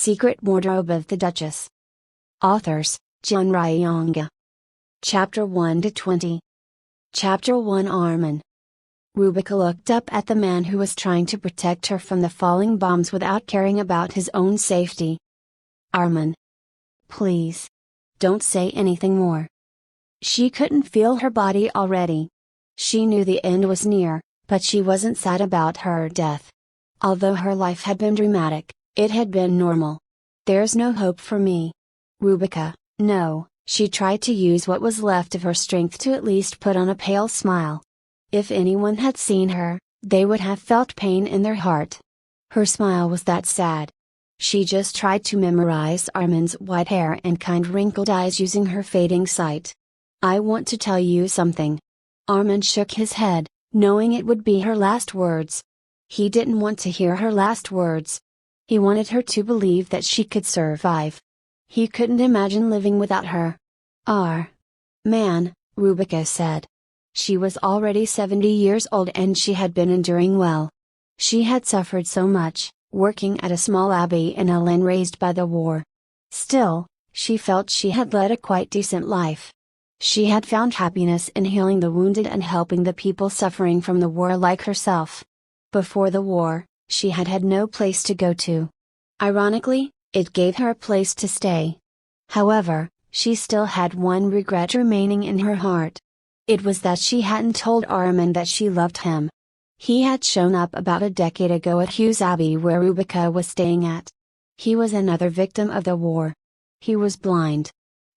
Secret Wardrobe of the Duchess. Authors, John Ryanga. Chapter 1-20. Chapter 1. Armin. Rubica looked up at the man who was trying to protect her from the falling bombs without caring about his own safety. Armin. Please. Don't say anything more. She couldn't feel her body already. She knew the end was near, but she wasn't sad about her death. Although her life had been dramatic, it had been normal. There's no hope for me. Rubica, no. She tried to use what was left of her strength to at least put on a pale smile. If anyone had seen her, they would have felt pain in their heart. Her smile was that sad. She just tried to memorize Armin's white hair and kind wrinkled eyes using her fading sight. I want to tell you something. Armin shook his head, knowing it would be her last words. He didn't want to hear her last words. He wanted her to believe that she could survive. He couldn't imagine living without her. Man, Rubica said. She was already 70 years old and she had been enduring well. She had suffered so much, working at a small abbey in a land razed by the war. Still, she felt she had led a quite decent life. She had found happiness in healing the wounded and helping the people suffering from the war like herself. Before the war, she had had no place to go to. Ironically, it gave her a place to stay. However, she still had one regret remaining in her heart. It was that she hadn't told Armin that she loved him. He had shown up about a decade ago at Hughes Abbey where Rubica was staying at. He was another victim of the war. He was blind.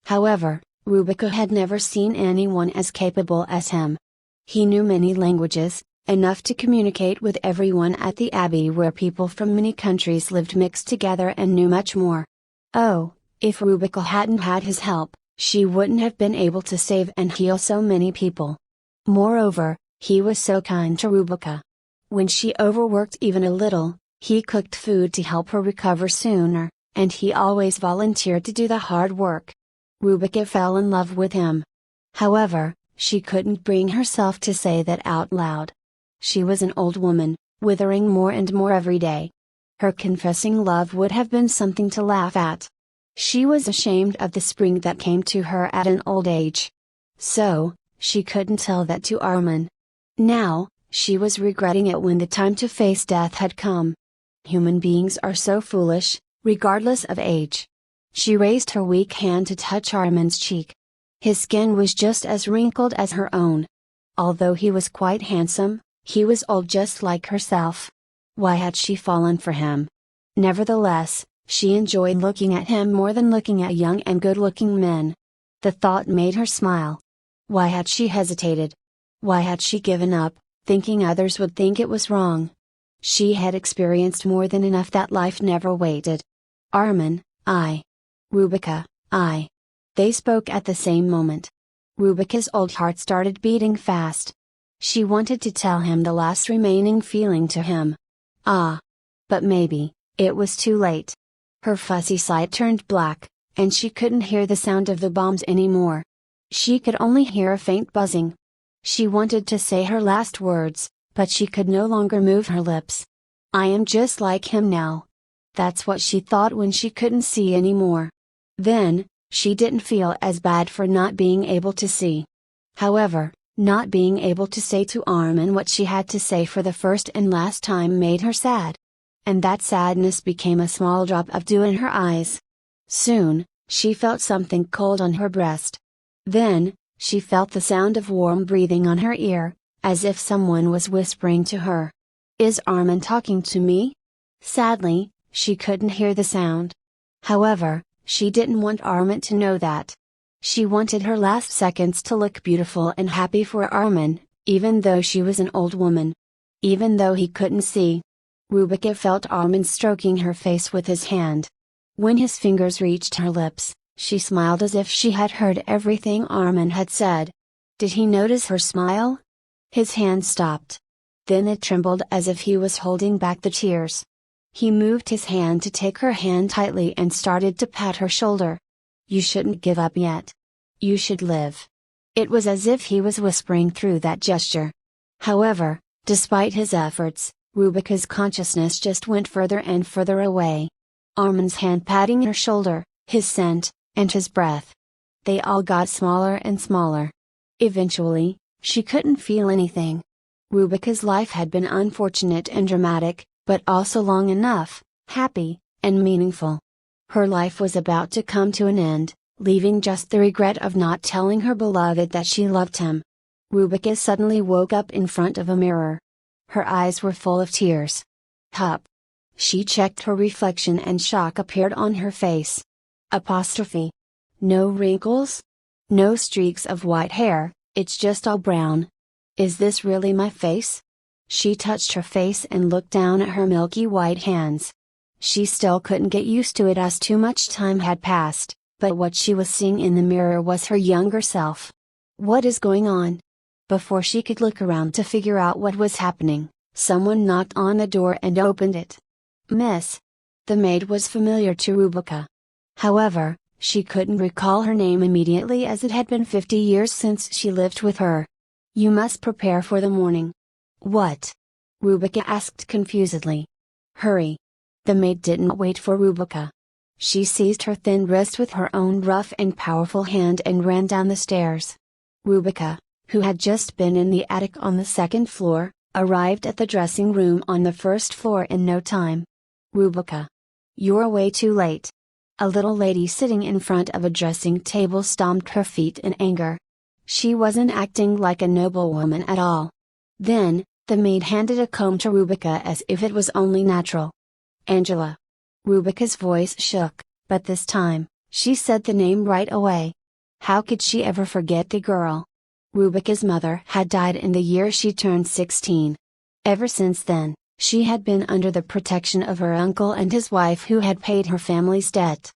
However, Rubica had never seen anyone as capable as him. He knew many languages, enough to communicate with everyone at the abbey where people from many countries lived mixed together, and knew much more. Oh, if Rubica hadn't had his help, she wouldn't have been able to save and heal so many people. Moreover, he was so kind to Rubica. When she overworked even a little, he cooked food to help her recover sooner, and he always volunteered to do the hard work. Rubica fell in love with him. However, she couldn't bring herself to say that out loud. She was an old woman, withering more and more every day. Her confessing love would have been something to laugh at. She was ashamed of the spring that came to her at an old age. So, she couldn't tell that to Armin. Now, she was regretting it when the time to face death had come. Human beings are so foolish, regardless of age. She raised her weak hand to touch Armin's cheek. His skin was just as wrinkled as her own. Although he was quite handsome, he was old just like herself. Why had she fallen for him? Nevertheless, she enjoyed looking at him more than looking at young and good-looking men. The thought made her smile. Why had she hesitated? Why had she given up, thinking others would think it was wrong? She had experienced more than enough that life never waited. Armin, I. Rubica, I. They spoke at the same moment. Rubica's old heart started beating fast. She wanted to tell him the last remaining feeling to him. But maybe, it was too late. Her fussy sight turned black, and she couldn't hear the sound of the bombs anymore. She could only hear a faint buzzing. She wanted to say her last words, but she could no longer move her lips. I am just like him now. That's what she thought when she couldn't see anymore. Then, she didn't feel as bad for not being able to see. However, not being able to say to Armin what she had to say for the first and last time made her sad. And that sadness became a small drop of dew in her eyes. Soon, she felt something cold on her breast. Then, she felt the sound of warm breathing on her ear, as if someone was whispering to her. Is Armin talking to me? Sadly, she couldn't hear the sound. However, she didn't want Armin to know that. She wanted her last seconds to look beautiful and happy for Armin, even though she was an old woman. Even though he couldn't see. Rubica felt Armin stroking her face with his hand. When his fingers reached her lips, she smiled as if she had heard everything Armin had said. Did he notice her smile? His hand stopped. Then it trembled as if he was holding back the tears. He moved his hand to take her hand tightly and started to pat her shoulder. You shouldn't give up yet. You should live. It was as if he was whispering through that gesture. However, despite his efforts, Rubica's consciousness just went further and further away. Armin's hand patting her shoulder, his scent, and his breath. They all got smaller and smaller. Eventually, she couldn't feel anything. Rubika's life had been unfortunate and dramatic, but also long enough, happy, and meaningful. Her life was about to come to an end, leaving just the regret of not telling her beloved that she loved him. Rubika suddenly woke up in front of a mirror. Her eyes were full of tears. Hup! She checked her reflection and shock appeared on her face. Apostrophe. No wrinkles? No streaks of white hair, it's just all brown. Is this really my face? She touched her face and looked down at her milky white hands. She still couldn't get used to it as too much time had passed, but what she was seeing in the mirror was her younger self. What is going on? Before she could look around to figure out what was happening, someone knocked on the door and opened it. Miss. The maid was familiar to Rubika. However, she couldn't recall her name immediately as it had been 50 years since she lived with her. You must prepare for the morning. What? Rubika asked confusedly. Hurry. The maid didn't wait for Rubika. She seized her thin wrist with her own rough and powerful hand and ran down the stairs. Rubika, who had just been in the attic on the second floor, arrived at the dressing room on the first floor in no time. Rubika. You're way too late. A little lady sitting in front of a dressing table stomped her feet in anger. She wasn't acting like a noblewoman at all. Then, the maid handed a comb to Rubika as if it was only natural. Angela. Rubika's voice shook, but this time, she said the name right away. How could she ever forget the girl? Rubika's mother had died in the year she turned 16. Ever since then, she had been under the protection of her uncle and his wife who had paid her family's debt.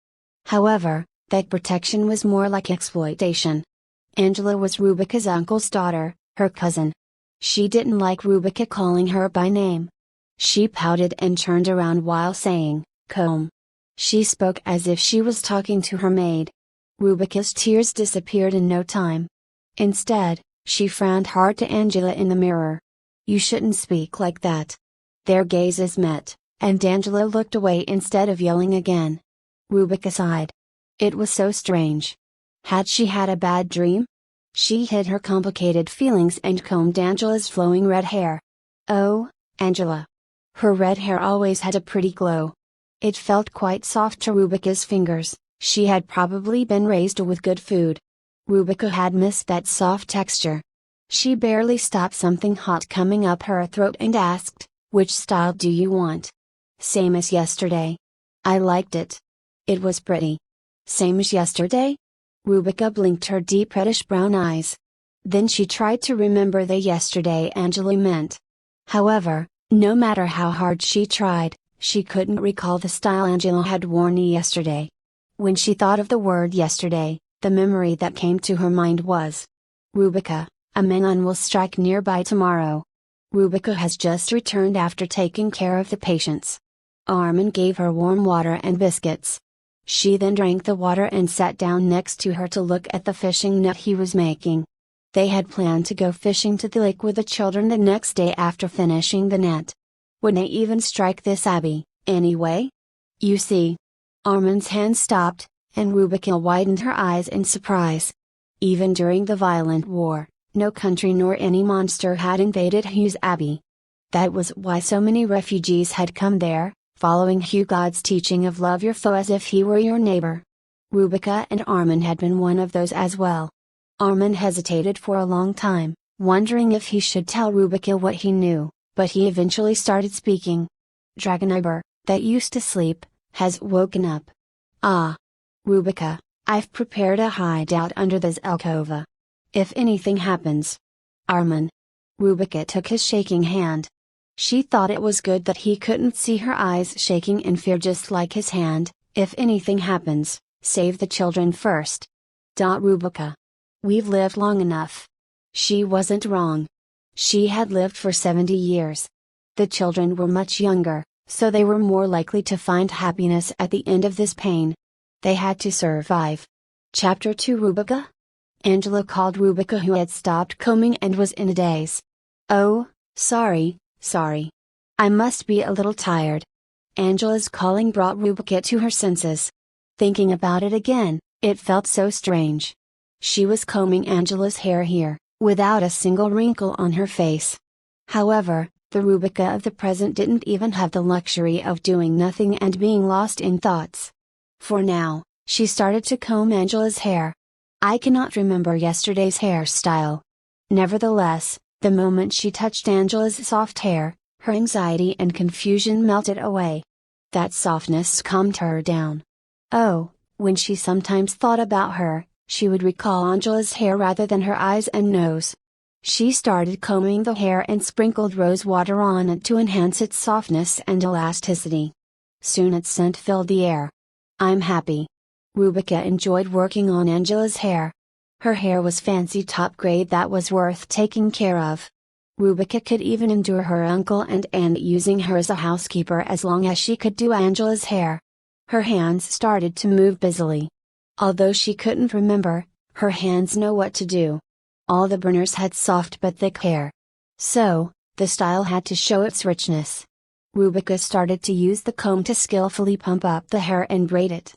However, that protection was more like exploitation. Angela was Rubika's uncle's daughter, her cousin. She didn't like Rubika calling her by name. She pouted and turned around while saying, "Comb." She spoke as if she was talking to her maid. Rubika's tears disappeared in no time. Instead, she frowned hard to Angela in the mirror. You shouldn't speak like that. Their gazes met, and Angela looked away instead of yelling again. Rubika sighed. It was so strange. Had she had a bad dream? She hid her complicated feelings and combed Angela's flowing red hair. Oh, Angela. Her red hair always had a pretty glow. It felt quite soft to Rubika's fingers. She had probably been raised with good food. Rubika had missed that soft texture. She barely stopped something hot coming up her throat and asked, "Which style do you want?" "Same as yesterday." I liked it. It was pretty. Same as yesterday? Rubika blinked her deep reddish brown eyes. Then she tried to remember the yesterday Angela meant. However, no matter how hard she tried, she couldn't recall the style Angela had worn yesterday. When she thought of the word yesterday, the memory that came to her mind was, Rubika, a man will strike nearby tomorrow. Rubika has just returned after taking care of the patients. Armin gave her warm water and biscuits. She then drank the water and sat down next to her to look at the fishing net he was making. They had planned to go fishing to the lake with the children the next day after finishing the net. Would they even strike this abbey, anyway? You see. Armin's hand stopped, and Rubika widened her eyes in surprise. Even during the violent war, no country nor any monster had invaded Hugh's abbey. That was why so many refugees had come there, following Hugh God's teaching of love your foe as if he were your neighbor. Rubika and Armin had been one of those as well. Armin hesitated for a long time, wondering if he should tell Rubika what he knew, but he eventually started speaking. Dragonibur, that used to sleep, has woken up. Ah. Rubika, I've prepared a hideout under this alcova. If anything happens. Armin. Rubika took his shaking hand. She thought it was good that he couldn't see her eyes shaking in fear just like his hand. If anything happens, save the children first. Rubika. We've lived long enough. She wasn't wrong. She had lived for 70 years. The children were much younger, so they were more likely to find happiness at the end of this pain. They had to survive. Chapter 2 Rubika? Angela called Rubika, who had stopped combing and was in a daze. Oh, sorry. I must be a little tired. Angela's calling brought Rebecca to her senses. Thinking about it again, it felt so strange. She was combing Angela's hair here, without a single wrinkle on her face. However, the Rebecca of the present didn't even have the luxury of doing nothing and being lost in thoughts. For now, she started to comb Angela's hair. I cannot remember yesterday's hairstyle. Nevertheless, the moment she touched Angela's soft hair, her anxiety and confusion melted away. That softness calmed her down. Oh, when she sometimes thought about her, she would recall Angela's hair rather than her eyes and nose. She started combing the hair and sprinkled rose water on it to enhance its softness and elasticity. Soon its scent filled the air. I'm happy. Rebecca enjoyed working on Angela's hair. Her hair was fancy top grade that was worth taking care of. Rebecca could even endure her uncle and aunt using her as a housekeeper as long as she could do Angela's hair. Her hands started to move busily. Although she couldn't remember, her hands know what to do. All the Burners had soft but thick hair. So, the style had to show its richness. Rebecca started to use the comb to skillfully pump up the hair and braid it.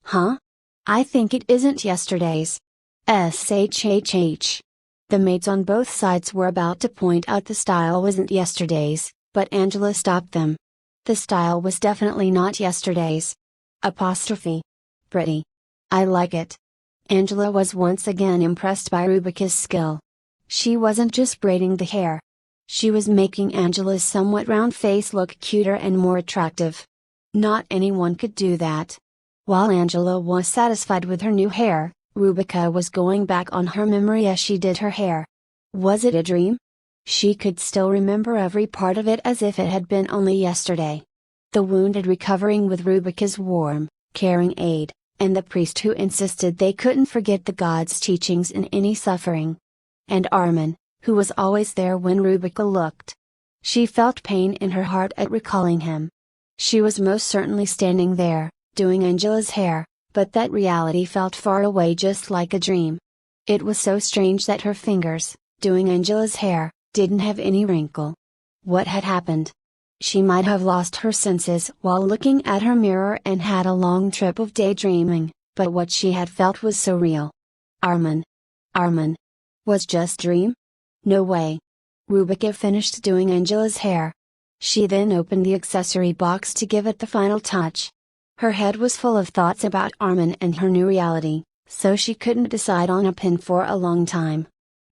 Huh? I think it isn't yesterday's. SHHH. The maids on both sides were about to point out the style wasn't yesterday's, but Angela stopped them. The style was definitely not yesterday's. Apostrophe. Pretty. I like it. Angela was once again impressed by Rebecca's skill. She wasn't just braiding the hair. She was making Angela's somewhat round face look cuter and more attractive. Not anyone could do that. While Angela was satisfied with her new hair, Rebecca was going back on her memory as she did her hair. Was it a dream? She could still remember every part of it as if it had been only yesterday. The wounded recovering with Rebecca's warm, caring aid, and the priest who insisted they couldn't forget the God's teachings in any suffering. And Armin, who was always there when Rebecca looked. She felt pain in her heart at recalling him. She was most certainly standing there, doing Angela's hair, but that reality felt far away just like a dream. It was so strange that her fingers, doing Angela's hair, didn't have any wrinkle. What had happened? She might have lost her senses while looking at her mirror and had a long trip of daydreaming, but what she had felt was so real. Armin. Was just dream? No way. Rebecca finished doing Angela's hair. She then opened the accessory box to give it the final touch. Her head was full of thoughts about Armin and her new reality, so she couldn't decide on a pin for a long time.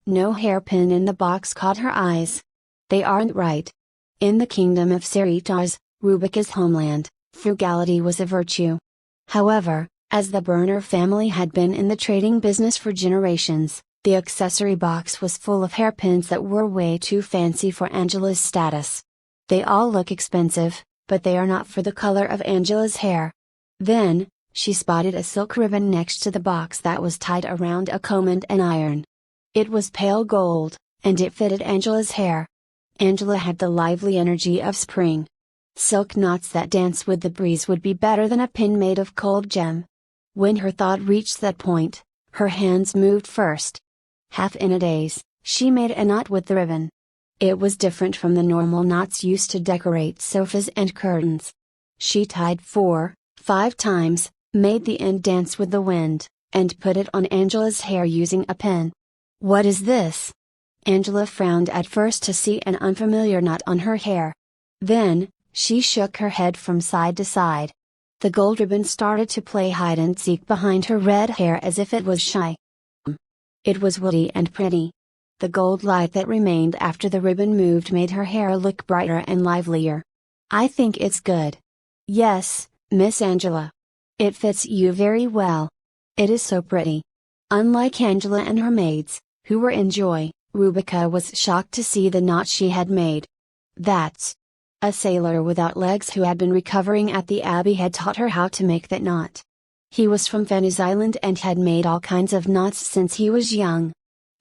No hairpin in the box caught her eyes. They aren't right. In the kingdom of Cerritos, Rebecca's homeland, frugality was a virtue. However, as the Burner family had been in the trading business for generations, the accessory box was full of hairpins that were way too fancy for Angela's status. They all look expensive, but they are not for the color of Angela's hair. Then, she spotted a silk ribbon next to the box that was tied around a comb and an iron. It was pale gold, and it fitted Angela's hair. Angela had the lively energy of spring. Silk knots that dance with the breeze would be better than a pin made of cold gem. When her thought reached that point, her hands moved first. Half in a daze, she made a knot with the ribbon. It was different from the normal knots used to decorate sofas and curtains. She tied 4, 5 times, made the end dance with the wind, and put it on Angela's hair using a pin. What is this? Angela frowned at first to see an unfamiliar knot on her hair. Then, she shook her head from side to side. The gold ribbon started to play hide and seek behind her red hair as if it was shy. It was woody and pretty. The gold light that remained after the ribbon moved made her hair look brighter and livelier. I think it's good. Yes, Miss Angela. It fits you very well. It is so pretty. Unlike Angela and her maids, who were in joy, Rebecca was shocked to see the knot she had made. That's a sailor without legs who had been recovering at the Abbey had taught her how to make that knot. He was from Venice Island and had made all kinds of knots since he was young.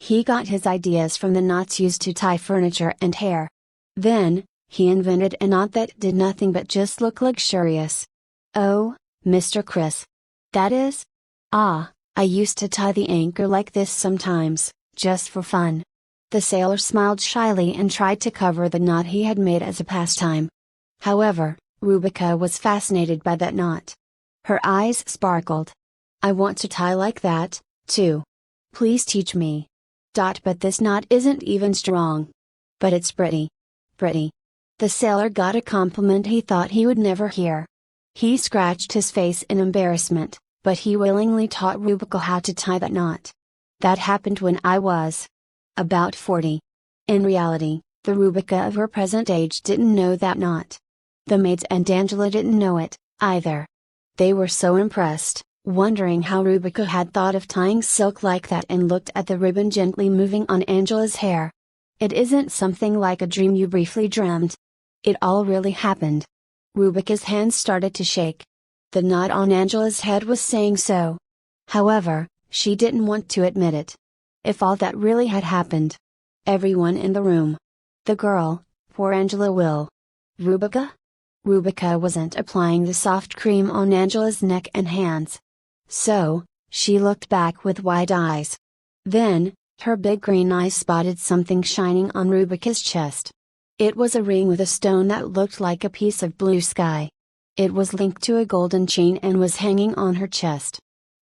He got his ideas from the knots used to tie furniture and hair. Then, he invented a knot that did nothing but just look luxurious. Oh, Mr. Chris. That is? Ah, I used to tie the anchor like this sometimes, just for fun. The sailor smiled shyly and tried to cover the knot he had made as a pastime. However, Rubica was fascinated by that knot. Her eyes sparkled. I want to tie like that, too. Please teach me. But this knot isn't even strong. But it's pretty. Pretty. The sailor got a compliment he thought he would never hear. He scratched his face in embarrassment, but he willingly taught Rubica how to tie that knot. That happened when I was about 40. In reality, the Rubica of her present age didn't know that knot. The maids and Angela didn't know it, either. They were so impressed, wondering how Rubica had thought of tying silk like that, and looked at the ribbon gently moving on Angela's hair. It isn't something like a dream you briefly dreamed. It all really happened. Rubica's hands started to shake. The knot on Angela's head was saying so. However, she didn't want to admit it. If all that really had happened. Everyone in the room. The girl, poor Angela will. Rubica? Rubica wasn't applying the soft cream on Angela's neck and hands. So, she looked back with wide eyes. Then, her big green eyes spotted something shining on Rubica's chest. It was a ring with a stone that looked like a piece of blue sky. It was linked to a golden chain and was hanging on her chest.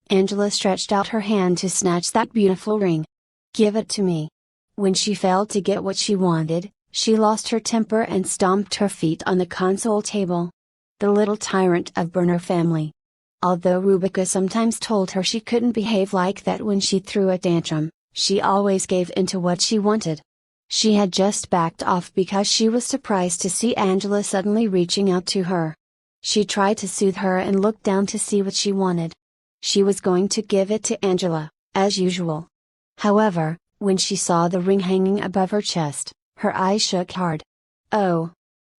Angela stretched out her hand to snatch that beautiful ring. Give it to me. When she failed to get what she wanted, she lost her temper and stomped her feet on the console table. The little tyrant of Burner family. Although Rubica sometimes told her she couldn't behave like that when she threw a tantrum, she always gave in to what she wanted. She had just backed off because she was surprised to see Angela suddenly reaching out to her. She tried to soothe her and looked down to see what she wanted. She was going to give it to Angela, as usual. However, when she saw the ring hanging above her chest, her eyes shook hard. Oh.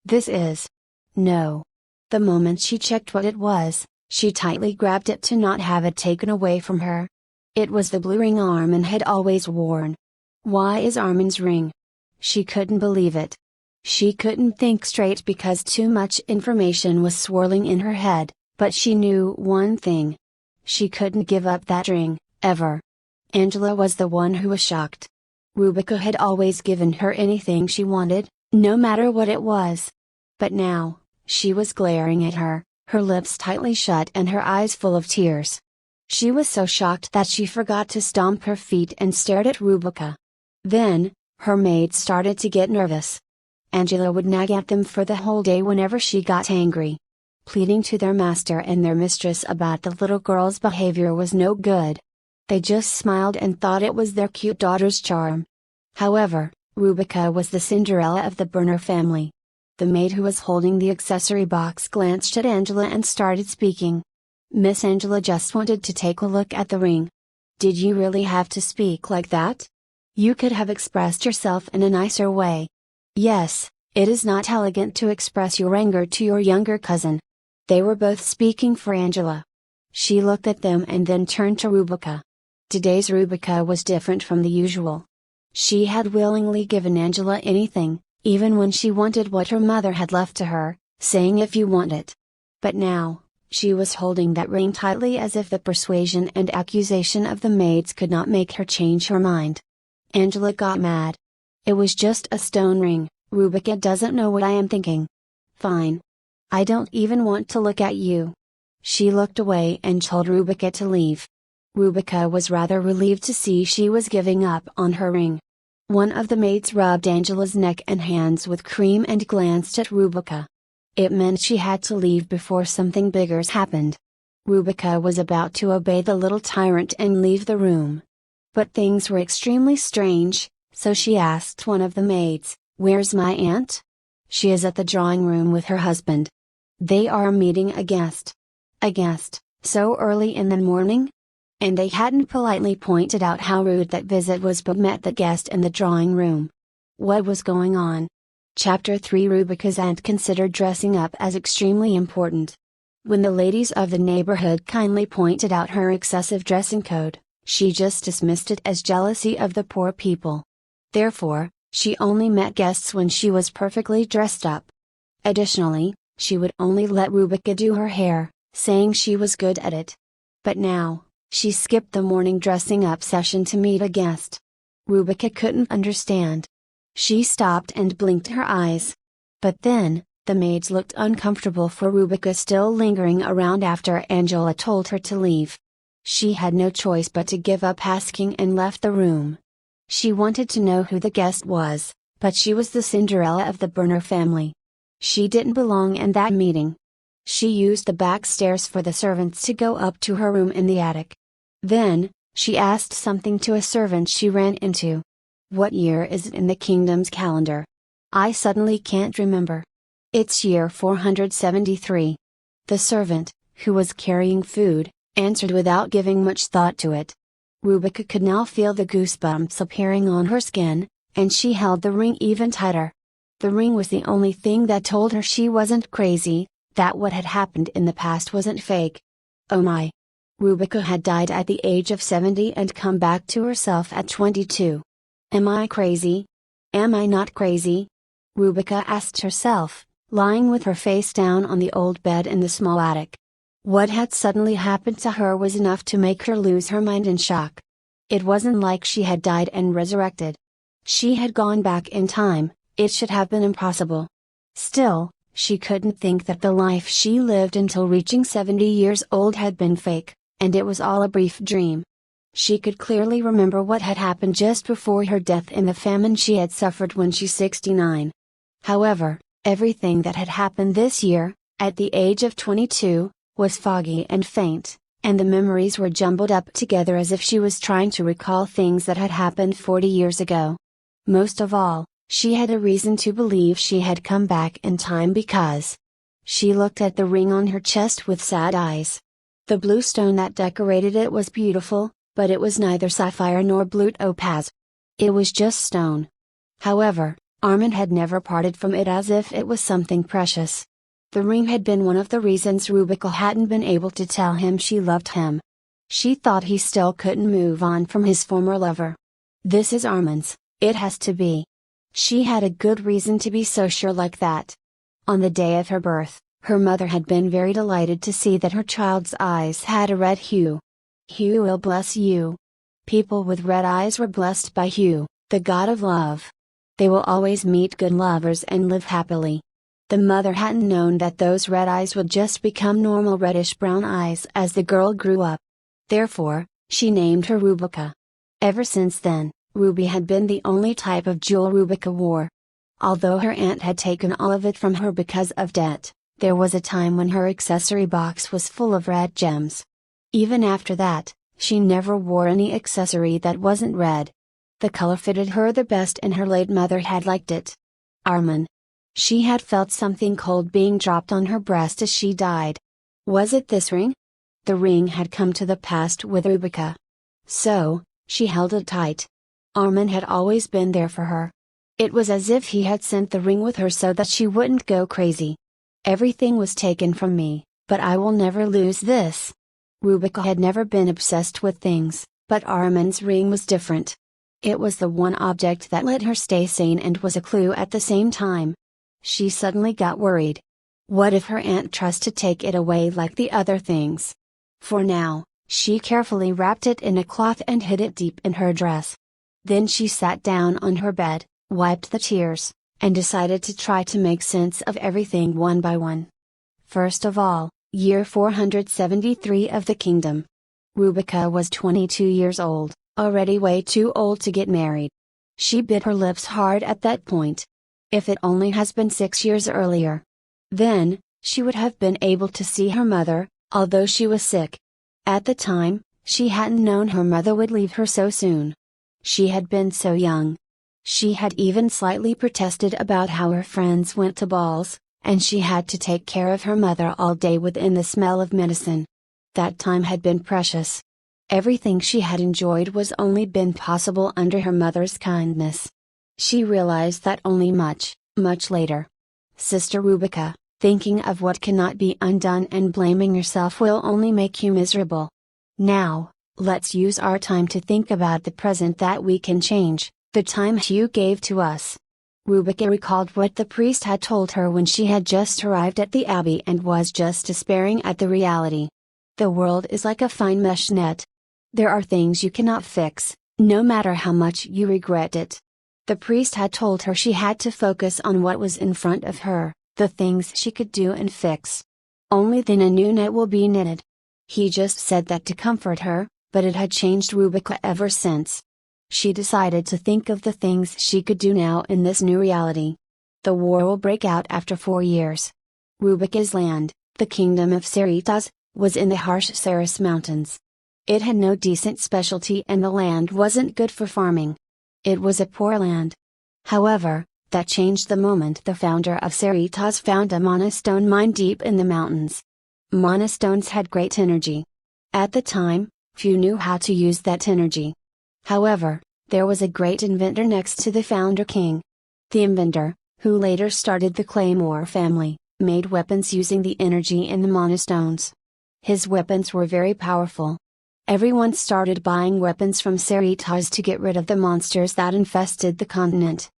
This is. No. The moment she checked what it was, she tightly grabbed it to not have it taken away from her. It was the blue ring Armin had always worn. Why is Armin's ring? She couldn't believe it. She couldn't think straight because too much information was swirling in her head, but she knew one thing. She couldn't give up that ring, ever. Angela was the one who was shocked. Rubica had always given her anything she wanted, no matter what it was. But now, she was glaring at her, her lips tightly shut and her eyes full of tears. She was so shocked that she forgot to stomp her feet and stared at Rubica. Then, her maids started to get nervous. Angela would nag at them for the whole day whenever she got angry. Pleading to their master and their mistress about the little girl's behavior was no good. They just smiled and thought it was their cute daughter's charm. However, Rubica was the Cinderella of the Burner family. The maid who was holding the accessory box glanced at Angela and started speaking. Miss Angela just wanted to take a look at the ring. Did you really have to speak like that? You could have expressed yourself in a nicer way. Yes, it is not elegant to express your anger to your younger cousin. They were both speaking for Angela. She looked at them and then turned to Rubica. Today's Rubica was different from the usual. She had willingly given Angela anything, even when she wanted what her mother had left to her, saying if you want it. But now, she was holding that ring tightly as if the persuasion and accusation of the maids could not make her change her mind. Angela got mad. It was just a stone ring, Rubica doesn't know what I am thinking. Fine. I don't even want to look at you. She looked away and told Rubica to leave. Rubica was rather relieved to see she was giving up on her ring. One of the maids rubbed Angela's neck and hands with cream and glanced at Rubica. It meant she had to leave before something bigger happened. Rubica was about to obey the little tyrant and leave the room. But things were extremely strange, so she asked one of the maids, "Where's my aunt?" "She is at the drawing room with her husband. They are meeting a guest." "A guest, so early in the morning?" And they hadn't politely pointed out how rude that visit was but met the guest in the drawing room. What was going on? Chapter 3 Rubica's aunt considered dressing up as extremely important. When the ladies of the neighborhood kindly pointed out her excessive dressing code, she just dismissed it as jealousy of the poor people. Therefore, she only met guests when she was perfectly dressed up. Additionally, she would only let Rubica do her hair, saying she was good at it. But now, she skipped the morning dressing up session to meet a guest. Rubica couldn't understand. She stopped and blinked her eyes. But then, The maids looked uncomfortable for Rubica still lingering around after Angela told her to leave. She had no choice but to give up asking and left the room. She wanted to know who the guest was, but she was the Cinderella of the Burner family. She didn't belong in that meeting. She used the back stairs for the servants to go up to her room in the attic. Then, she asked something to a servant she ran into. "What year is it in the kingdom's calendar? I suddenly can't remember." "It's year 473. The servant, who was carrying food, answered without giving much thought to it. Rubica could now feel the goosebumps appearing on her skin, and she held the ring even tighter. The ring was the only thing that told her she wasn't crazy, that what had happened in the past wasn't fake. Oh my! Rubica had died at the age of 70 and come back to herself at 22. Am I crazy? Am I not crazy? Rubica asked herself, lying with her face down on the old bed in the small attic. What had suddenly happened to her was enough to make her lose her mind in shock. It wasn't like she had died and resurrected. She had gone back in time, it should have been impossible. Still, she couldn't think that the life she lived until reaching 70 years old had been fake, and it was all a brief dream. She could clearly remember what had happened just before her death in the famine she had suffered when she was 69. However, everything that had happened this year, at the age of 22, was foggy and faint, and the memories were jumbled up together as if she was trying to recall things that had happened 40 years ago. Most of all, she had a reason to believe she had come back in time because she looked at the ring on her chest with sad eyes. The blue stone that decorated it was beautiful, but it was neither sapphire nor blue topaz. It was just stone. However, Armin had never parted from it as if it was something precious. The ring had been one of the reasons Rubica hadn't been able to tell him she loved him. She thought he still couldn't move on from his former lover. This is Armin's, it has to be. She had a good reason to be so sure like that. On the day of her birth, her mother had been very delighted to see that her child's eyes had a red hue. Hugh will bless you. People with red eyes were blessed by Hugh, the god of love. They will always meet good lovers and live happily. The mother hadn't known that those red eyes would just become normal reddish-brown eyes as the girl grew up. Therefore, she named her Rubica. Ever since then, ruby had been the only type of jewel Rubica wore. Although her aunt had taken all of it from her because of debt, there was a time when her accessory box was full of red gems. Even after that, she never wore any accessory that wasn't red. The color fitted her the best and her late mother had liked it. Armin. She had felt something cold being dropped on her breast as she died. Was it this ring? The ring had come to the past with Rubica. So, she held it tight. Armin had always been there for her. It was as if he had sent the ring with her so that she wouldn't go crazy. Everything was taken from me, but I will never lose this. Rubica had never been obsessed with things, but Armin's ring was different. It was the one object that let her stay sane and was a clue at the same time. She suddenly got worried. What if her aunt tries to take it away like the other things? For now, she carefully wrapped it in a cloth and hid it deep in her dress. Then she sat down on her bed, wiped the tears, and decided to try to make sense of everything one by one. First of all, year 473 of the kingdom. Rubica was 22 years old, already way too old to get married. She bit her lips hard at that point. If it only has been 6 years earlier. Then, she would have been able to see her mother, although she was sick. At the time, she hadn't known her mother would leave her so soon. She had been so young. She had even slightly protested about how her friends went to balls, and she had to take care of her mother all day within the smell of medicine. That time had been precious. Everything she had enjoyed was only been possible under her mother's kindness. She realized that only much, much later. Sister Rubica, thinking of what cannot be undone and blaming yourself will only make you miserable. Now, let's use our time to think about the present that we can change, the time Hugh gave to us. Rubica recalled what the priest had told her when she had just arrived at the abbey and was just despairing at the reality. The world is like a fine mesh net. There are things you cannot fix, no matter how much you regret it. The priest had told her she had to focus on what was in front of her, the things she could do and fix. Only then a new net will be knitted. He just said that to comfort her, but it had changed Rubica ever since. She decided to think of the things she could do now in this new reality. The war will break out after 4 years. Rubica's land, the kingdom of Cerritos, was in the harsh Ceres Mountains. It had no decent specialty and the land wasn't good for farming. It was a poor land. However, that changed the moment the founder of Cerritos found a monostone mine deep in the mountains. Monostones had great energy. At the time, few knew how to use that energy. However, there was a great inventor next to the founder king. The inventor, who later started the Claymore family, made weapons using the energy in the monostones. His weapons were very powerful. Everyone started buying weapons from Cerritos to get rid of the monsters that infested the continent.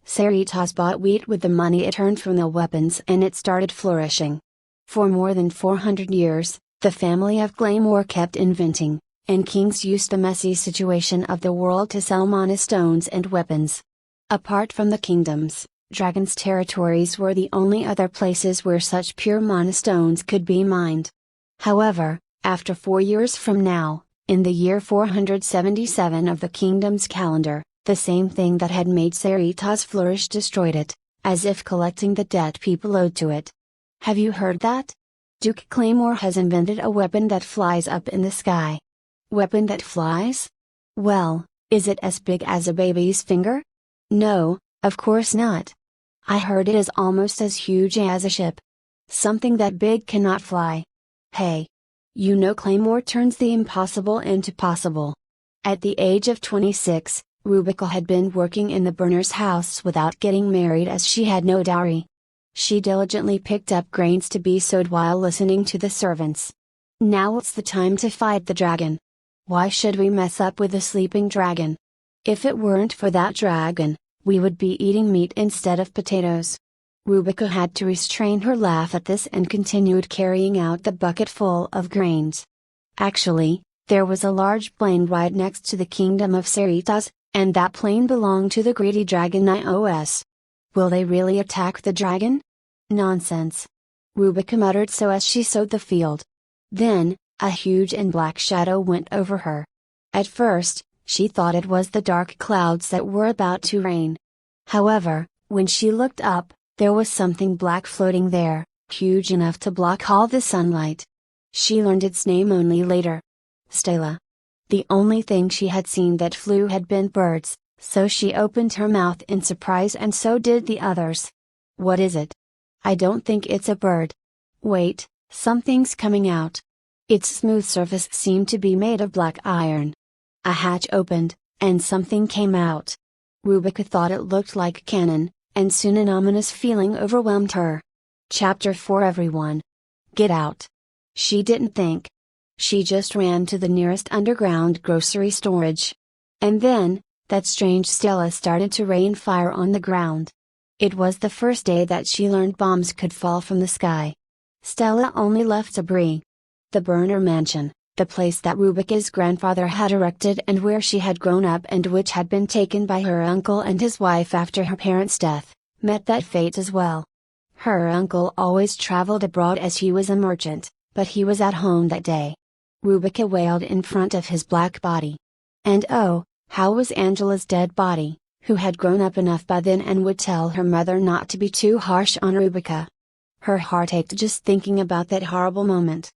Cerritos bought wheat with the money it earned from the weapons and it started flourishing. For more than 400 years, the family of Claymore kept inventing, and kings used the messy situation of the world to sell monostones and weapons. Apart from the kingdoms, dragons' territories were the only other places where such pure monostones could be mined. However, after 4 years from now, in the year 477 of the kingdom's calendar, the same thing that had made Cerritos flourish destroyed it, as if collecting the debt people owed to it. Have you heard that? Duke Claymore has invented a weapon that flies up in the sky. Weapon that flies? Well, is it as big as a baby's finger? No, of course not. I heard it is almost as huge as a ship. Something that big cannot fly. Hey! You know Claymore turns the impossible into possible. At the age of 26, Rubica had been working in the burner's house without getting married as she had no dowry. She diligently picked up grains to be sowed while listening to the servants. Now it's the time to fight the dragon. Why should we mess up with a sleeping dragon? If it weren't for that dragon, we would be eating meat instead of potatoes. Rubica had to restrain her laugh at this and continued carrying out the bucket full of grains. Actually, there was a large plain right next to the kingdom of Cerritos, and that plain belonged to the greedy dragon Ios. Will they really attack the dragon? Nonsense! Rubica muttered so as she sowed the field. Then, a huge and black shadow went over her. At first, she thought it was the dark clouds that were about to rain. However, when she looked up, there was something black floating there, huge enough to block all the sunlight. She learned its name only later. Stella. The only thing she had seen that flew had been birds, so she opened her mouth in surprise and so did the others. What is it? I don't think it's a bird. Wait, something's coming out. Its smooth surface seemed to be made of black iron. A hatch opened, and something came out. Rubica thought it looked like a cannon, and soon an ominous feeling overwhelmed her. Chapter 4 Everyone! Get out! She didn't think. She just ran to the nearest underground grocery storage. And then, that strange Stella started to rain fire on the ground. It was the first day that she learned bombs could fall from the sky. Stella only left debris. The burner mansion, the place that Rubica's grandfather had erected and where she had grown up and which had been taken by her uncle and his wife after her parents' death, met that fate as well. Her uncle always traveled abroad as he was a merchant, but he was at home that day. Rubica wailed in front of his black body. And oh, how was Angela's dead body, who had grown up enough by then and would tell her mother not to be too harsh on Rubica? Her heart ached just thinking about that horrible moment.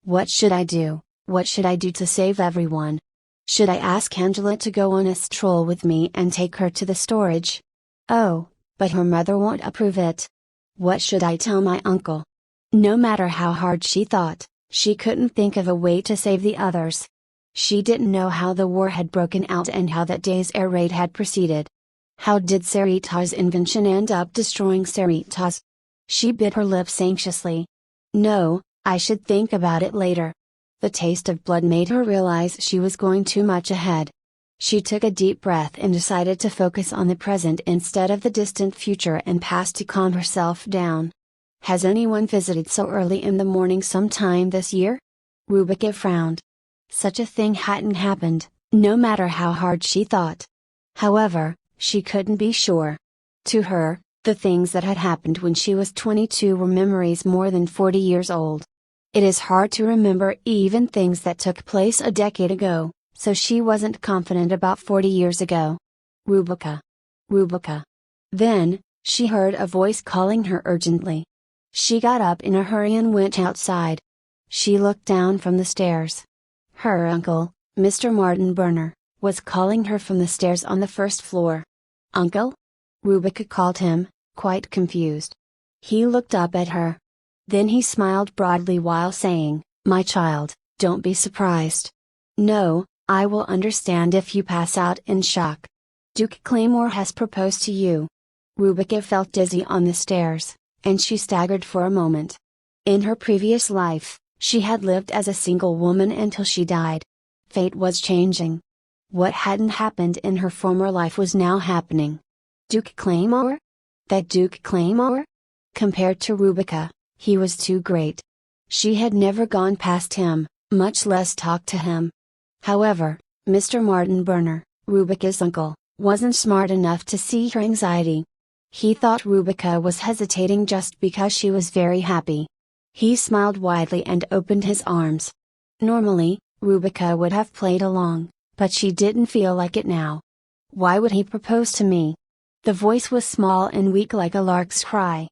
What should I do? What should I do to save everyone? Should I ask Angela to go on a stroll with me and take her to the storage? Oh, but her mother won't approve it. What should I tell my uncle? No matter how hard she thought, she couldn't think of a way to save the others. She didn't know how the war had broken out and how that day's air raid had proceeded. How did Cerritos' invention end up destroying Cerritos? She bit her lips anxiously. No, I should think about it later. The taste of blood made her realize she was going too much ahead. She took a deep breath and decided to focus on the present instead of the distant future and past to calm herself down. Has anyone visited so early in the morning sometime this year? Rubica frowned. Such a thing hadn't happened, no matter how hard she thought. However, she couldn't be sure. To her, The things that had happened when she was 22 were memories more than 40 years old. It is hard to remember even things that took place a decade ago, so she wasn't confident about 40 years ago. Rubica. Rubica. Then, she heard a voice calling her urgently. She got up in a hurry and went outside. She looked down from the stairs. Her uncle, Mr. Martin Burner, was calling her from the stairs on the first floor. "Uncle?" Rubica called him, quite confused. He looked up at her. Then he smiled broadly while saying, "My child, don't be surprised. No, I will understand if you pass out in shock. Duke Claymore has proposed to you." Rubica felt dizzy on the stairs, and she staggered for a moment. In her previous life, she had lived as a single woman until she died. Fate was changing. What hadn't happened in her former life was now happening. Duke Claymore? That Duke Claymore? Compared to Rubica, he was too great. She had never gone past him, much less talked to him. However, Mr. Martin Burner, Rubica's uncle, wasn't smart enough to see her anxiety. He thought Rubica was hesitating just because she was very happy. He smiled widely and opened his arms. Normally, Rubica would have played along, but she didn't feel like it now. "Why would he propose to me?" The voice was small and weak like a lark's cry.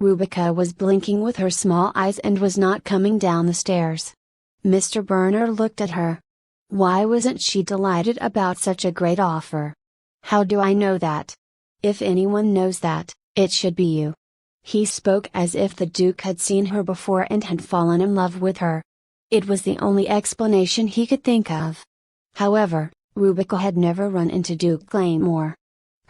Rubica was blinking with her small eyes and was not coming down the stairs. Mr. Burner looked at her. Why wasn't she delighted about such a great offer? "How do I know that? If anyone knows that, it should be you." He spoke as if the Duke had seen her before and had fallen in love with her. It was the only explanation he could think of. However, Rubica had never run into Duke Claymore.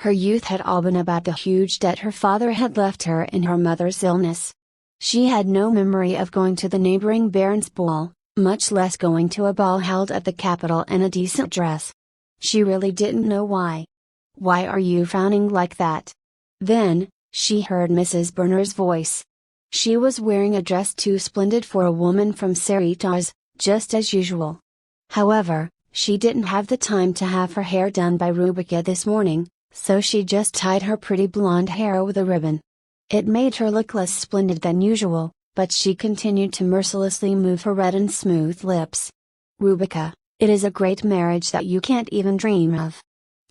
Her youth had all been about the huge debt her father had left her in her mother's illness. She had no memory of going to the neighboring Baron's ball, much less going to a ball held at the capital in a decent dress. She really didn't know why. "Why are you frowning like that?" Then, she heard Mrs. Burner's voice. She was wearing a dress too splendid for a woman from Cerritos, just as usual. However, she didn't have the time to have her hair done by Rubica this morning, so she just tied her pretty blonde hair with a ribbon. It made her look less splendid than usual, but she continued to mercilessly move her red and smooth lips. "Rubica, it is a great marriage that you can't even dream of.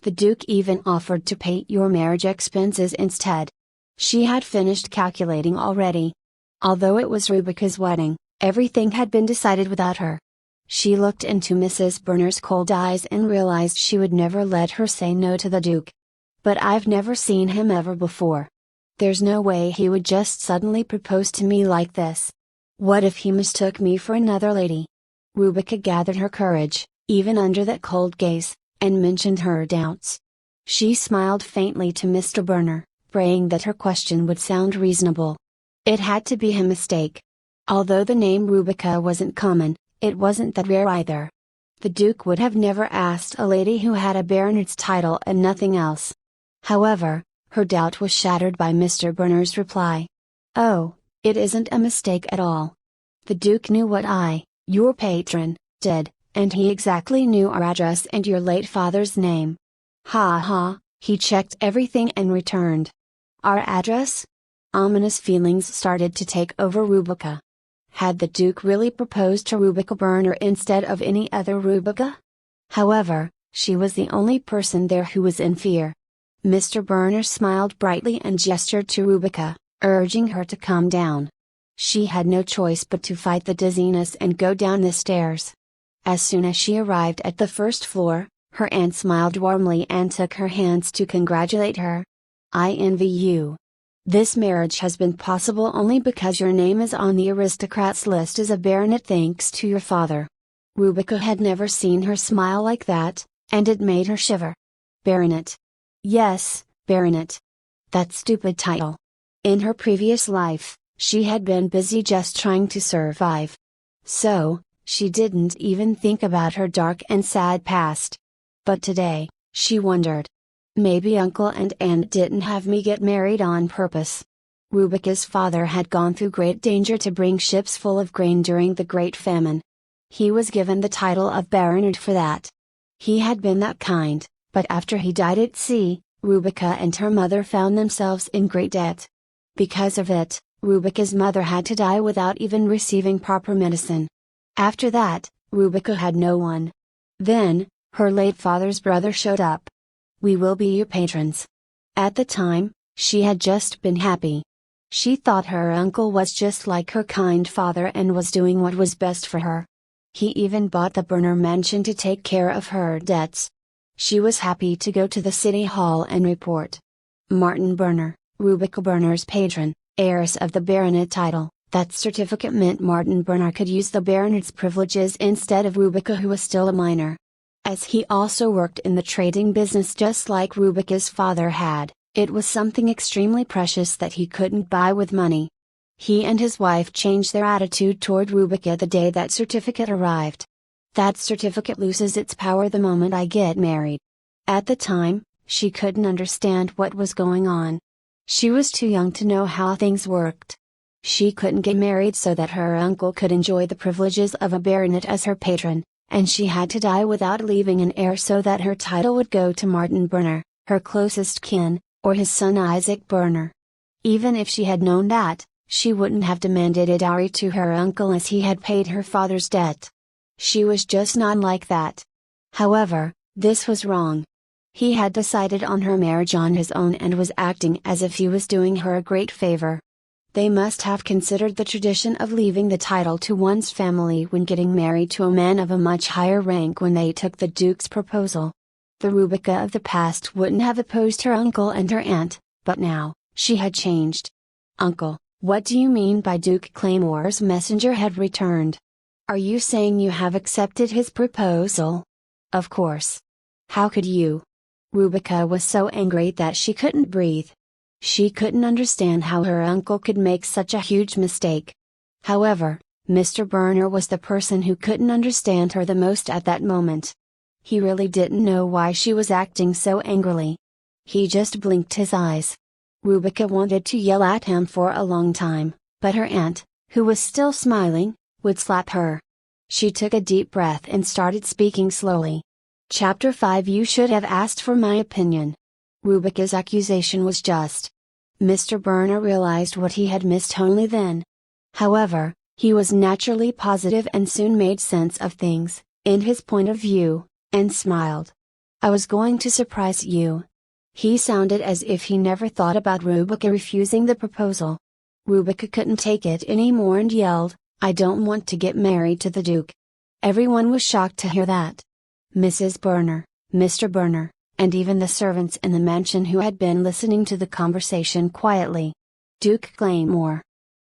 The Duke even offered to pay your marriage expenses instead." She had finished calculating already. Although it was Rubica's wedding, everything had been decided without her. She looked into Mrs. Burner's cold eyes and realized she would never let her say no to the Duke. "But I've never seen him ever before. There's no way he would just suddenly propose to me like this. What if he mistook me for another lady?" Rubica gathered her courage, even under that cold gaze, and mentioned her doubts. She smiled faintly to Mr. Burner, praying that her question would sound reasonable. It had to be a mistake. Although the name Rubica wasn't common, it wasn't that rare either. The Duke would have never asked a lady who had a baronet's title and nothing else. However, her doubt was shattered by Mr. Burner's reply. "Oh, it isn't a mistake at all. The Duke knew what your patron, did, and he exactly knew our address and your late father's name. Ha ha, he checked everything and returned." "Our address?" Ominous feelings started to take over Rubica. Had the Duke really proposed to Rubica Burner instead of any other Rubica? However, she was the only person there who was in fear. Mr. Burner smiled brightly and gestured to Rubica, urging her to calm down. She had no choice but to fight the dizziness and go down the stairs. As soon as she arrived at the first floor, her aunt smiled warmly and took her hands to congratulate her. "I envy you. This marriage has been possible only because your name is on the aristocrats list as a baronet thanks to your father." Rubica had never seen her smile like that, and it made her shiver. Baronet. Yes, baronet. That stupid title. In her previous life, she had been busy just trying to survive. So, she didn't even think about her dark and sad past. But today, she wondered. Maybe uncle and aunt didn't have me get married on purpose. Rubica's father had gone through great danger to bring ships full of grain during the Great Famine. He was given the title of baronet for that. He had been that kind, but after he died at sea, Rubica and her mother found themselves in great debt. Because of it, Rubica's mother had to die without even receiving proper medicine. After that, Rubica had no one. Then, her late father's brother showed up. "We will be your patrons." At the time, she had just been happy. She thought her uncle was just like her kind father and was doing what was best for her. He even bought the Burner mansion to take care of her debts. She was happy to go to the city hall and report. Martin Burner, Rubica Burner's patron, heiress of the baronet title. That certificate meant Martin Burner could use the baronet's privileges instead of Rubica, who was still a minor. As he also worked in the trading business just like Rubica's father had, it was something extremely precious that he couldn't buy with money. He and his wife changed their attitude toward Rubica the day that certificate arrived. "That certificate loses its power the moment I get married." At the time, she couldn't understand what was going on. She was too young to know how things worked. She couldn't get married so that her uncle could enjoy the privileges of a baronet as her patron, and she had to die without leaving an heir so that her title would go to Martin Burner, her closest kin, or his son Isaac Burner. Even if she had known that, she wouldn't have demanded a dowry to her uncle as he had paid her father's debt. She was just not like that. However, this was wrong. He had decided on her marriage on his own and was acting as if he was doing her a great favor. They must have considered the tradition of leaving the title to one's family when getting married to a man of a much higher rank when they took the Duke's proposal. The Rubica of the past wouldn't have opposed her uncle and her aunt, but now, she had changed. "Uncle, what do you mean by Duke Claymore's messenger had returned? Are you saying you have accepted his proposal?" "Of course. How could you?" Rubica was so angry that she couldn't breathe. She couldn't understand how her uncle could make such a huge mistake. However, Mr. Burner was the person who couldn't understand her the most at that moment. He really didn't know why she was acting so angrily. He just blinked his eyes. Rubica wanted to yell at him for a long time, but her aunt, who was still smiling, would slap her. She took a deep breath and started speaking slowly. Chapter 5. You should have asked for my opinion. Rubica's accusation was just. Mr. Burner realized what he had missed only then. However, he was naturally positive and soon made sense of things, in his point of view, and smiled. "I was going to surprise you." He sounded as if he never thought about Rubica refusing the proposal. Rubica couldn't take it anymore and yelled, "I don't want to get married to the Duke." Everyone was shocked to hear that. Mrs. Burner, Mr. Burner, and even the servants in the mansion who had been listening to the conversation quietly. Duke Claymore.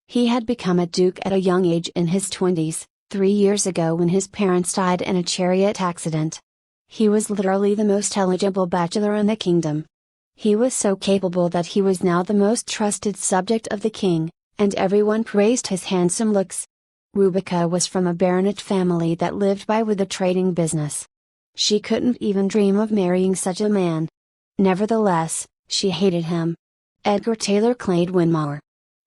He had become a duke at a young age in his 20s, 3 years ago when his parents died in a chariot accident. He was literally the most eligible bachelor in the kingdom. He was so capable that he was now the most trusted subject of the king, and everyone praised his handsome looks. Rubica was from a baronet family that lived by with a trading business. She couldn't even dream of marrying such a man. Nevertheless, she hated him. Edgar Taylor Clade Winmore.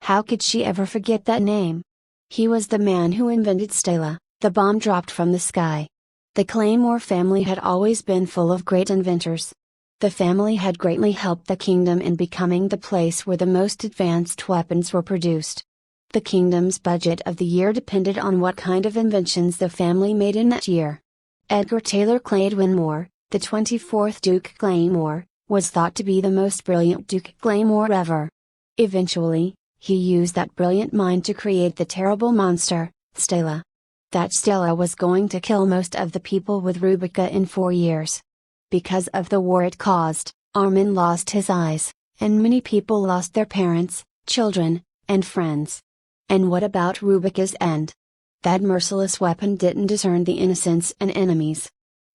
How could she ever forget that name? He was the man who invented Stella, the bomb dropped from the sky. The Claymore family had always been full of great inventors. The family had greatly helped the kingdom in becoming the place where the most advanced weapons were produced. The kingdom's budget of the year depended on what kind of inventions the family made in that year. Edgar Taylor Clade Winmore, the 24th Duke Claymore, was thought to be the most brilliant Duke Claymore ever. Eventually, he used that brilliant mind to create the terrible monster, Stella. That Stella was going to kill most of the people with Rubica in 4 years. Because of the war it caused, Armin lost his eyes, and many people lost their parents, children, and friends. And what about Rubica's end? That merciless weapon didn't discern the innocents and enemies.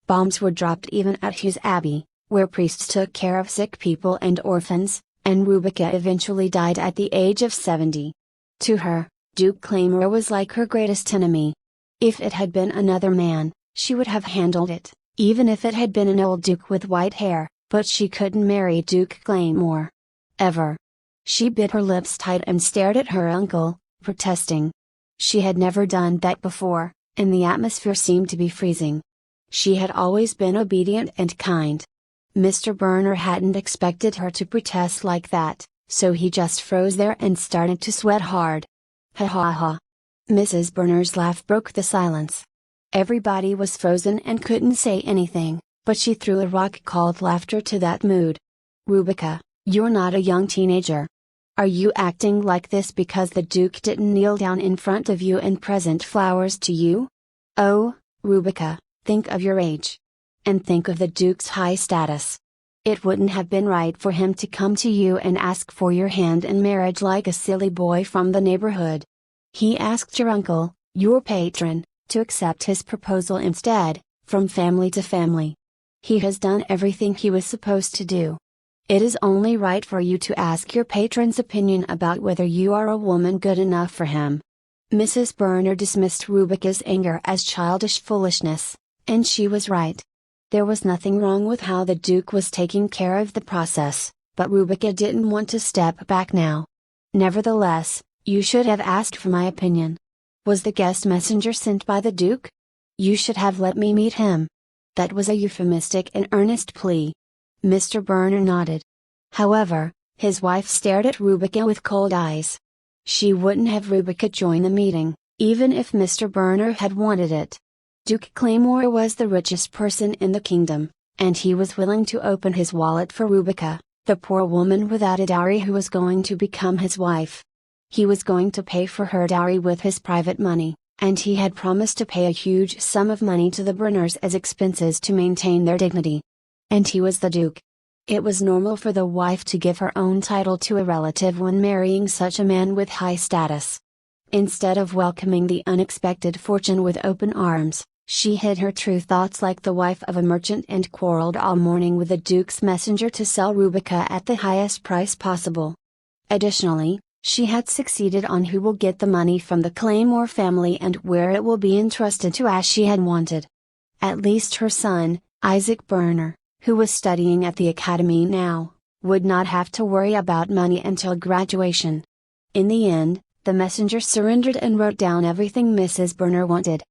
Bombs were dropped even at Hughes Abbey, where priests took care of sick people and orphans, and Rubica eventually died at the age of 70. To her, Duke Claymore was like her greatest enemy. If it had been another man, she would have handled it, even if it had been an old duke with white hair, but she couldn't marry Duke Claymore. Ever. She bit her lips tight and stared at her uncle, protesting. She had never done that before, and the atmosphere seemed to be freezing. She had always been obedient and kind. Mr. Burner hadn't expected her to protest like that, so he just froze there and started to sweat hard. Ha ha ha. Mrs. Burner's laugh broke the silence. Everybody was frozen and couldn't say anything, but she threw a rock-called laughter to that mood. Rubica, you're not a young teenager. Are you acting like this because the Duke didn't kneel down in front of you and present flowers to you? Oh, Rubica, think of your age. And think of the Duke's high status. It wouldn't have been right for him to come to you and ask for your hand in marriage like a silly boy from the neighborhood. He asked your uncle, your patron, to accept his proposal instead, from family to family. He has done everything he was supposed to do. It is only right for you to ask your patron's opinion about whether you are a woman good enough for him. Mrs. Burner dismissed Rubica's anger as childish foolishness, and she was right. There was nothing wrong with how the Duke was taking care of the process, but Rubica didn't want to step back now. Nevertheless, you should have asked for my opinion. Was the guest messenger sent by the Duke? You should have let me meet him. That was a euphemistic and earnest plea. Mr. Burner nodded. However, his wife stared at Rubica with cold eyes. She wouldn't have Rubica join the meeting, even if Mr. Burner had wanted it. Duke Claymore was the richest person in the kingdom, and he was willing to open his wallet for Rubica, the poor woman without a dowry who was going to become his wife. He was going to pay for her dowry with his private money, and he had promised to pay a huge sum of money to the Burners as expenses to maintain their dignity. And he was the Duke. It was normal for the wife to give her own title to a relative when marrying such a man with high status. Instead of welcoming the unexpected fortune with open arms, she hid her true thoughts like the wife of a merchant and quarreled all morning with the Duke's messenger to sell Rubica at the highest price possible. Additionally, she had succeeded on who will get the money from the Claymore family and where it will be entrusted to as she had wanted. At least her son, Isaac Burner, who was studying at the academy now, would not have to worry about money until graduation. In the end, the messenger surrendered and wrote down everything Mrs. Burner wanted.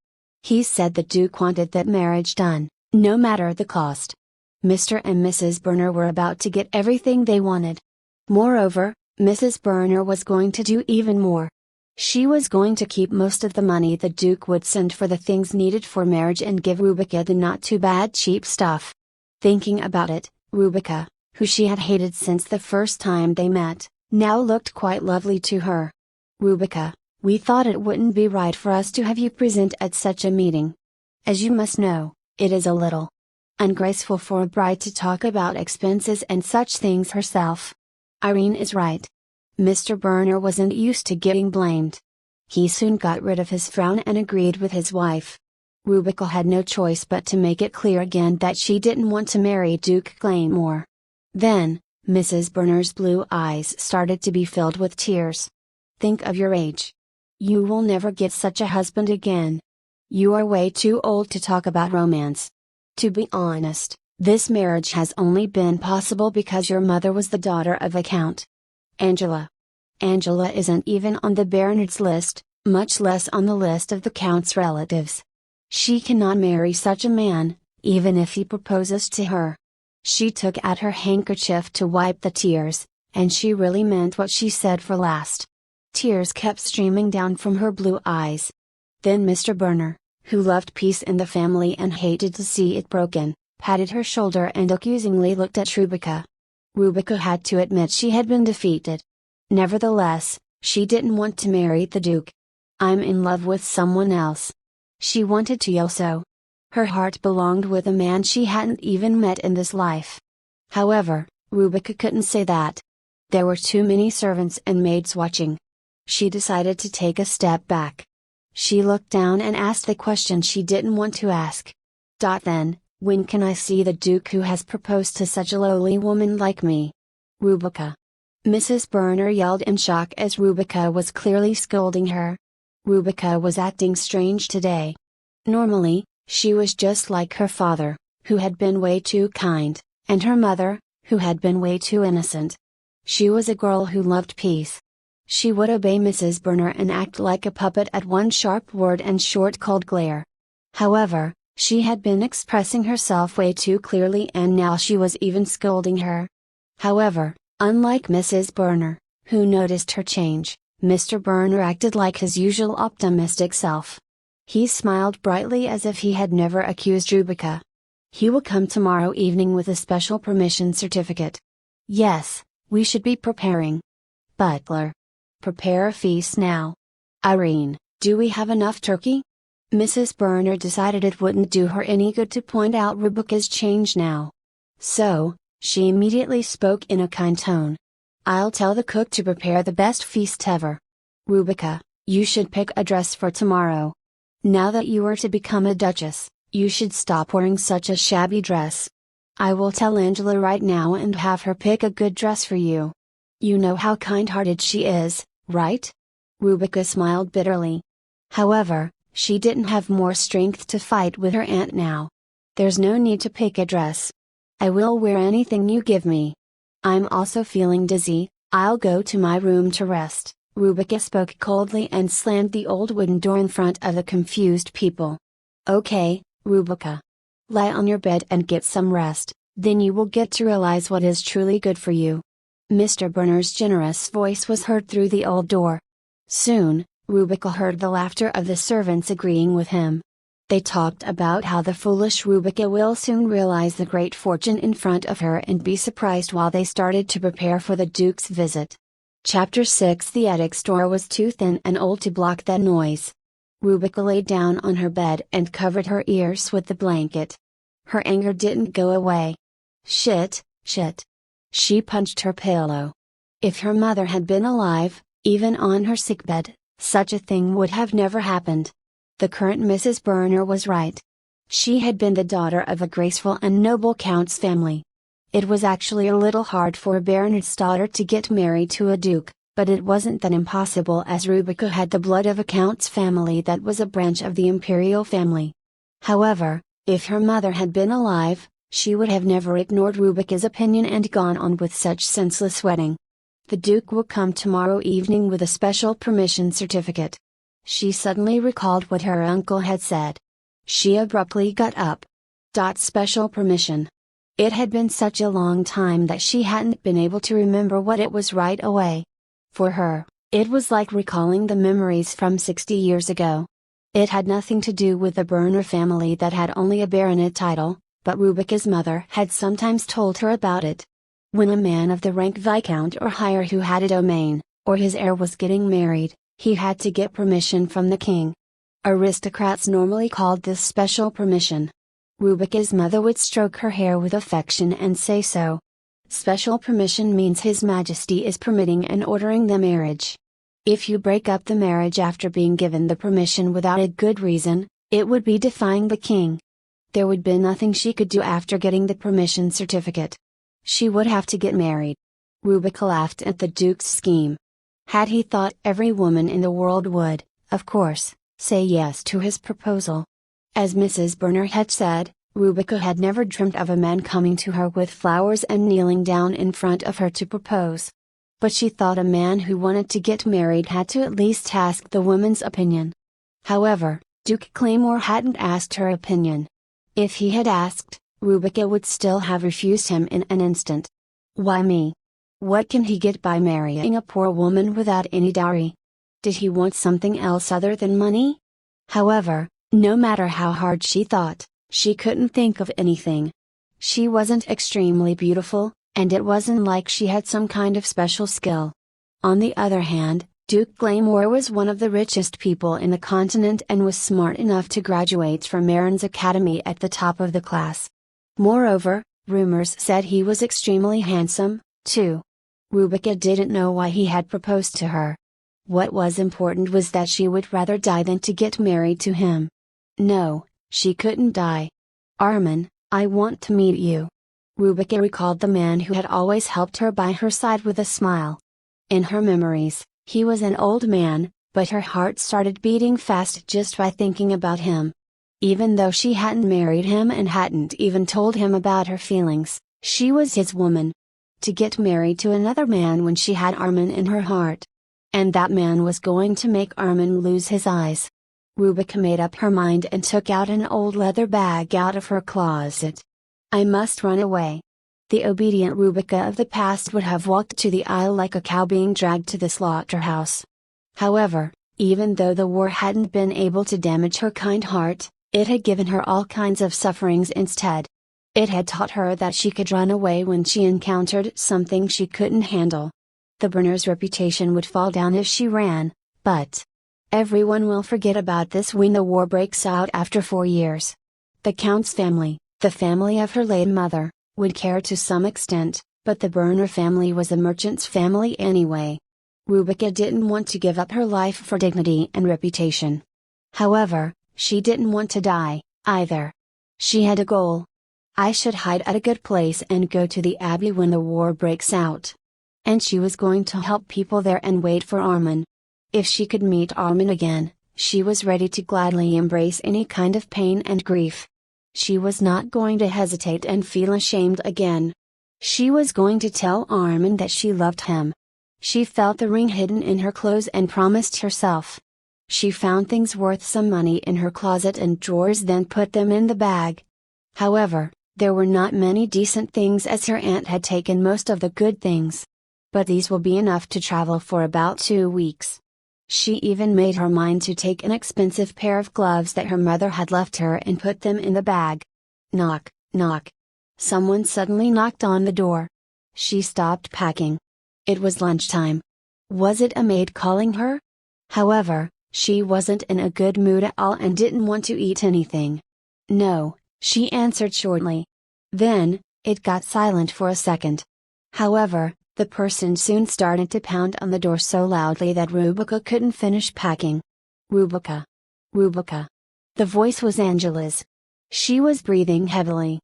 He said the Duke wanted that marriage done, no matter the cost. Mr. and Mrs. Burner were about to get everything they wanted. Moreover, Mrs. Burner was going to do even more. She was going to keep most of the money the Duke would send for the things needed for marriage and give Rubica the not-too-bad cheap stuff. Thinking about it, Rubica, who she had hated since the first time they met, now looked quite lovely to her. Rubica, we thought it wouldn't be right for us to have you present at such a meeting. As you must know, it is a little ungraceful for a bride to talk about expenses and such things herself. Irene is right. Mr. Burner wasn't used to getting blamed. He soon got rid of his frown and agreed with his wife. Rubica had no choice but to make it clear again that she didn't want to marry Duke Claymore. Then, Mrs. Burner's blue eyes started to be filled with tears. Think of your age. You will never get such a husband again. You are way too old to talk about romance. To be honest, this marriage has only been possible because your mother was the daughter of a count. Angela. Angela isn't even on the Baronet's list, much less on the list of the count's relatives. She cannot marry such a man, even if he proposes to her. She took out her handkerchief to wipe the tears, and she really meant what she said for last. Tears kept streaming down from her blue eyes. Then Mr. Burner, who loved peace in the family and hated to see it broken, patted her shoulder and accusingly looked at Rubica. Rubica had to admit she had been defeated. Nevertheless, she didn't want to marry the Duke. I'm in love with someone else. She wanted to yell so. Her heart belonged with a man she hadn't even met in this life. However, Rubica couldn't say that. There were too many servants and maids watching. She decided to take a step back. She looked down and asked the question she didn't want to ask. Then, when can I see the Duke who has proposed to such a lowly woman like me? Rubica. Mrs. Burner yelled in shock as Rubica was clearly scolding her. Rubica was acting strange today. Normally, she was just like her father, who had been way too kind, and her mother, who had been way too innocent. She was a girl who loved peace. She would obey Mrs. Burner and act like a puppet at one sharp word and short cold glare. However, She had been expressing herself way too clearly and now she was even scolding her. However, unlike Mrs. Burner, who noticed her change, Mr. Burner acted like his usual optimistic self. He smiled brightly as if he had never accused Rebecca. He will come tomorrow evening with a special permission certificate. Yes, we should be preparing. Butler. Prepare a feast now. Irene, do we have enough turkey? Mrs. Burner decided it wouldn't do her any good to point out Rebecca's change now. So, she immediately spoke in a kind tone. I'll tell the cook to prepare the best feast ever. Rebecca, you should pick a dress for tomorrow. Now that you are to become a duchess, you should stop wearing such a shabby dress. I will tell Angela right now and have her pick a good dress for you. You know how kind-hearted she is, right? Rebecca smiled bitterly. However, she didn't have more strength to fight with her aunt now. There's no need to pick a dress. I will wear anything you give me. I'm also feeling dizzy, I'll go to my room to rest. Rebecca spoke coldly and slammed the old wooden door in front of the confused people. Okay, Rebecca. Lie on your bed and get some rest, then you will get to realize what is truly good for you. Mr. Burner's generous voice was heard through the old door. Soon, Rebecca heard the laughter of the servants agreeing with him. They talked about how the foolish Rebecca will soon realize the great fortune in front of her and be surprised while they started to prepare for the Duke's visit. Chapter 6 The attic's door was too thin and old to block that noise. Rebecca lay down on her bed and covered her ears with the blanket. Her anger didn't go away. Shit. She punched her pillow. If her mother had been alive, even on her sickbed, such a thing would have never happened. The current Mrs. Burner was right. She had been the daughter of a graceful and noble count's family. It was actually a little hard for a baronet's daughter to get married to a duke, but it wasn't that impossible as Rebecca had the blood of a count's family that was a branch of the imperial family. However, if her mother had been alive, she would have never ignored Rebecca's opinion and gone on with such senseless wedding. The Duke will come tomorrow evening with a special permission certificate. She suddenly recalled what her uncle had said. She abruptly got up. Special permission. It had been such a long time that she hadn't been able to remember what it was right away. For her, it was like recalling the memories from 60 years ago. It had nothing to do with the Burner family that had only a baronet title, but Rebecca's mother had sometimes told her about it. When a man of the rank viscount or higher who had a domain, or his heir was getting married, he had to get permission from the king. Aristocrats normally called this special permission. Rebecca's mother would stroke her hair with affection and say so. Special permission means His Majesty is permitting and ordering the marriage. If you break up the marriage after being given the permission without a good reason, it would be defying the king. There would be nothing she could do after getting the permission certificate. She would have to get married. Rebecca laughed at the Duke's scheme. Had he thought every woman in the world would, of course, say yes to his proposal? As Mrs. Burner had said, Rebecca had never dreamt of a man coming to her with flowers and kneeling down in front of her to propose. But she thought a man who wanted to get married had to at least ask the woman's opinion. However, Duke Claymore hadn't asked her opinion. If he had asked, Rebecca would still have refused him in an instant. Why me? What can he get by marrying a poor woman without any dowry? Did he want something else other than money? However, no matter how hard she thought, she couldn't think of anything. She wasn't extremely beautiful, and it wasn't like she had some kind of special skill. On the other hand, Duke Claymore was one of the richest people in the continent and was smart enough to graduate from Marin's Academy at the top of the class. Moreover, rumors said he was extremely handsome, too. Rebecca didn't know why he had proposed to her. What was important was that she would rather die than to get married to him. No, she couldn't die. Armin, I want to meet you. Rebecca recalled the man who had always helped her by her side with a smile. In her memories, he was an old man, but her heart started beating fast just by thinking about him. Even though she hadn't married him and hadn't even told him about her feelings, she was his woman. To get married to another man when she had Armin in her heart. And that man was going to make Armin lose his eyes. Rubica made up her mind and took out an old leather bag out of her closet. I must run away. The obedient Rubica of the past would have walked to the aisle like a cow being dragged to the slaughterhouse. However, even though the war hadn't been able to damage her kind heart, it had given her all kinds of sufferings instead. It had taught her that she could run away when she encountered something she couldn't handle. The burner's reputation would fall down if she ran, but everyone will forget about this when the war breaks out after 4 years. The Count's family, the family of her late mother, would care to some extent, but the burner family was a merchant's family anyway. Rubica didn't want to give up her life for dignity and reputation. However, she didn't want to die, either. She had a goal. I should hide at a good place and go to the Abbey when the war breaks out. And she was going to help people there and wait for Armin. If she could meet Armin again, she was ready to gladly embrace any kind of pain and grief. She was not going to hesitate and feel ashamed again. She was going to tell Armin that she loved him. She felt the ring hidden in her clothes and promised herself. She found things worth some money in her closet and drawers, then put them in the bag. However, there were not many decent things as her aunt had taken most of the good things. But these will be enough to travel for about 2 weeks. She even made her mind to take an expensive pair of gloves that her mother had left her and put them in the bag. Knock, knock. Someone suddenly knocked on the door. She stopped packing. It was lunchtime. Was it a maid calling her? However, she wasn't in a good mood at all and didn't want to eat anything. No, she answered shortly. Then, it got silent for a second. However, the person soon started to pound on the door so loudly that Rubica couldn't finish packing. Rubica. Rubica. The voice was Angela's. She was breathing heavily.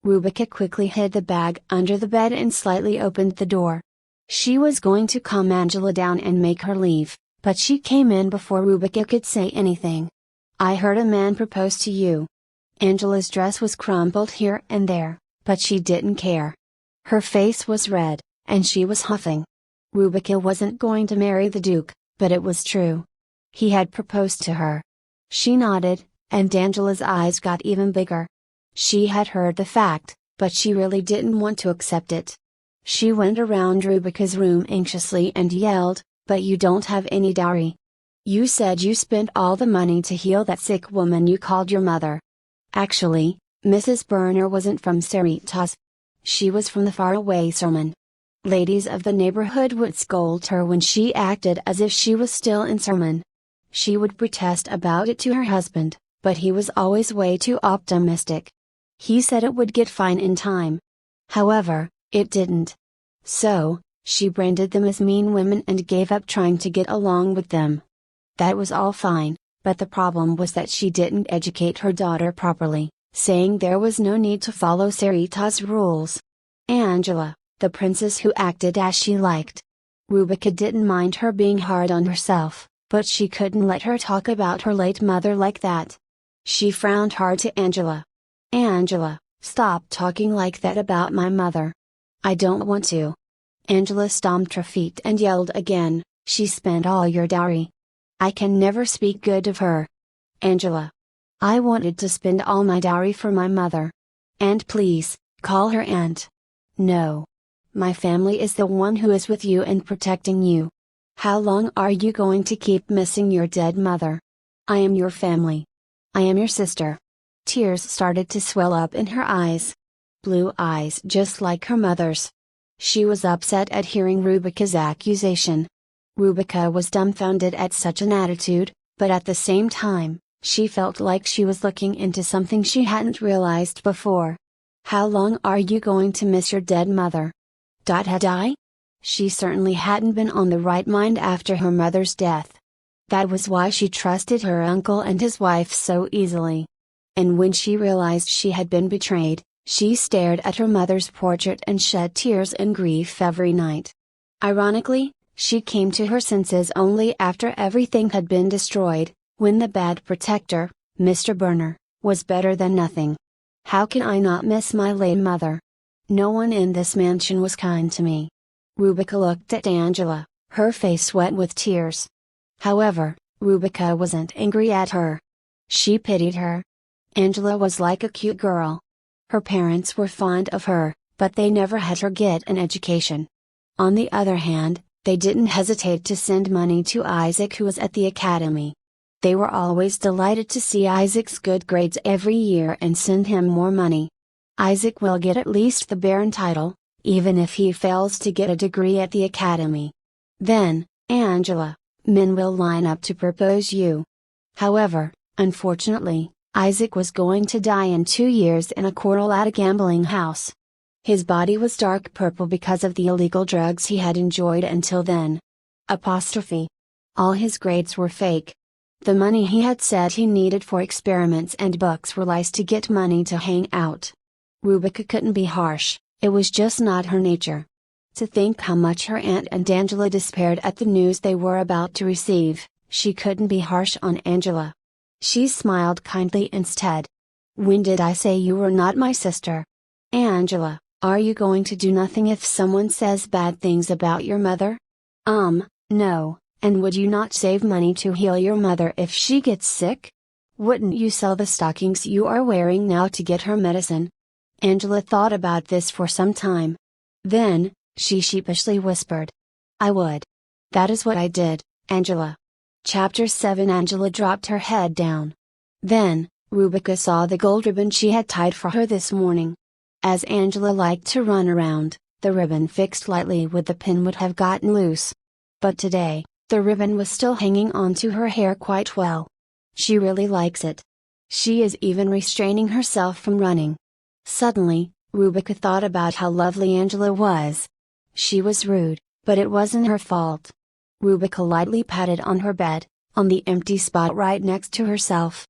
Rubica quickly hid the bag under the bed and slightly opened the door. She was going to calm Angela down and make her leave, but she came in before Rubica could say anything. I heard a man propose to you. Angela's dress was crumpled here and there, but she didn't care. Her face was red, and she was huffing. Rubica wasn't going to marry the Duke, but it was true. He had proposed to her. She nodded, and Angela's eyes got even bigger. She had heard the fact, but she really didn't want to accept it. She went around Rubica's room anxiously and yelled, "But you don't have any dowry. You said you spent all the money to heal that sick woman you called your mother." Actually, Mrs. Burner wasn't from Cerritos. She was from the faraway Sermon. Ladies of the neighborhood would scold her when she acted as if she was still in Sermon. She would protest about it to her husband, but he was always way too optimistic. He said it would get fine in time. However, it didn't. So, she branded them as mean women and gave up trying to get along with them. That was all fine, but the problem was that she didn't educate her daughter properly, saying there was no need to follow Cerritos rules. Angela, the princess who acted as she liked. Rubica didn't mind her being hard on herself, but she couldn't let her talk about her late mother like that. She frowned hard to Angela. Angela, stop talking like that about my mother. I don't want to. Angela stomped her feet and yelled again, she spent all your dowry. I can never speak good of her. Angela. I wanted to spend all my dowry for my mother. And please, call her aunt. No. My family is the one who is with you and protecting you. How long are you going to keep missing your dead mother? I am your family. I am your sister. Tears started to swell up in her eyes. Blue eyes just like her mother's. She was upset at hearing Rubica's accusation. Rubica was dumbfounded at such an attitude, but at the same time, she felt like she was looking into something she hadn't realized before. How long are you going to miss your dead mother? Had I? She certainly hadn't been on the right mind after her mother's death. That was why she trusted her uncle and his wife so easily. And when she realized she had been betrayed, she stared at her mother's portrait and shed tears in grief every night. Ironically, she came to her senses only after everything had been destroyed, when the bad protector, Mr. Burner, was better than nothing. How can I not miss my late mother? No one in this mansion was kind to me. Rubica looked at Angela, her face wet with tears. However, Rubica wasn't angry at her. She pitied her. Angela was like a cute girl. Her parents were fond of her, but they never had her get an education. On the other hand, they didn't hesitate to send money to Isaac, who was at the academy. They were always delighted to see Isaac's good grades every year and send him more money. Isaac will get at least the Baron title, even if he fails to get a degree at the academy. Then, Angela, men will line up to propose you. However, unfortunately, Isaac was going to die in 2 years in a quarrel at a gambling house. His body was dark purple because of the illegal drugs he had enjoyed until then. All his grades were fake. The money he had said he needed for experiments and books were lies to get money to hang out. Rubica couldn't be harsh, it was just not her nature. To think how much her aunt and Angela despaired at the news they were about to receive, she couldn't be harsh on Angela. She smiled kindly instead. "When did I say you were not my sister? Angela, are you going to do nothing if someone says bad things about your mother?" No, and would you not save money to heal your mother if she gets sick? Wouldn't you sell the stockings you are wearing now to get her medicine?" Angela thought about this for some time. Then, she sheepishly whispered, "I would. That is what I did, Angela." Chapter 7. Angela dropped her head down. Then, Rubica saw the gold ribbon she had tied for her this morning. As Angela liked to run around, the ribbon fixed lightly with the pin would have gotten loose. But today, the ribbon was still hanging onto her hair quite well. She really likes it. She is even restraining herself from running. Suddenly, Rubica thought about how lovely Angela was. She was rude, but it wasn't her fault. Rubica lightly patted on her bed, on the empty spot right next to herself.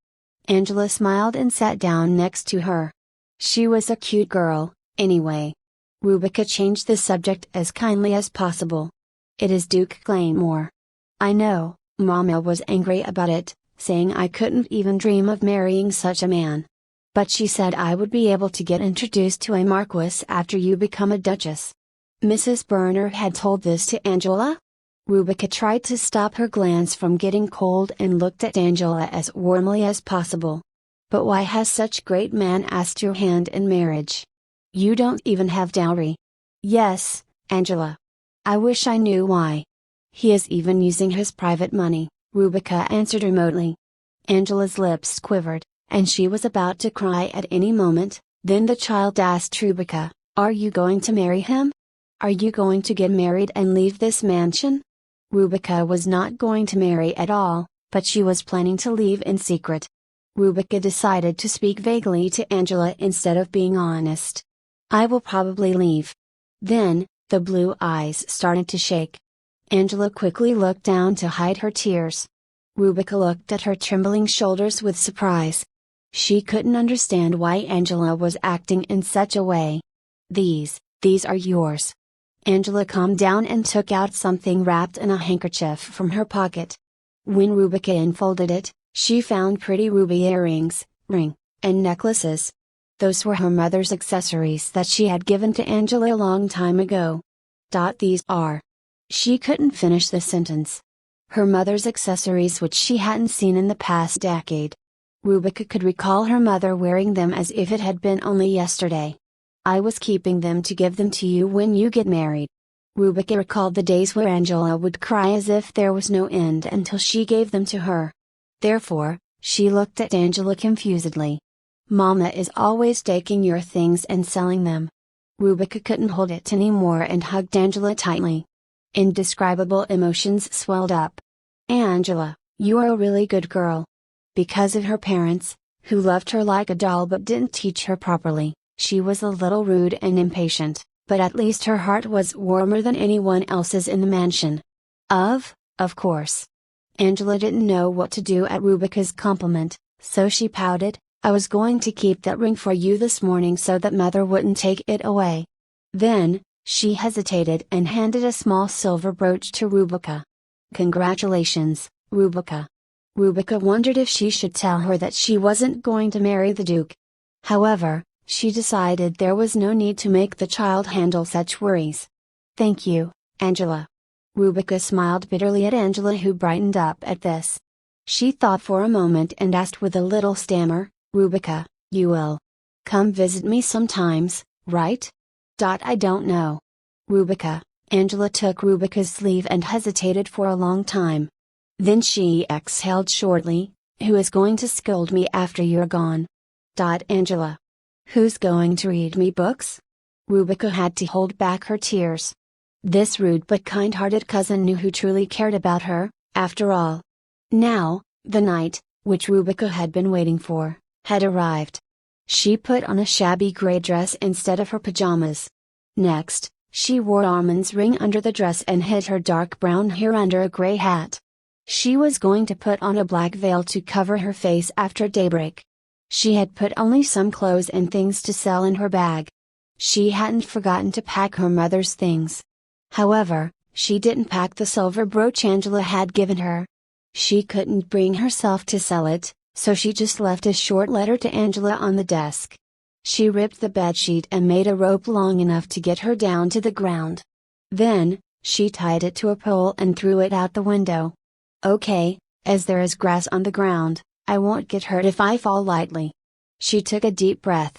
Angela smiled and sat down next to her. She was a cute girl, anyway. Rubica changed the subject as kindly as possible. "It is Duke Claymore. I know, Mama was angry about it, saying I couldn't even dream of marrying such a man. But she said I would be able to get introduced to a marquis after you become a duchess." Mrs. Burner had told this to Angela? Rubica tried to stop her glance from getting cold and looked at Angela as warmly as possible. "But why has such great man asked your hand in marriage? You don't even have dowry." "Yes, Angela. I wish I knew why. He is even using his private money," Rubica answered remotely. Angela's lips quivered, and she was about to cry at any moment. Then the child asked Rubica, "Are you going to marry him? Are you going to get married and leave this mansion?" Rubica was not going to marry at all, but she was planning to leave in secret. Rubica decided to speak vaguely to Angela instead of being honest. "I will probably leave." Then, the blue eyes started to shake. Angela quickly looked down to hide her tears. Rubica looked at her trembling shoulders with surprise. She couldn't understand why Angela was acting in such a way. These are yours." Angela calmed down and took out something wrapped in a handkerchief from her pocket. When Rubica unfolded it, she found pretty ruby earrings, ring, and necklaces. Those were her mother's accessories that she had given to Angela a long time ago. "These are." She couldn't finish the sentence. Her mother's accessories which she hadn't seen in the past decade. Rubica could recall her mother wearing them as if it had been only yesterday. "I was keeping them to give them to you when you get married." Rubica recalled the days where Angela would cry as if there was no end until she gave them to her. Therefore, she looked at Angela confusedly. "Mama is always taking your things and selling them." Rubica couldn't hold it anymore and hugged Angela tightly. Indescribable emotions swelled up. "Angela, you are a really good girl." Because of her parents, who loved her like a doll but didn't teach her properly, she was a little rude and impatient, but at least her heart was warmer than anyone else's in the mansion. Of course. Angela didn't know what to do at Rubica's compliment, so she pouted, "I was going to keep that ring for you this morning so that Mother wouldn't take it away." Then, she hesitated and handed a small silver brooch to Rubica. "Congratulations, Rubica." Rubica wondered if she should tell her that she wasn't going to marry the Duke. However, she decided there was no need to make the child handle such worries. "Thank you, Angela." Rubica smiled bitterly at Angela, who brightened up at this. She thought for a moment and asked with a little stammer, "Rubica, you will come visit me sometimes, right?" I don't know. Rubica. Angela took Rubica's sleeve and hesitated for a long time. Then she exhaled shortly, "Who is going to scold me after you're gone?" Angela. "Who's going to read me books?" Rubica had to hold back her tears. This rude but kind-hearted cousin knew who truly cared about her, after all. Now, the night, which Rubica had been waiting for, had arrived. She put on a shabby gray dress instead of her pajamas. Next, she wore Armand's ring under the dress and hid her dark brown hair under a gray hat. She was going to put on a black veil to cover her face after daybreak. She had put only some clothes and things to sell in her bag. She hadn't forgotten to pack her mother's things. However, she didn't pack the silver brooch Angela had given her. She couldn't bring herself to sell it, so she just left a short letter to Angela on the desk. She ripped the bedsheet and made a rope long enough to get her down to the ground. Then, she tied it to a pole and threw it out the window. "Okay, as there is grass on the ground, I won't get hurt if I fall lightly." She took a deep breath.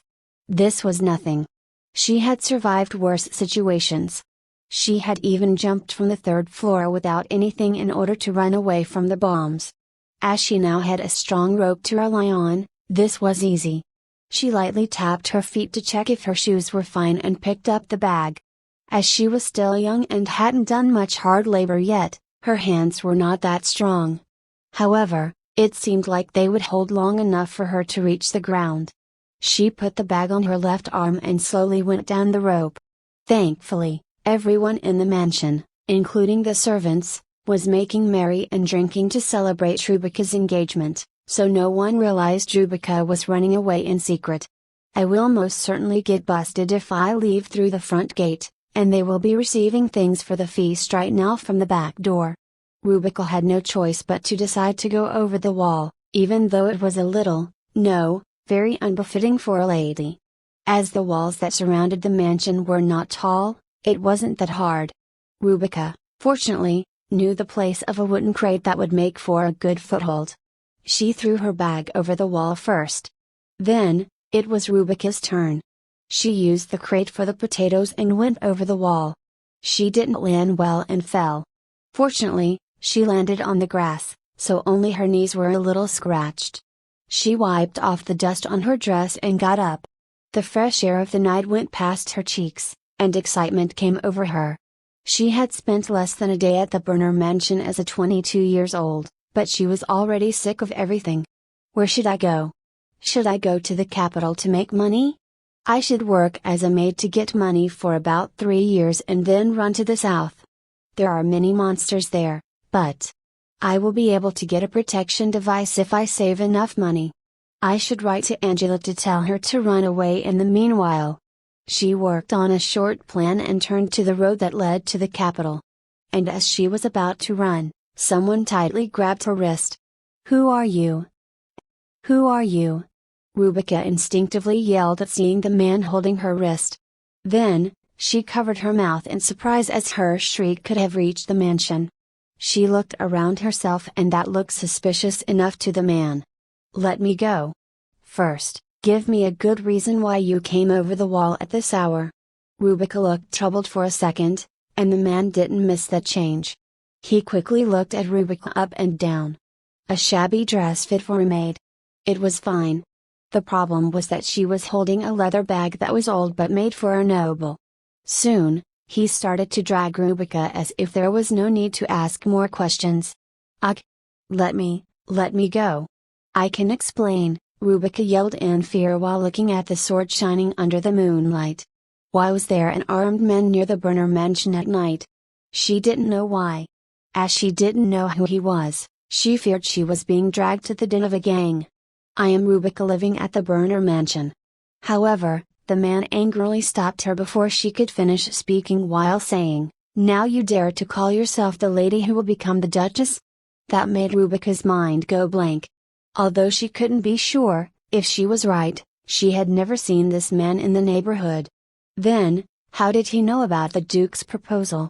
This was nothing. She had survived worse situations. She had even jumped from the third floor without anything in order to run away from the bombs. As she now had a strong rope to rely on, this was easy. She lightly tapped her feet to check if her shoes were fine and picked up the bag. As she was still young and hadn't done much hard labor yet, her hands were not that strong. However, it seemed like they would hold long enough for her to reach the ground. She put the bag on her left arm and slowly went down the rope. Thankfully, everyone in the mansion, including the servants, was making merry and drinking to celebrate Rubica's engagement, so no one realized Rubica was running away in secret. "I will most certainly get busted if I leave through the front gate, and they will be receiving things for the feast right now from the back door." Rubica had no choice but to decide to go over the wall, even though it was a little, no, very unbefitting for a lady. As the walls that surrounded the mansion were not tall, it wasn't that hard. Rubica, fortunately, knew the place of a wooden crate that would make for a good foothold. She threw her bag over the wall first. Then, it was Rubica's turn. She used the crate for the potatoes and went over the wall. She didn't land well and fell. Fortunately, she landed on the grass, so only her knees were a little scratched. She wiped off the dust on her dress and got up. The fresh air of the night went past her cheeks, and excitement came over her. She had spent less than a day at the Burner mansion as a 22 years old, but she was already sick of everything. Where should I go? Should I go to the capital to make money? I should work as a maid to get money for about 3 years and then run to the south. There are many monsters there, but I will be able to get a protection device if I save enough money. I should write to Angela to tell her to run away in the meanwhile. She worked on a short plan and turned to the road that led to the capital. And as she was about to run, someone tightly grabbed her wrist. "Who are you? Who are you?" Rubica instinctively yelled at seeing the man holding her wrist. Then, she covered her mouth in surprise as her shriek could have reached the mansion. She looked around herself and that looked suspicious enough to the man. "Let me go. First, give me a good reason why you came over the wall at this hour." Rubica looked troubled for a second, and the man didn't miss that change. He quickly looked at Rubica up and down. A shabby dress fit for a maid. It was fine. The problem was that she was holding a leather bag that was old but made for a noble. Soon, he started to drag Rubica as if there was no need to ask more questions. "Ugh! Let me go. I can explain," Rubica yelled in fear while looking at the sword shining under the moonlight. Why was there an armed man near the Burner mansion at night? She didn't know why. As she didn't know who he was, she feared she was being dragged to the den of a gang. "I am Rubica living at the Burner mansion." However, the man angrily stopped her before she could finish speaking while saying, "Now you dare to call yourself the lady who will become the Duchess?" That made Rubica's mind go blank. Although she couldn't be sure, if she was right, she had never seen this man in the neighborhood. Then, how did he know about the Duke's proposal?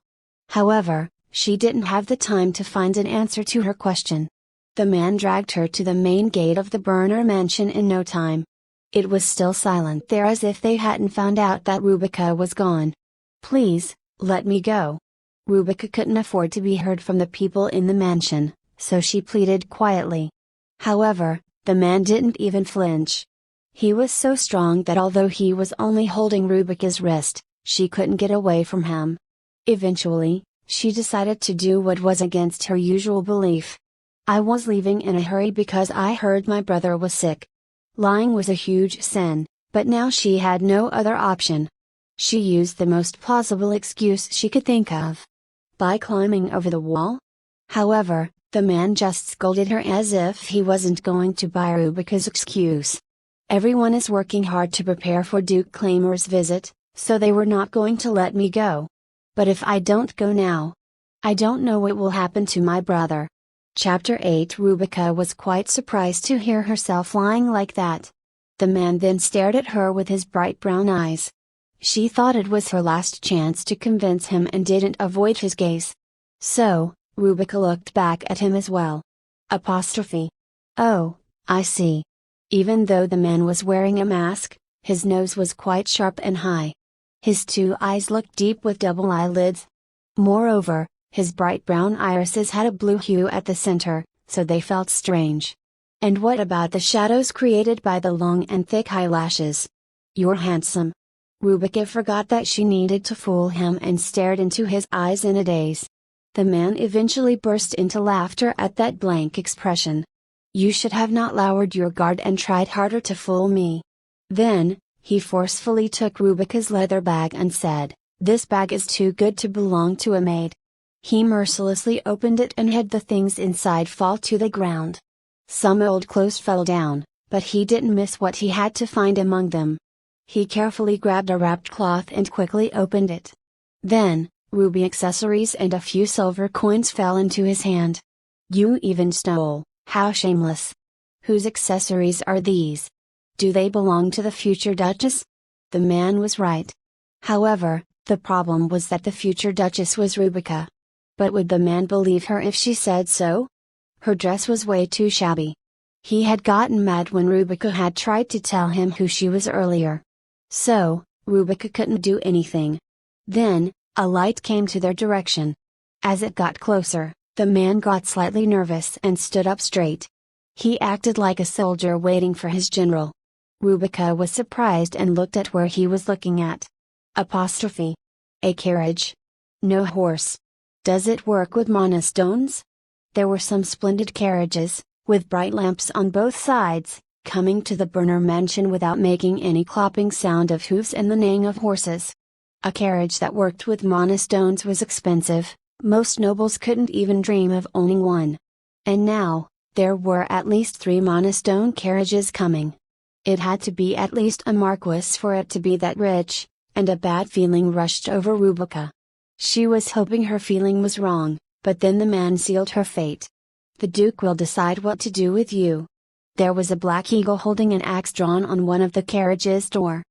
However, she didn't have the time to find an answer to her question. The man dragged her to the main gate of the Burner mansion in no time. It was still silent there as if they hadn't found out that Rubica was gone. "Please, let me go." Rubica couldn't afford to be heard from the people in the mansion, so she pleaded quietly. However, the man didn't even flinch. He was so strong that although he was only holding Rubica's wrist, she couldn't get away from him. Eventually, she decided to do what was against her usual belief. "I was leaving in a hurry because I heard my brother was sick." Lying was a huge sin, but now she had no other option. She used the most plausible excuse she could think of. By climbing over the wall? However, the man just scolded her as if he wasn't going to buy Rubica's excuse. "Everyone is working hard to prepare for Duke Claimer's visit, so they were not going to let me go. But if I don't go now, I don't know what will happen to my brother." Chapter 8. Rubica was quite surprised to hear herself lying like that. The man then stared at her with his bright brown eyes. She thought it was her last chance to convince him and didn't avoid his gaze. So, Rubica looked back at him as well. Apostrophe. "Oh, I see." Even though the man was wearing a mask, his nose was quite sharp and high. His two eyes looked deep with double eyelids. Moreover, his bright brown irises had a blue hue at the center, so they felt strange. And what about the shadows created by the long and thick eyelashes? "You're handsome." Rubica forgot that she needed to fool him and stared into his eyes in a daze. The man eventually burst into laughter at that blank expression. "You should have not lowered your guard and tried harder to fool me." Then, he forcefully took Rubica's leather bag and said, "This bag is too good to belong to a maid." He mercilessly opened it and had the things inside fall to the ground. Some old clothes fell down, but he didn't miss what he had to find among them. He carefully grabbed a wrapped cloth and quickly opened it. Then, ruby accessories and a few silver coins fell into his hand. "You even stole, how shameless! Whose accessories are these? Do they belong to the future Duchess?" The man was right. However, the problem was that the future Duchess was Rubica. But would the man believe her if she said so? Her dress was way too shabby. He had gotten mad when Rubica had tried to tell him who she was earlier. So, Rubica couldn't do anything. Then, a light came to their direction. As it got closer, the man got slightly nervous and stood up straight. He acted like a soldier waiting for his general. Rubica was surprised and looked at where he was looking at. Apostrophe. "A carriage? No horse. Does it work with mana stones?" There were some splendid carriages, with bright lamps on both sides, coming to the Burner mansion without making any clopping sound of hoofs and the neighing of horses. A carriage that worked with mana stones was expensive, most nobles couldn't even dream of owning one. And now, there were at least 3 mana stone carriages coming. It had to be at least a marquis for it to be that rich, and a bad feeling rushed over Rubica. She was hoping her feeling was wrong, but then the man sealed her fate. "The Duke will decide what to do with you." There was a black eagle holding an axe drawn on one of the carriage's door.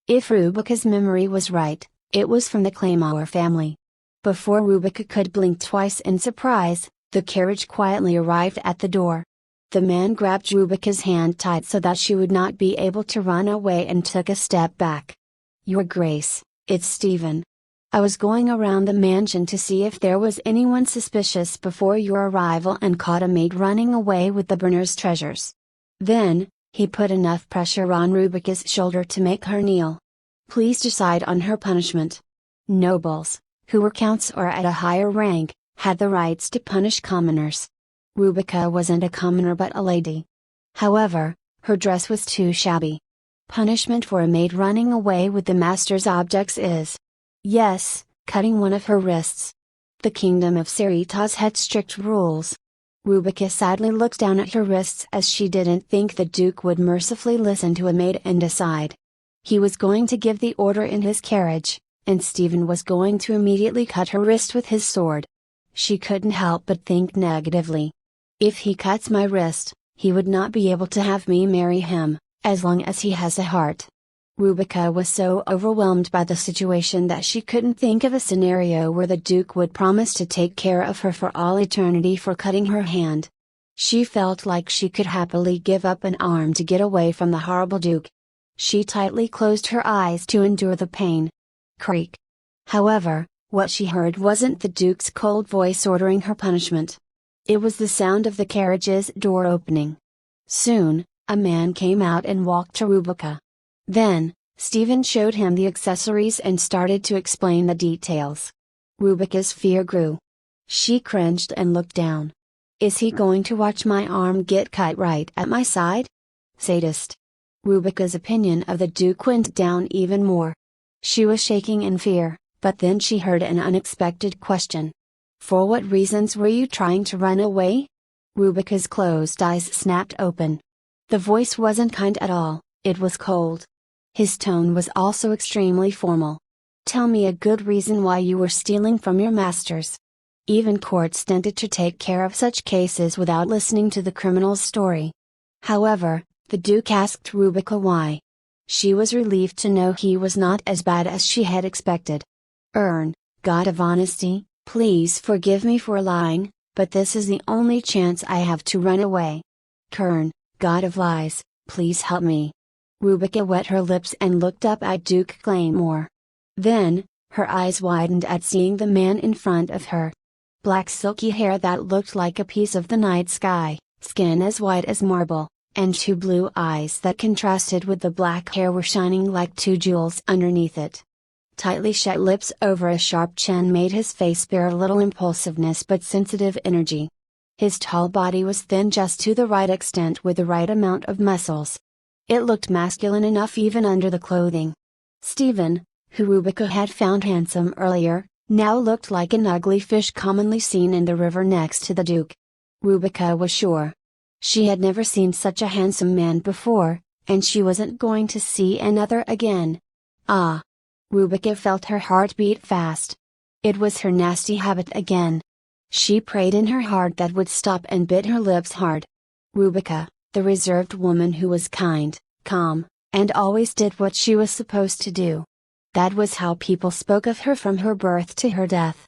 If Rubica's memory was right, it was from the Claymore family. Before Rubica could blink twice in surprise, the carriage quietly arrived at the door. The man grabbed Rubica's hand tight so that she would not be able to run away and took a step back. "Your Grace, it's Stephen. I was going around the mansion to see if there was anyone suspicious before your arrival and caught a maid running away with the Burner's treasures." Then, he put enough pressure on Rubica's shoulder to make her kneel. "Please decide on her punishment." Nobles, who were counts or at a higher rank, had the rights to punish commoners. Rubica wasn't a commoner but a lady. However, her dress was too shabby. Punishment for a maid running away with the master's objects is, yes, cutting one of her wrists. The kingdom of Cerritos had strict rules. Rubica sadly looked down at her wrists as she didn't think the Duke would mercifully listen to a maid and decide. He was going to give the order in his carriage, and Stephen was going to immediately cut her wrist with his sword. She couldn't help but think negatively. If he cuts my wrist, he would not be able to have me marry him, as long as he has a heart. Rubica was so overwhelmed by the situation that she couldn't think of a scenario where the Duke would promise to take care of her for all eternity for cutting her hand. She felt like she could happily give up an arm to get away from the horrible Duke. She tightly closed her eyes to endure the pain. Creak. However, what she heard wasn't the Duke's cold voice ordering her punishment. It was the sound of the carriage's door opening. Soon, a man came out and walked to Rebecca. Then, Stephen showed him the accessories and started to explain the details. Rebecca's fear grew. She cringed and looked down. Is he going to watch my arm get cut right at my side? Sadist. Rebecca's opinion of the Duke went down even more. She was shaking in fear, but then she heard an unexpected question. For what reasons were you trying to run away? Rebecca's closed eyes snapped open. The voice wasn't kind at all, it was cold. His tone was also extremely formal. Tell me a good reason why you were stealing from your masters. Even courts tended to take care of such cases without listening to the criminal's story. However, the Duke asked Rebecca why. She was relieved to know he was not as bad as she had expected. God of honesty, please forgive me for lying, but this is the only chance I have to run away. God of lies, please help me. Rebecca wet her lips and looked up at Duke Claymore. Then, her eyes widened at seeing the man in front of her. Black silky hair that looked like a piece of the night sky, skin as white as marble, and two blue eyes that contrasted with the black hair were shining like two jewels underneath it. Tightly shut lips over a sharp chin made his face bear little impulsiveness but sensitive energy. His tall body was thin just to the right extent with the right amount of muscles. It looked masculine enough even under the clothing. Stephen, who Rebecca had found handsome earlier, now looked like an ugly fish commonly seen in the river next to the Duke. Rebecca was sure. She had never seen such a handsome man before, and she wasn't going to see another again. Ah! Rebecca felt her heart beat fast. It was her nasty habit again. She prayed in her heart that would stop and bit her lips hard. Rebecca, the reserved woman who was kind, calm, and always did what she was supposed to do. That was how people spoke of her from her birth to her death.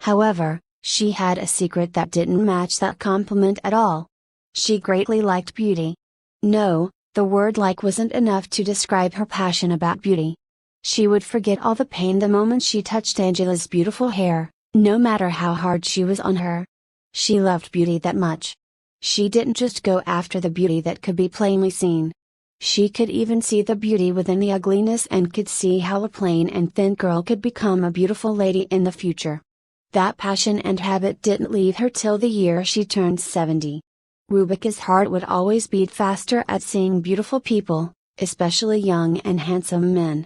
However, she had a secret that didn't match that compliment at all. She greatly liked beauty. No, the word like wasn't enough to describe her passion about beauty. She would forget all the pain the moment she touched Angela's beautiful hair, no matter how hard she was on her. She loved beauty that much. She didn't just go after the beauty that could be plainly seen. She could even see the beauty within the ugliness and could see how a plain and thin girl could become a beautiful lady in the future. That passion and habit didn't leave her till the year she turned 70. Rebecca's heart would always beat faster at seeing beautiful people, especially young and handsome men.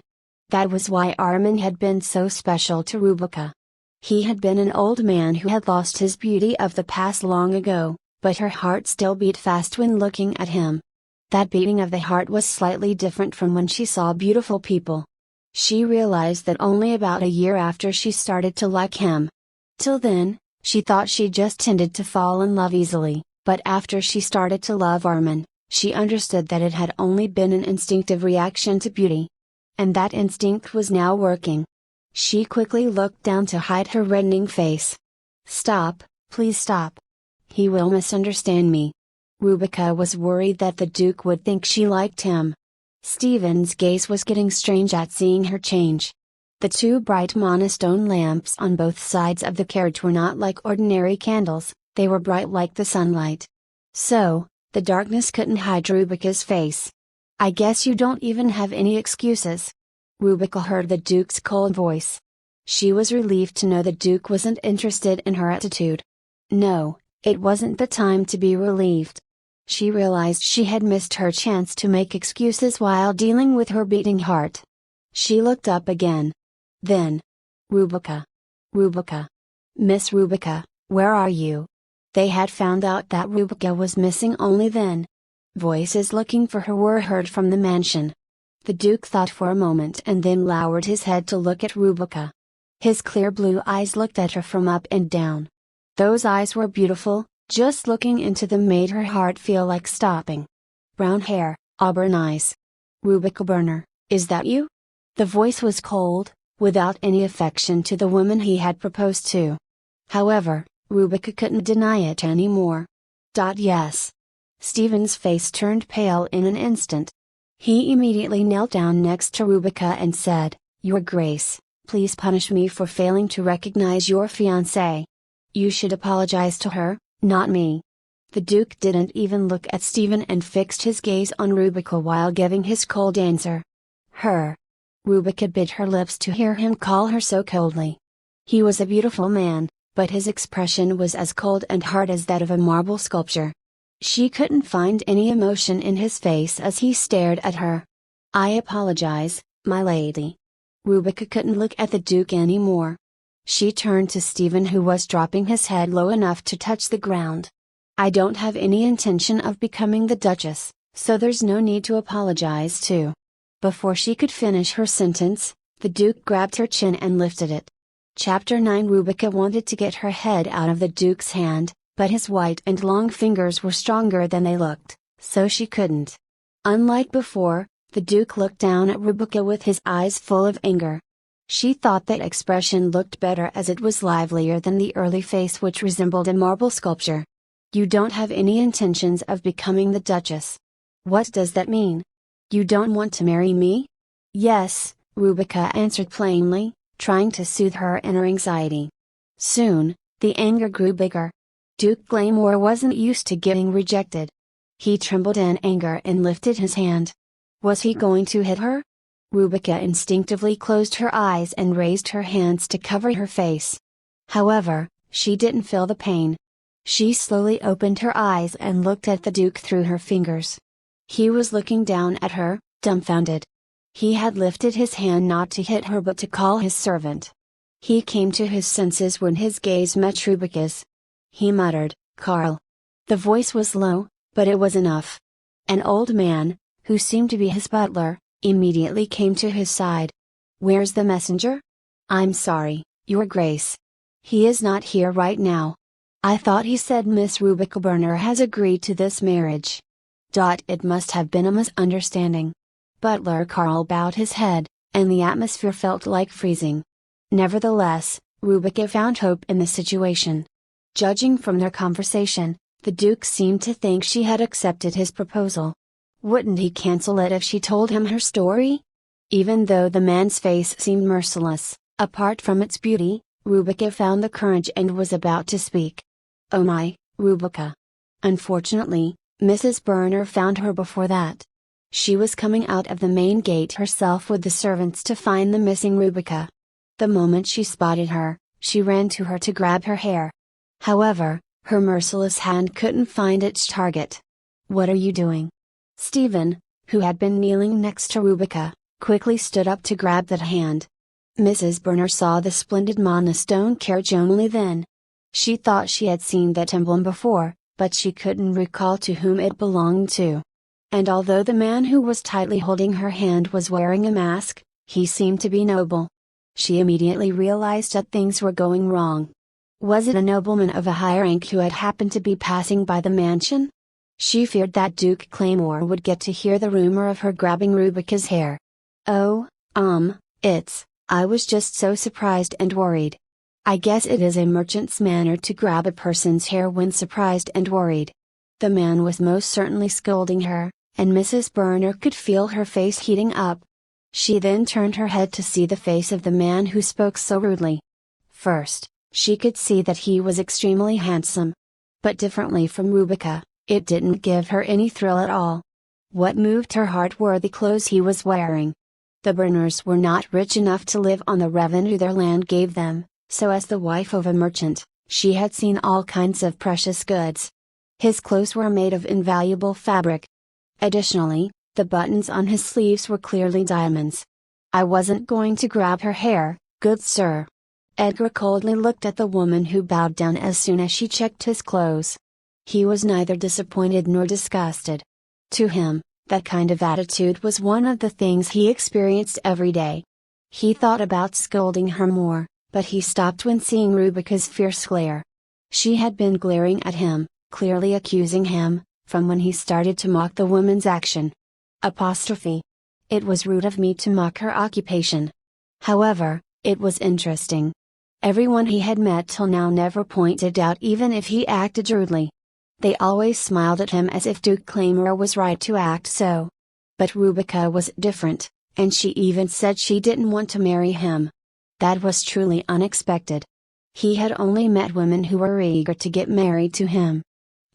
That was why Armin had been so special to Rebecca. He had been an old man who had lost his beauty of the past long ago, but her heart still beat fast when looking at him. That beating of the heart was slightly different from when she saw beautiful people. She realized that only about a year after she started to like him. Till then, she thought she just tended to fall in love easily, but after she started to love Armin, she understood that it had only been an instinctive reaction to beauty. And that instinct was now working. She quickly looked down to hide her reddening face. Stop, please stop. He will misunderstand me. Rebecca was worried that the Duke would think she liked him. Stephen's gaze was getting strange at seeing her change. The two bright monostone lamps on both sides of the carriage were not like ordinary candles, they were bright like the sunlight. So, the darkness couldn't hide Rebecca's face. I guess you don't even have any excuses. Rebecca heard the Duke's cold voice. She was relieved to know the Duke wasn't interested in her attitude. No, it wasn't the time to be relieved. She realized she had missed her chance to make excuses while dealing with her beating heart. She looked up again. Then. Rebecca. Rebecca. Miss Rebecca, where are you? They had found out that Rebecca was missing only then. Voices looking for her were heard from the mansion. The Duke thought for a moment and then lowered his head to look at Rebecca. His clear blue eyes looked at her from up and down. Those eyes were beautiful, just looking into them made her heart feel like stopping. Brown hair, auburn eyes. Rebecca Burner, is that you? The voice was cold, without any affection to the woman he had proposed to. However, Rebecca couldn't deny it anymore. Yes. Stephen's face turned pale in an instant. He immediately knelt down next to Rubica and said, "Your Grace, please punish me for failing to recognize your fiancée. You should apologize to her, not me." The Duke didn't even look at Stephen and fixed his gaze on Rubica while giving his cold answer. Her. Rubica bit her lips to hear him call her so coldly. He was a beautiful man, but his expression was as cold and hard as that of a marble sculpture. She couldn't find any emotion in his face as he stared at her. "I apologize, my lady." Rubica couldn't look at the Duke anymore. She turned to Stephen, who was dropping his head low enough to touch the ground. "I don't have any intention of becoming the Duchess, so there's no need to apologize to." Before she could finish her sentence, the Duke grabbed her chin and lifted it. Chapter 9. Rubica wanted to get her head out of the Duke's hand, but his white and long fingers were stronger than they looked, so she couldn't. Unlike before, the Duke looked down at Rubica with his eyes full of anger. She thought that expression looked better as it was livelier than the early face, which resembled a marble sculpture. "You don't have any intentions of becoming the Duchess. What does that mean? You don't want to marry me?" "Yes," Rubica answered plainly, trying to soothe her inner anxiety. Soon, the anger grew bigger. Duke Glamour wasn't used to getting rejected. He trembled in anger and lifted his hand. Was he going to hit her? Rubica instinctively closed her eyes and raised her hands to cover her face. However, she didn't feel the pain. She slowly opened her eyes and looked at the Duke through her fingers. He was looking down at her, dumbfounded. He had lifted his hand not to hit her but to call his servant. He came to his senses when his gaze met Rubica's. He muttered, "Carl." The voice was low, but it was enough. An old man, who seemed to be his butler, immediately came to his side. "Where's the messenger?" "I'm sorry, Your Grace. He is not here right now." "I thought he said Miss Rubica Burner has agreed to this marriage." It must have been a misunderstanding. Butler Carl bowed his head, and the atmosphere felt like freezing. Nevertheless, Rubica found hope in the situation. Judging from their conversation, the Duke seemed to think she had accepted his proposal. Wouldn't he cancel it if she told him her story? Even though the man's face seemed merciless, apart from its beauty, Rubica found the courage and was about to speak. "Oh my, Rubica." Unfortunately, Mrs. Burner found her before that. She was coming out of the main gate herself with the servants to find the missing Rubica. The moment she spotted her, she ran to her to grab her hair. However, her merciless hand couldn't find its target. "What are you doing?" Stephen, who had been kneeling next to Rubica, quickly stood up to grab that hand. Mrs. Burner saw the splendid monostone carriage only then. She thought she had seen that emblem before, but she couldn't recall to whom it belonged to. And although the man who was tightly holding her hand was wearing a mask, he seemed to be noble. She immediately realized that things were going wrong. Was it a nobleman of a high rank who had happened to be passing by the mansion? She feared that Duke Claymore would get to hear the rumor of her grabbing Rubica's hair. "Oh, I was just so surprised and worried. I guess it is a merchant's manner to grab a person's hair when surprised and worried." The man was most certainly scolding her, and Mrs. Burner could feel her face heating up. She then turned her head to see the face of the man who spoke so rudely. First, she could see that he was extremely handsome. But differently from Rubica, it didn't give her any thrill at all. What moved her heart were the clothes he was wearing. The Burners were not rich enough to live on the revenue their land gave them, so as the wife of a merchant, she had seen all kinds of precious goods. His clothes were made of invaluable fabric. Additionally, the buttons on his sleeves were clearly diamonds. "I wasn't going to grab her hair, good sir." Edgar coldly looked at the woman who bowed down as soon as she checked his clothes. He was neither disappointed nor disgusted. To him, that kind of attitude was one of the things he experienced every day. He thought about scolding her more, but he stopped when seeing Rubica's fierce glare. She had been glaring at him, clearly accusing him, from when he started to mock the woman's action. Apostrophe. It was rude of me to mock her occupation. However, it was interesting. Everyone he had met till now never pointed out even if he acted rudely. They always smiled at him as if Duke Claymore was right to act so. But Rubica was different, and she even said she didn't want to marry him. That was truly unexpected. He had only met women who were eager to get married to him.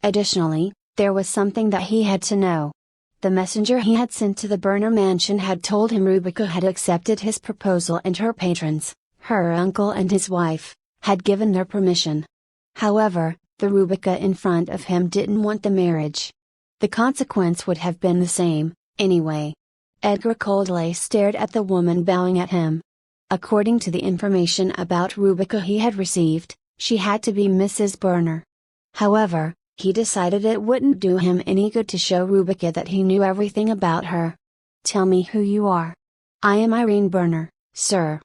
Additionally, there was something that he had to know. The messenger he had sent to the Burner mansion had told him Rubica had accepted his proposal and her patrons, her uncle and his wife, had given their permission. However, the Rubica in front of him didn't want the marriage. The consequence would have been the same, anyway. Edgar coldly stared at the woman bowing at him. According to the information about Rubica he had received, she had to be Mrs. Burner. However, he decided it wouldn't do him any good to show Rubica that he knew everything about her. "Tell me who you are." "I am Irene Burner, sir.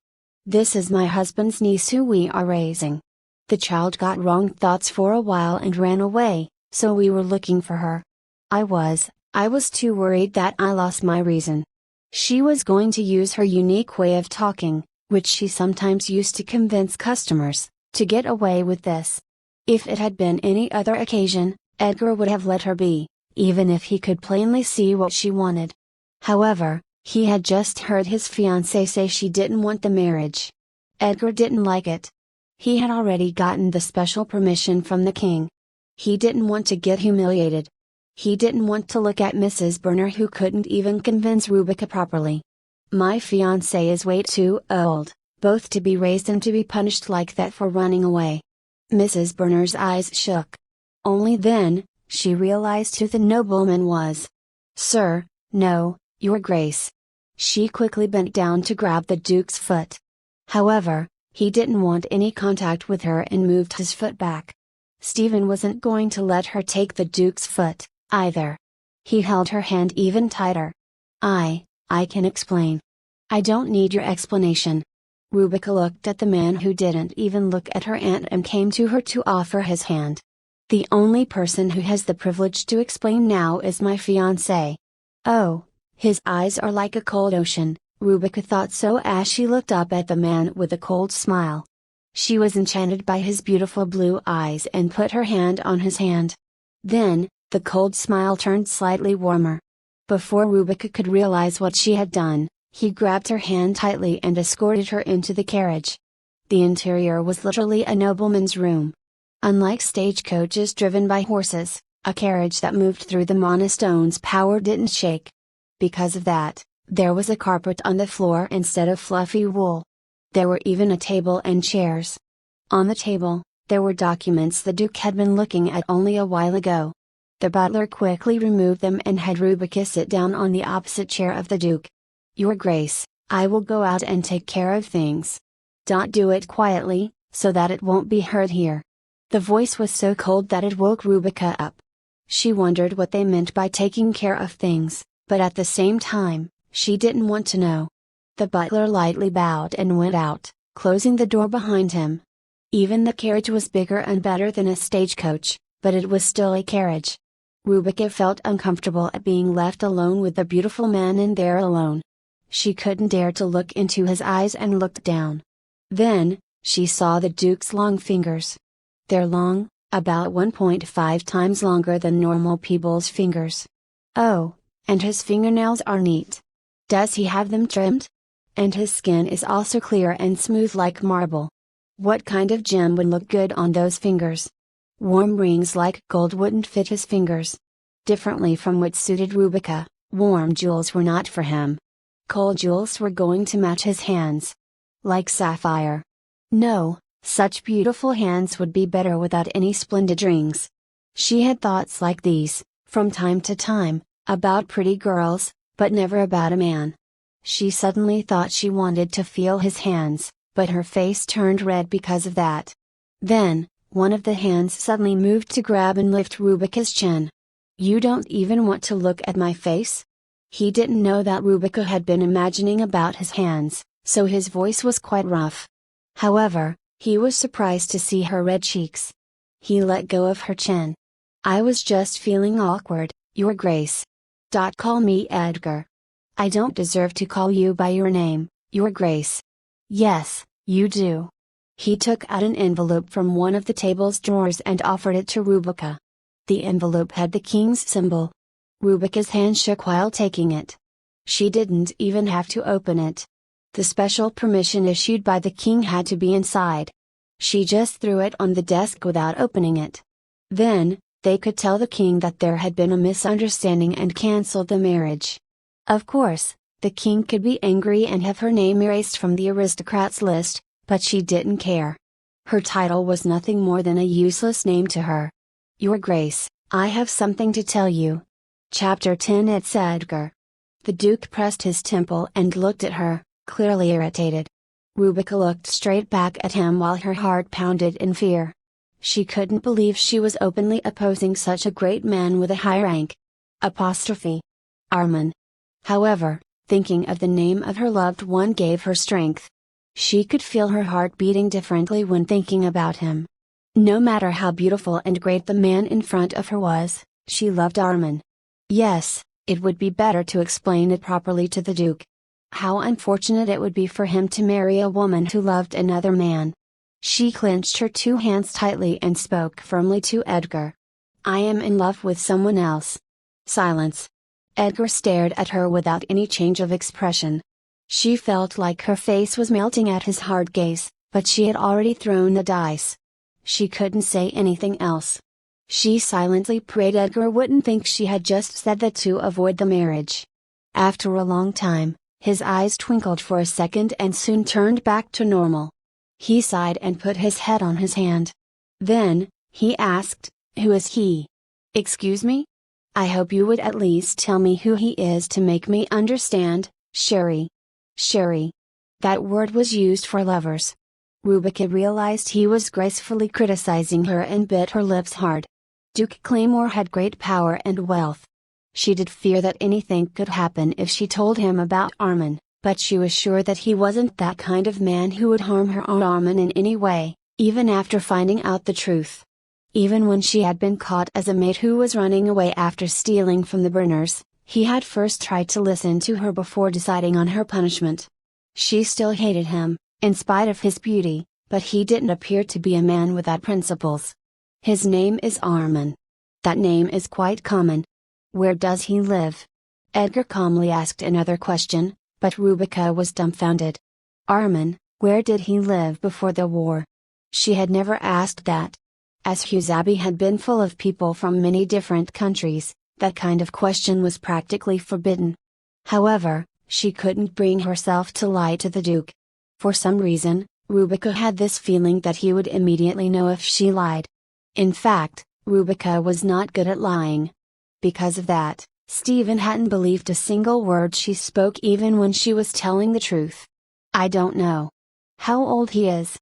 This is my husband's niece who we are raising. The child got wrong thoughts for a while and ran away, so we were looking for her. I was too worried that I lost my reason." She was going to use her unique way of talking, which she sometimes used to convince customers, to get away with this. If it had been any other occasion, Edgar would have let her be, even if he could plainly see what she wanted. However, he had just heard his fiancée say she didn't want the marriage. Edgar didn't like it. He had already gotten the special permission from the king. He didn't want to get humiliated. He didn't want to look at Mrs. Burner who couldn't even convince Rubica properly. "My fiancé is way too old, both to be raised and to be punished like that for running away." Mrs. Burner's eyes shook. Only then, she realized who the nobleman was. "Sir, no, your grace." She quickly bent down to grab the Duke's foot. However, he didn't want any contact with her and moved his foot back. Stephen wasn't going to let her take the Duke's foot, either. He held her hand even tighter. I can explain." "I don't need your explanation." Rubica looked at the man who didn't even look at her aunt and came to her to offer his hand. "The only person who has the privilege to explain now is my fiancé." "Oh, his eyes are like a cold ocean," Rubica thought so as she looked up at the man with a cold smile. She was enchanted by his beautiful blue eyes and put her hand on his hand. Then, the cold smile turned slightly warmer. Before Rubica could realize what she had done, he grabbed her hand tightly and escorted her into the carriage. The interior was literally a nobleman's room. Unlike stagecoaches driven by horses, a carriage that moved through the monostone's power didn't shake. Because of that, there was a carpet on the floor instead of fluffy wool. There were even a table and chairs. On the table, there were documents the Duke had been looking at only a while ago. The butler quickly removed them and had Rubica sit down on the opposite chair of the Duke. "Your Grace, I will go out and take care of things. Don't do it quietly, so that it won't be heard here." The voice was so cold that it woke Rubica up. She wondered what they meant by taking care of things, but at the same time, she didn't want to know. The butler lightly bowed and went out, closing the door behind him. Even the carriage was bigger and better than a stagecoach, but it was still a carriage. Rubica felt uncomfortable at being left alone with the beautiful man in there alone. She couldn't dare to look into his eyes and looked down. Then, she saw the Duke's long fingers. They're long, about 1.5 times longer than normal people's fingers. Oh, and his fingernails are neat. Does he have them trimmed? And his skin is also clear and smooth like marble. What kind of gem would look good on those fingers? Warm rings like gold wouldn't fit his fingers. Differently from what suited Rubica, warm jewels were not for him. Cold jewels were going to match his hands. Like sapphire. No, such beautiful hands would be better without any splendid rings. She had thoughts like these, from time to time, about pretty girls, but never about a man. She suddenly thought she wanted to feel his hands, but her face turned red because of that. Then, one of the hands suddenly moved to grab and lift Rubica's chin. "You don't even want to look at my face?" He didn't know that Rubica had been imagining about his hands, so his voice was quite rough. However, he was surprised to see her red cheeks. He let go of her chin. "I was just feeling awkward, Your Grace. Call me Edgar. I don't deserve to call you by your name, Your Grace." "Yes, you do." He took out an envelope from one of the table's drawers and offered it to Rubica. The envelope had the king's symbol. Rebecca's hand shook while taking it. She didn't even have to open it. The special permission issued by the king had to be inside. She just threw it on the desk without opening it. Then, they could tell the king that there had been a misunderstanding and cancel the marriage. Of course, the king could be angry and have her name erased from the aristocrats list, but she didn't care. Her title was nothing more than a useless name to her. Your Grace, I have something to tell you. Chapter 10. It's Edgar. The Duke pressed his temple and looked at her, clearly irritated. Rebecca looked straight back at him while her heart pounded in fear. She couldn't believe she was openly opposing such a great man with a high rank. Armin. However, thinking of the name of her loved one gave her strength. She could feel her heart beating differently when thinking about him. No matter how beautiful and great the man in front of her was, she loved Armin. Yes, it would be better to explain it properly to the Duke. How unfortunate it would be for him to marry a woman who loved another man. She clenched her two hands tightly and spoke firmly to Edgar. I am in love with someone else. Silence. Edgar stared at her without any change of expression. She felt like her face was melting at his hard gaze, but she had already thrown the dice. She couldn't say anything else. She silently prayed Edgar wouldn't think she had just said that to avoid the marriage. After a long time, his eyes twinkled for a second and soon turned back to normal. He sighed and put his head on his hand. Then, he asked, Who is he? Excuse me? I hope you would at least tell me who he is to make me understand, Sherry. Sherry. That word was used for lovers. Rebecca realized he was gracefully criticizing her and bit her lips hard. Duke Claymore had great power and wealth. She did fear that anything could happen if she told him about Armin, but she was sure that he wasn't that kind of man who would harm her or Armin in any way, even after finding out the truth. Even when she had been caught as a maid who was running away after stealing from the Brenners, he had first tried to listen to her before deciding on her punishment. She still hated him, in spite of his beauty, but he didn't appear to be a man without principles. His name is Armin. That name is quite common. Where does he live? Edgar calmly asked another question, but Rebecca was dumbfounded. Armin, where did he live before the war? She had never asked that. As Huzabi had been full of people from many different countries, that kind of question was practically forbidden. However, she couldn't bring herself to lie to the Duke. For some reason, Rebecca had this feeling that he would immediately know if she lied. In fact, Rebecca was not good at lying. Because of that, Stephen hadn't believed a single word she spoke even when she was telling the truth. I don't know. How old he is?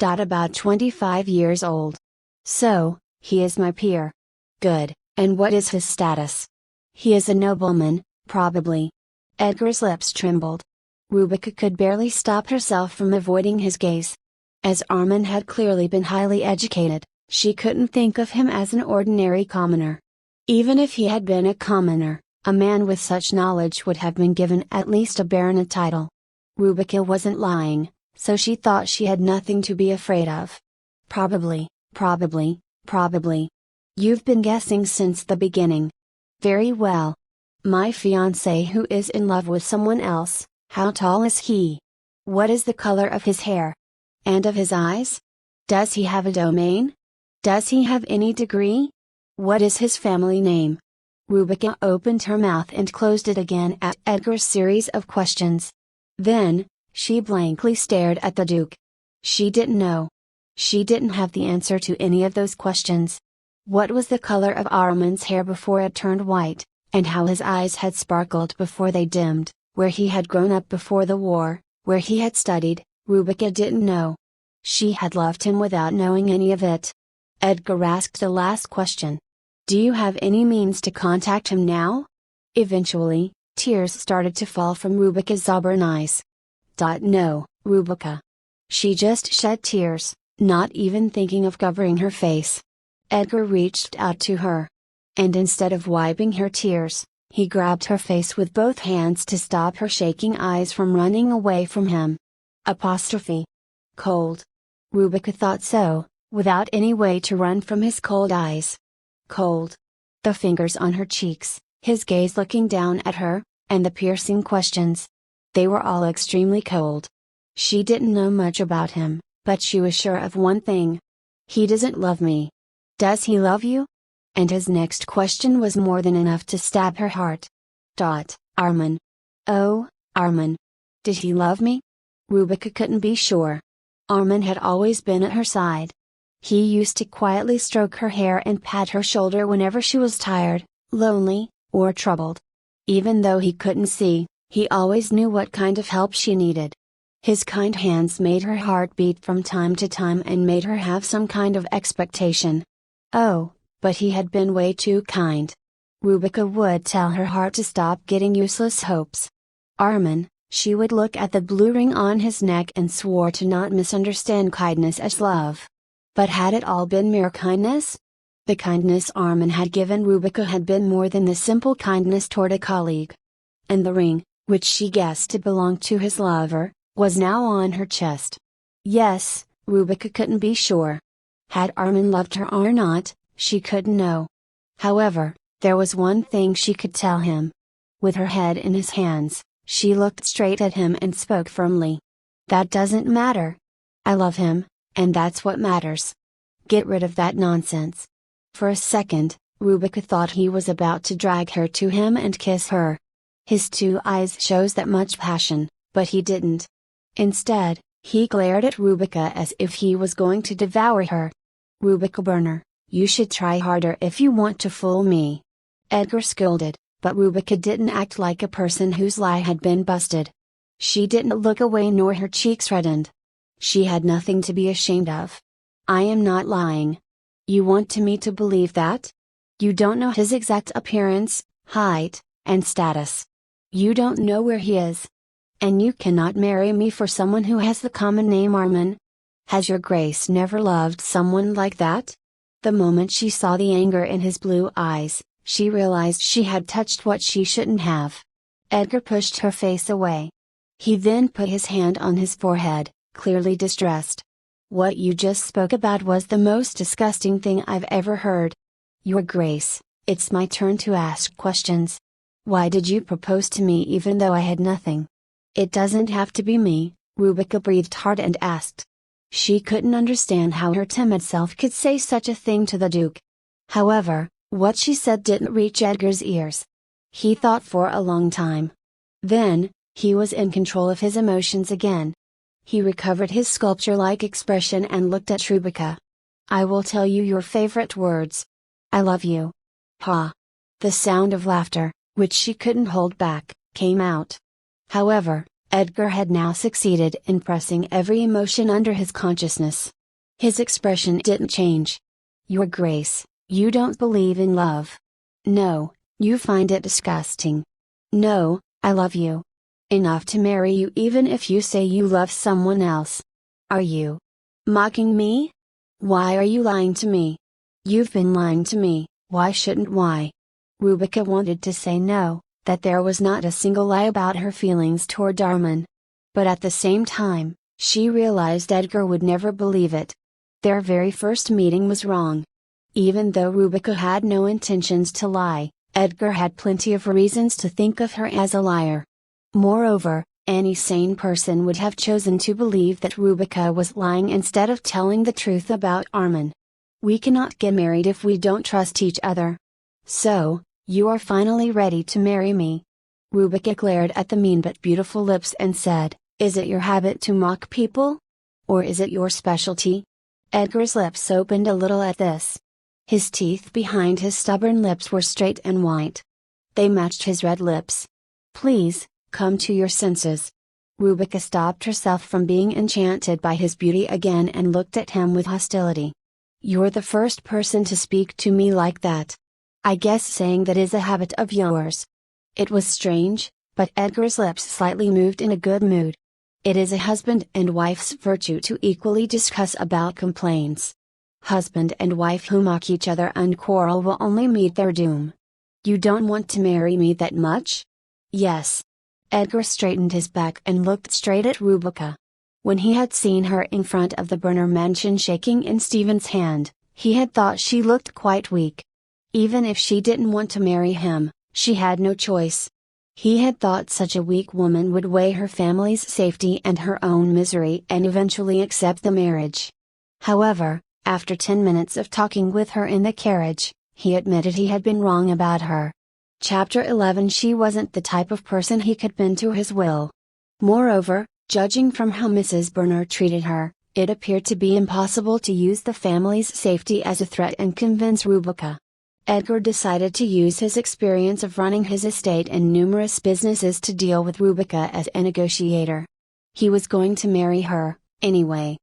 About 25 years old. So, he is my peer. Good, and what is his status? He is a nobleman, probably. Edgar's lips trembled. Rebecca could barely stop herself from avoiding his gaze. As Armin had clearly been highly educated, she couldn't think of him as an ordinary commoner. Even if he had been a commoner, a man with such knowledge would have been given at least a baronet title. Rebecca wasn't lying, so she thought she had nothing to be afraid of. Probably. You've been guessing since the beginning. Very well. My fiancé who is in love with someone else, how tall is he? What is the color of his hair? And of his eyes? Does he have a domain? Does he have any degree? What is his family name? Rebecca opened her mouth and closed it again at Edgar's series of questions. Then, she blankly stared at the Duke. She didn't know. She didn't have the answer to any of those questions. What was the color of Armin's hair before it turned white, and how his eyes had sparkled before they dimmed, where he had grown up before the war, where he had studied, Rebecca didn't know. She had loved him without knowing any of it. Edgar asked the last question. Do you have any means to contact him now? Eventually, tears started to fall from Rebecca's auburn eyes. No, Rebecca. She just shed tears, not even thinking of covering her face. Edgar reached out to her. And instead of wiping her tears, he grabbed her face with both hands to stop her shaking eyes from running away from him. Cold. Rebecca thought so, without any way to run from his cold eyes. cold. The fingers on her cheeks, his gaze looking down at her, and the piercing questions. They were all extremely cold. She didn't know much about him, but she was sure of one thing. He doesn't love me. Does he love you? And his next question was more than enough to stab her heart. Armin. Oh, Armin. Did he love me? Rubica couldn't be sure. Armin had always been at her side. He used to quietly stroke her hair and pat her shoulder whenever she was tired, lonely, or troubled. Even though he couldn't see, he always knew what kind of help she needed. His kind hands made her heart beat from time to time and made her have some kind of expectation. Oh, but he had been way too kind. Rubica would tell her heart to stop getting useless hopes. Armin, she would look at the blue ring on his neck and swore to not misunderstand kindness as love. But had it all been mere kindness? The kindness Armin had given Rubica had been more than the simple kindness toward a colleague. And the ring, which she guessed to belong to his lover, was now on her chest. Yes, Rubica couldn't be sure. Had Armin loved her or not, she couldn't know. However, there was one thing she could tell him. With her head in his hands, she looked straight at him and spoke firmly. That doesn't matter. I love him, and that's what matters. Get rid of that nonsense. For a second, Rubica thought he was about to drag her to him and kiss her. His two eyes shows that much passion, but he didn't. Instead, he glared at Rubica as if he was going to devour her. Rubica Burner, you should try harder if you want to fool me. Edgar scolded, but Rubica didn't act like a person whose lie had been busted. She didn't look away nor her cheeks reddened. She had nothing to be ashamed of. I am not lying. You want me to believe that? You don't know his exact appearance, height, and status. You don't know where he is. And you cannot marry me for someone who has the common name Armin. Has your Grace never loved someone like that? The moment she saw the anger in his blue eyes, she realized she had touched what she shouldn't have. Edgar pushed her face away. He then put his hand on his forehead, clearly distressed. What you just spoke about was the most disgusting thing I've ever heard. Your Grace, it's my turn to ask questions. Why did you propose to me even though I had nothing? It doesn't have to be me, Rubica breathed hard and asked. She couldn't understand how her timid self could say such a thing to the Duke. However, what she said didn't reach Edgar's ears. He thought for a long time. Then, he was in control of his emotions again. He recovered his sculpture-like expression and looked at Rubica. I will tell you your favorite words. I love you. Ha! The sound of laughter, which she couldn't hold back, came out. However, Edgar had now succeeded in pressing every emotion under his consciousness. His expression didn't change. Your Grace, you don't believe in love. No, you find it disgusting. No, I love you. Enough to marry you even if you say you love someone else. Are you mocking me? Why are you lying to me? You've been lying to me, why shouldn't why? Rubica wanted to say no, that there was not a single lie about her feelings toward Armin. But at the same time, she realized Edgar would never believe it. Their very first meeting was wrong. Even though Rubica had no intentions to lie, Edgar had plenty of reasons to think of her as a liar. Moreover, any sane person would have chosen to believe that Rubica was lying instead of telling the truth about Armin. We cannot get married if we don't trust each other. So, you are finally ready to marry me. Rubica glared at the mean but beautiful lips and said, Is it your habit to mock people? Or is it your specialty? Edgar's lips opened a little at this. His teeth behind his stubborn lips were straight and white. They matched his red lips. Please, come to your senses. Rubica stopped herself from being enchanted by his beauty again and looked at him with hostility. You're the first person to speak to me like that. I guess saying that is a habit of yours. It was strange, but Edgar's lips slightly moved in a good mood. It is a husband and wife's virtue to equally discuss about complaints. Husband and wife who mock each other and quarrel will only meet their doom. You don't want to marry me that much? Yes. Edgar straightened his back and looked straight at Rubica. When he had seen her in front of the Burner mansion shaking in Stephen's hand, he had thought she looked quite weak. Even if she didn't want to marry him, she had no choice. He had thought such a weak woman would weigh her family's safety and her own misery and eventually accept the marriage. However, after 10 minutes of talking with her in the carriage, he admitted he had been wrong about her. Chapter 11. She wasn't the type of person he could bend to his will. Moreover, judging from how Mrs. Bernard treated her, it appeared to be impossible to use the family's safety as a threat and convince Rebecca. Edgar decided to use his experience of running his estate and numerous businesses to deal with Rebecca as a negotiator. He was going to marry her, anyway.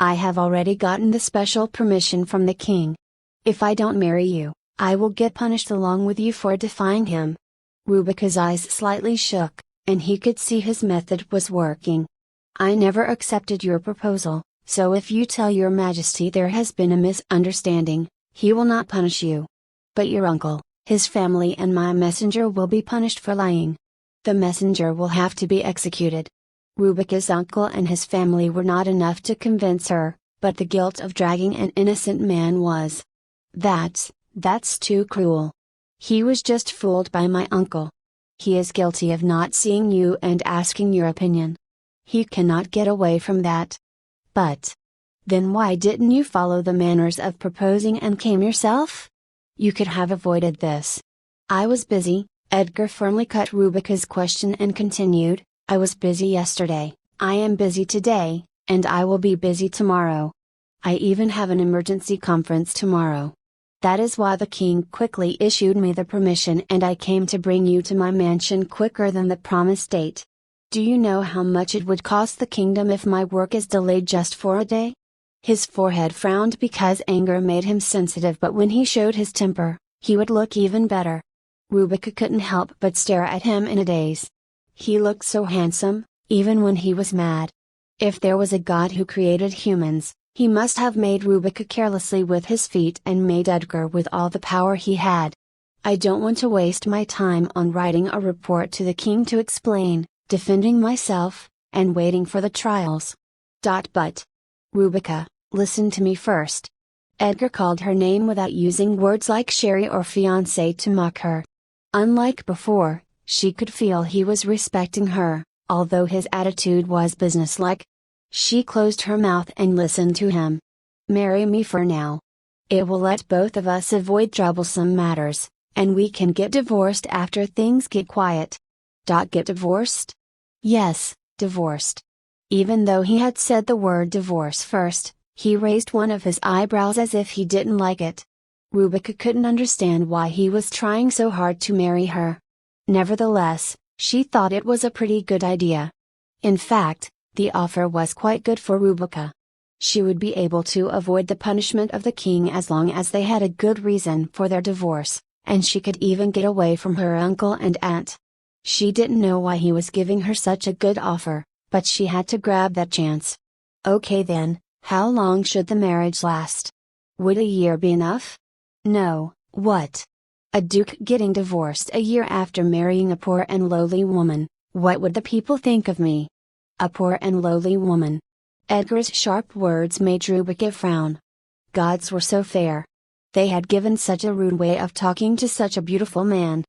I have already gotten the special permission from the king. If I don't marry you, I will get punished along with you for defying him. Rebecca's eyes slightly shook, and he could see his method was working. I never accepted your proposal, so if you tell your majesty there has been a misunderstanding, he will not punish you. But your uncle, his family and my messenger will be punished for lying. The messenger will have to be executed. Rebecca's uncle and his family were not enough to convince her, but the guilt of dragging an innocent man was. That's too cruel. He was just fooled by my uncle. He is guilty of not seeing you and asking your opinion. He cannot get away from that. But then why didn't you follow the manners of proposing and came yourself? You could have avoided this. I was busy. Edgar firmly cut Rebecca's question and continued, I was busy yesterday, I am busy today, and I will be busy tomorrow. I even have an emergency conference tomorrow. That is why the king quickly issued me the permission and I came to bring you to my mansion quicker than the promised date. Do you know how much it would cost the kingdom if my work is delayed just for a day? His forehead frowned because anger made him sensitive, but when he showed his temper, he would look even better. Rebecca couldn't help but stare at him in a daze. He looked so handsome, even when he was mad. If there was a God who created humans, he must have made Rebecca carelessly with his feet and made Edgar with all the power he had. I don't want to waste my time on writing a report to the king to explain, defending myself, and waiting for the trials. But Rebecca, listen to me first. Edgar called her name without using words like Sherry or fiancé to mock her. Unlike before, she could feel he was respecting her, although his attitude was businesslike. She closed her mouth and listened to him. Marry me for now. It will let both of us avoid troublesome matters, and we can get divorced after things get quiet. Get divorced? Yes, divorced. Even though he had said the word divorce first, he raised one of his eyebrows as if he didn't like it. Rebecca couldn't understand why he was trying so hard to marry her. Nevertheless, she thought it was a pretty good idea. In fact, the offer was quite good for Rebecca. She would be able to avoid the punishment of the king as long as they had a good reason for their divorce, and she could even get away from her uncle and aunt. She didn't know why he was giving her such a good offer, but she had to grab that chance. Okay then, how long should the marriage last? Would a year be enough? No, what? A duke getting divorced a year after marrying a poor and lowly woman, what would the people think of me? A poor and lowly woman. Edgar's sharp words made Rebecca frown. Gods were so fair. They had given such a rude way of talking to such a beautiful man.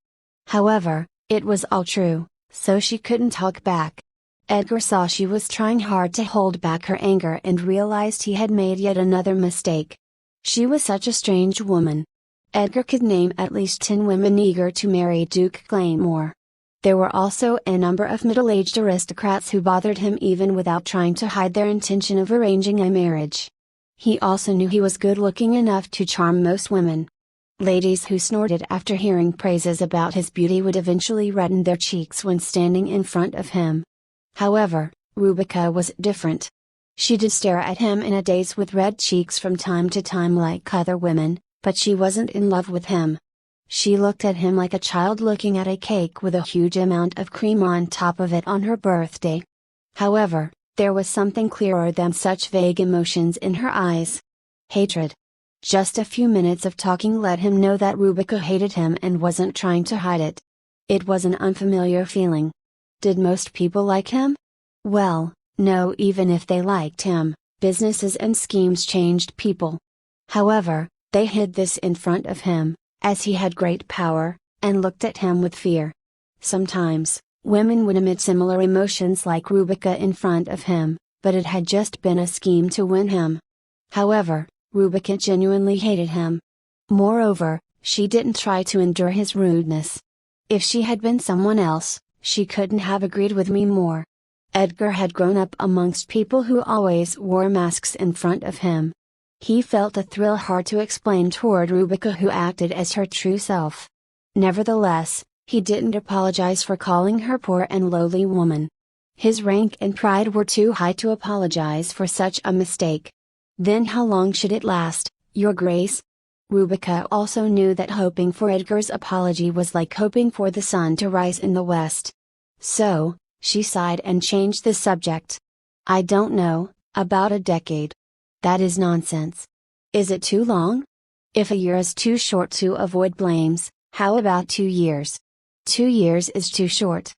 However, it was all true, so she couldn't talk back. Edgar saw she was trying hard to hold back her anger and realized he had made yet another mistake. She was such a strange woman. Edgar could name at least 10 women eager to marry Duke Claymore. There were also a number of middle-aged aristocrats who bothered him even without trying to hide their intention of arranging a marriage. He also knew he was good-looking enough to charm most women. Ladies who snorted after hearing praises about his beauty would eventually redden their cheeks when standing in front of him. However, Rebecca was different. She did stare at him in a daze with red cheeks from time to time like other women, but she wasn't in love with him. She looked at him like a child looking at a cake with a huge amount of cream on top of it on her birthday. However, there was something clearer than such vague emotions in her eyes. Hatred. Just a few minutes of talking let him know that Rebecca hated him and wasn't trying to hide it. It was an unfamiliar feeling. Did most people like him? Well, no, even if they liked him, businesses and schemes changed people. However, they hid this in front of him, as he had great power, and looked at him with fear. Sometimes, women would emit similar emotions like Rubica in front of him, but it had just been a scheme to win him. However, Rubica genuinely hated him. Moreover, she didn't try to endure his rudeness. If she had been someone else, she couldn't have agreed with me more. Edgar had grown up amongst people who always wore masks in front of him. He felt a thrill hard to explain toward Rubica, who acted as her true self. Nevertheless, he didn't apologize for calling her poor and lowly woman. His rank and pride were too high to apologize for such a mistake. Then how long should it last, Your Grace? Rubica also knew that hoping for Edgar's apology was like hoping for the sun to rise in the west. So, she sighed and changed the subject. I don't know, about a decade. That is nonsense. Is it too long? If a year is too short to avoid blames, how about 2 years? 2 years is too short.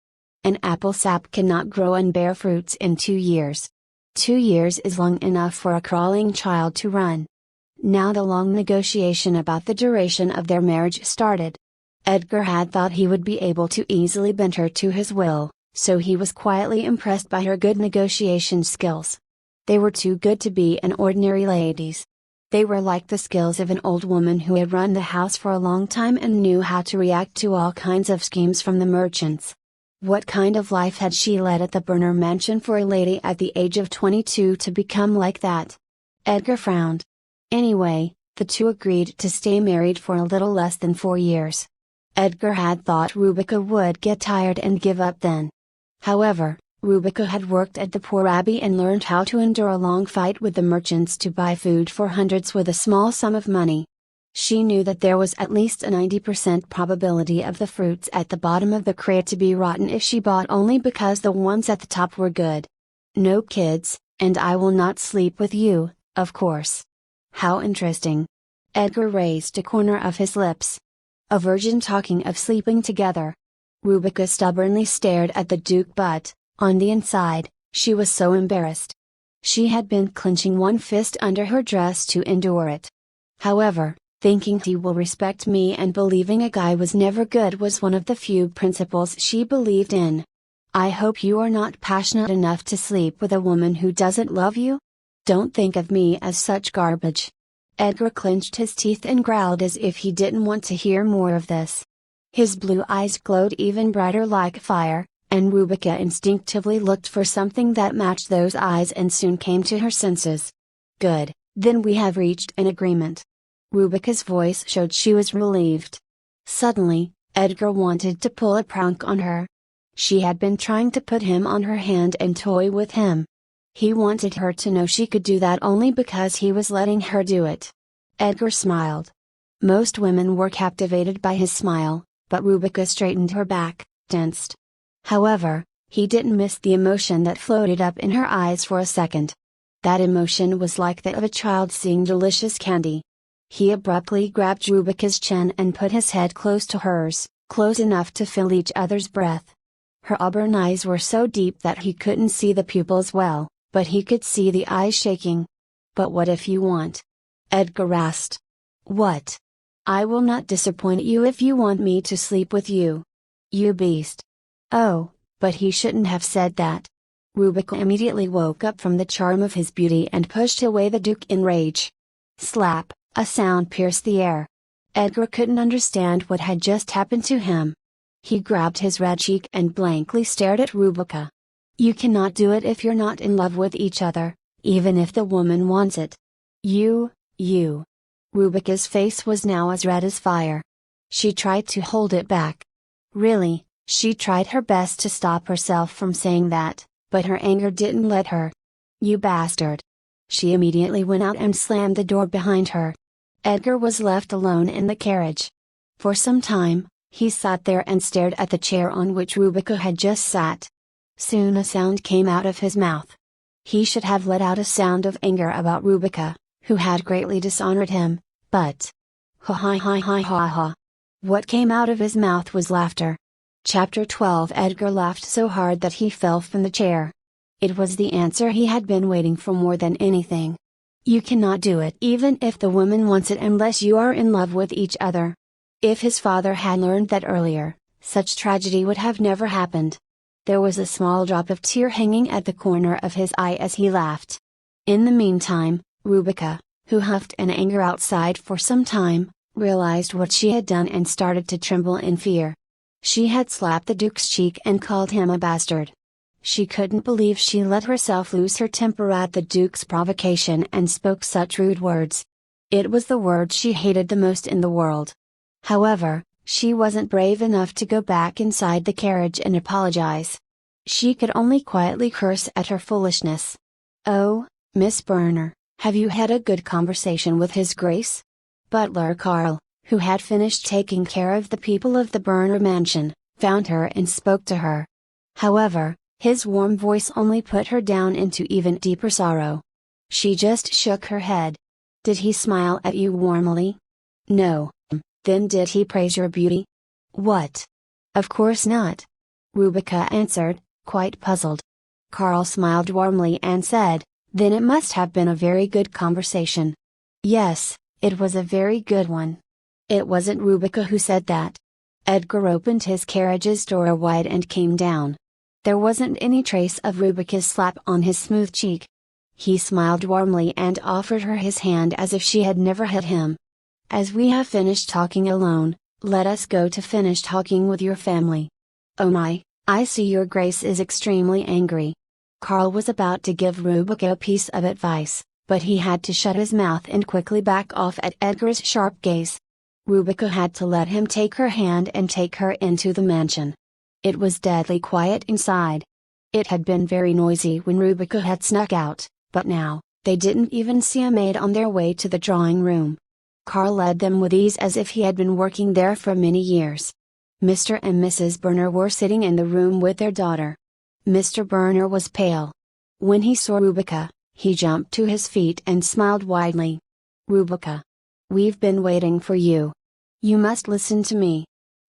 An apple sap cannot grow and bear fruits in 2 years. 2 years is long enough for a crawling child to run. Now the long negotiation about the duration of their marriage started. Edgar had thought he would be able to easily bend her to his will, so he was quietly impressed by her good negotiation skills. They were too good to be an ordinary ladies. They were like the skills of an old woman who had run the house for a long time and knew how to react to all kinds of schemes from the merchants. What kind of life had she led at the Burner mansion for a lady at the age of 22 to become like that? Edgar frowned. Anyway, the two agreed to stay married for a little less than 4 years. Edgar had thought Rubica would get tired and give up then. However, Rubica had worked at the poor abbey and learned how to endure a long fight with the merchants to buy food for hundreds with a small sum of money. She knew that there was at least a 90% probability of the fruits at the bottom of the crate to be rotten if she bought only because the ones at the top were good. No kids, and I will not sleep with you, of course. How interesting. Edgar raised a corner of his lips. A virgin talking of sleeping together. Rubica stubbornly stared at the Duke, but, on the inside, she was so embarrassed. She had been clenching one fist under her dress to endure it. However, thinking he will respect me and believing a guy was never good was one of the few principles she believed in. I hope you are not passionate enough to sleep with a woman who doesn't love you? Don't think of me as such garbage. Edgar clenched his teeth and growled as if he didn't want to hear more of this. His blue eyes glowed even brighter like fire, and Rubica instinctively looked for something that matched those eyes and soon came to her senses. Good, then we have reached an agreement. Rubica's voice showed she was relieved. Suddenly, Edgar wanted to pull a prank on her. She had been trying to put him on her hand and toy with him. He wanted her to know she could do that only because he was letting her do it. Edgar smiled. Most women were captivated by his smile, but Rubica straightened her back, tensed. However, he didn't miss the emotion that floated up in her eyes for a second. That emotion was like that of a child seeing delicious candy. He abruptly grabbed Rubica's chin and put his head close to hers, close enough to feel each other's breath. Her auburn eyes were so deep that he couldn't see the pupils well, but he could see the eyes shaking. But what if you want? Edgar asked. What? I will not disappoint you if you want me to sleep with you. You beast. Oh, but he shouldn't have said that. Rubica immediately woke up from the charm of his beauty and pushed away the Duke in rage. Slap, a sound pierced the air. Edgar couldn't understand what had just happened to him. He grabbed his red cheek and blankly stared at Rubica. You cannot do it if you're not in love with each other, even if the woman wants it. You. Rubica's face was now as red as fire. She tried to hold it back. Really, she tried her best to stop herself from saying that, but her anger didn't let her. You bastard. She immediately went out and slammed the door behind her. Edgar was left alone in the carriage. For some time, he sat there and stared at the chair on which Rubica had just sat. Soon a sound came out of his mouth. He should have let out a sound of anger about Rubica, who had greatly dishonored him, but... Ha ha ha ha ha ha. What came out of his mouth was laughter. Chapter 12. Edgar laughed so hard that he fell from the chair. It was the answer he had been waiting for more than anything. You cannot do it even if the woman wants it unless you are in love with each other. If his father had learned that earlier, such tragedy would have never happened. There was a small drop of tear hanging at the corner of his eye as he laughed. In the meantime, Rubica, who huffed in anger outside for some time, realized what she had done and started to tremble in fear. She had slapped the Duke's cheek and called him a bastard. She couldn't believe she let herself lose her temper at the Duke's provocation and spoke such rude words. It was the word she hated the most in the world. However, she wasn't brave enough to go back inside the carriage and apologize. She could only quietly curse at her foolishness. "Oh, Miss Burner, have you had a good conversation with His Grace?" Butler Carl, who had finished taking care of the people of the Burner mansion, found her and spoke to her. However, his warm voice only put her down into even deeper sorrow. She just shook her head. "Did he smile at you warmly?" "No." "Then did he praise your beauty?" "What? Of course not," Rubica answered, quite puzzled. Carl smiled warmly and said, "Then it must have been a very good conversation." "Yes, it was a very good one." It wasn't Rubica who said that. Edgar opened his carriage's door wide and came down. There wasn't any trace of Rubica's slap on his smooth cheek. He smiled warmly and offered her his hand as if she had never hit him. "As we have finished talking alone, let us go to finish talking with your family." "Oh my, I see your Grace is extremely angry." Carl was about to give Rubica a piece of advice, but he had to shut his mouth and quickly back off at Edgar's sharp gaze. Rubica had to let him take her hand and take her into the mansion. It was deadly quiet inside. It had been very noisy when Rubica had snuck out, but now, they didn't even see a maid on their way to the drawing room. Carl led them with ease as if he had been working there for many years. Mr. and Mrs. Burner were sitting in the room with their daughter. Mr. Burner was pale. When he saw Rubica, he jumped to his feet and smiled widely. "Rubica! We've been waiting for you. You must listen to me."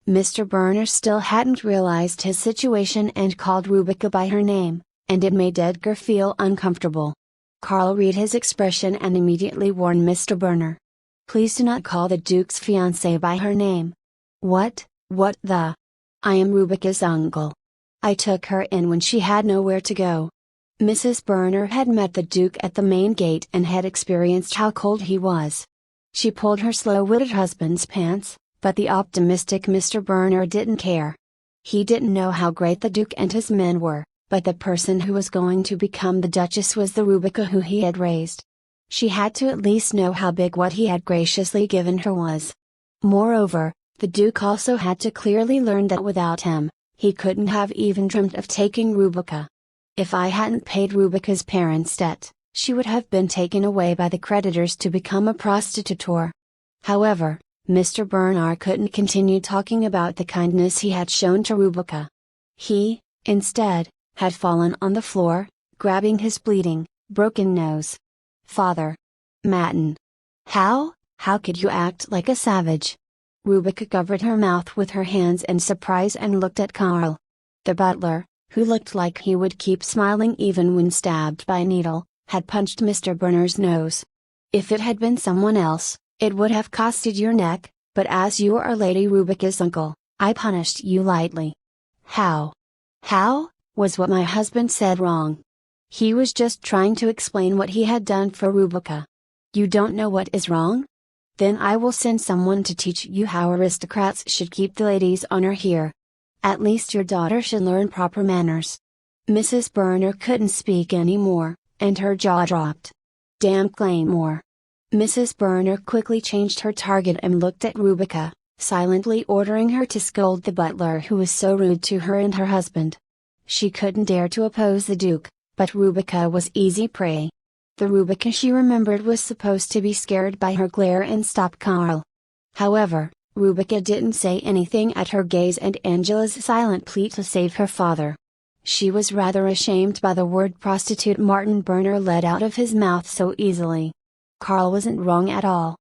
Mr. Burner still hadn't realized his situation and called Rubica by her name, and it made Edgar feel uncomfortable. Carl read his expression and immediately warned Mr. Burner. "Please do not call the Duke's fiancée by her name." What the? I am Rubica's uncle. I took her in when she had nowhere to go." Mrs. Burner had met the Duke at the main gate and had experienced how cold he was. She pulled her slow-witted husband's pants, but the optimistic Mr. Burner didn't care. He didn't know how great the Duke and his men were, but the person who was going to become the Duchess was the Rubica who he had raised. She had to at least know how big what he had graciously given her was. Moreover, the Duke also had to clearly learn that without him, he couldn't have even dreamt of taking Rubica. If I hadn't paid Rubica's parents' debt, she would have been taken away by the creditors to become a prostitute. However, Mr. Burner couldn't continue talking about the kindness he had shown to Rubica. He, instead, had fallen on the floor, grabbing his bleeding, broken nose. "Father! Matin! How could you act like a savage?" Rubica covered her mouth with her hands in surprise and looked at Carl. The butler, who looked like he would keep smiling even when stabbed by a needle, had punched Mr. Burner's nose. "If it had been someone else, it would have costed your neck, but as you are Lady Rubica's uncle, I punished you lightly." How was what my husband said wrong? He was just trying to explain what he had done for Rubica. "You don't know what is wrong? Then I will send someone to teach you how aristocrats should keep the ladies' honor here. At least your daughter should learn proper manners." Mrs. Burner couldn't speak anymore, and her jaw dropped. "Damn Claymore!" Mrs. Burner quickly changed her target and looked at Rubica, silently ordering her to scold the butler who was so rude to her and her husband. She couldn't dare to oppose the Duke, but Rubica was easy prey. The Rubica she remembered was supposed to be scared by her glare and stop Carl. However, Rubica didn't say anything at her gaze and Angela's silent plea to save her father. She was rather ashamed by the word prostitute Martin Burner let out of his mouth so easily. Carl wasn't wrong at all.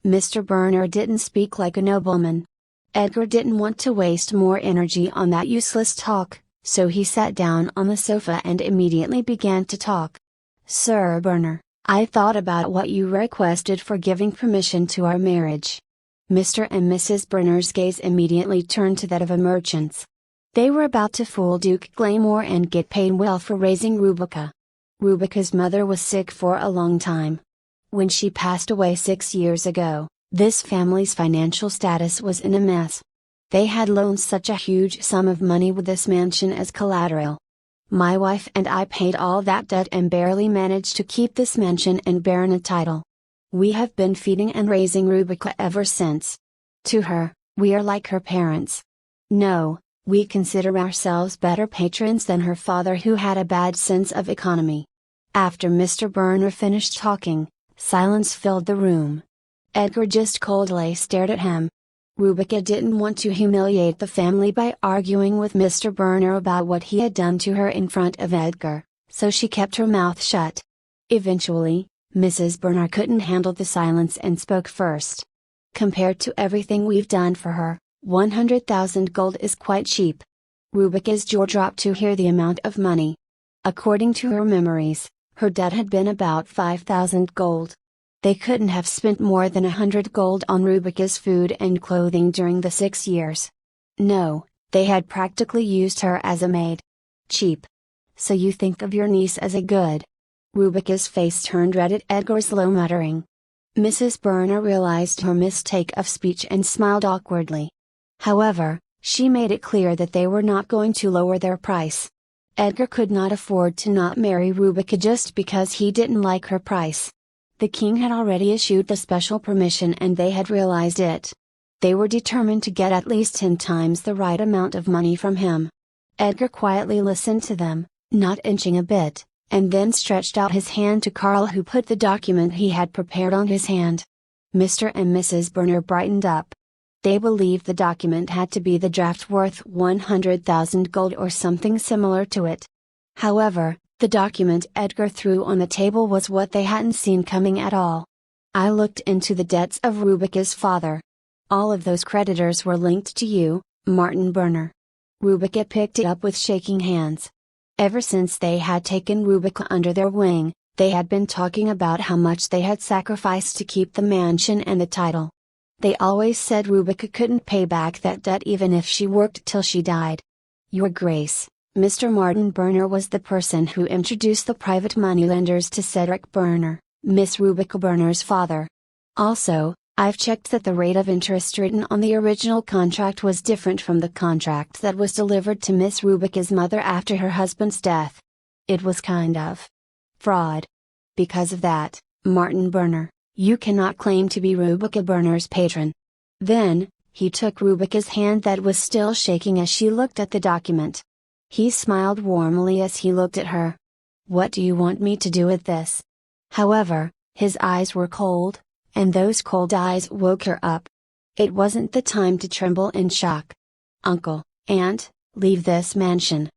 Mr. Burner didn't speak like a nobleman. Edgar didn't want to waste more energy on that useless talk, so he sat down on the sofa and immediately began to talk. "Sir Burner, I thought about what you requested for giving permission to our marriage. Mr. and Mrs. Brenner's gaze immediately turned to that of a merchant's. They were about to fool Duke Glamour and get paid well for raising Rubica. Rubica's mother was sick for a long time. When she passed away 6 years ago, this family's financial status was in a mess. They had loaned such a huge sum of money with this mansion as collateral. My wife and I paid all that debt and barely managed to keep this mansion and baronet title. We have been feeding and raising Rubica ever since. To her, we are like her parents. No, we consider ourselves better patrons than her father, who had a bad sense of economy. After Mr. Burner finished talking, silence filled the room. Edgar just coldly stared at him. Rubica didn't want to humiliate the family by arguing with Mr. Burner about what he had done to her in front of Edgar, so she kept her mouth shut. Eventually, Mrs. Burner couldn't handle the silence and spoke first. Compared to everything we've done for her, 100,000 gold is quite cheap. Rubica's jaw dropped to hear the amount of money. According to her memories, her debt had been about 5,000 gold. They couldn't have spent more than 100 gold on Rubica's food and clothing during the 6 years. No, they had practically used her as a maid. Cheap. So you think of your niece as a good. Rubica's face turned red at Edgar's low muttering. Mrs. Burner realized her mistake of speech and smiled awkwardly. However, she made it clear that they were not going to lower their price. Edgar could not afford to not marry Rubica just because he didn't like her price. The king had already issued the special permission and they had realized it. They were determined to get at least 10 times the right amount of money from him. Edgar quietly listened to them, not inching a bit, and then stretched out his hand to Carl, who put the document he had prepared on his hand. Mr. and Mrs. Burner brightened up. They believed the document had to be the draft worth 100,000 gold or something similar to it. However, the document Edgar threw on the table was what they hadn't seen coming at all. I looked into the debts of Rubica's father. All of those creditors were linked to you, Martin Burner. Rubica picked it up with shaking hands. Ever since they had taken Rubica under their wing, they had been talking about how much they had sacrificed to keep the mansion and the title. They always said Rubica couldn't pay back that debt even if she worked till she died. Your Grace, Mr. Martin Burner was the person who introduced the private moneylenders to Cedric Burner, Miss Rubica Burner's father. Also, I've checked that the rate of interest written on the original contract was different from the contract that was delivered to Miss Rubica's mother after her husband's death. It was kind of fraud. Because of that, Martin Burner, you cannot claim to be Rubica Burner's patron. Then, he took Rubica's hand that was still shaking as she looked at the document. He smiled warmly as he looked at her. What do you want me to do with this? However, his eyes were cold, and those cold eyes woke her up. It wasn't the time to tremble in shock. Uncle, Aunt, leave this mansion.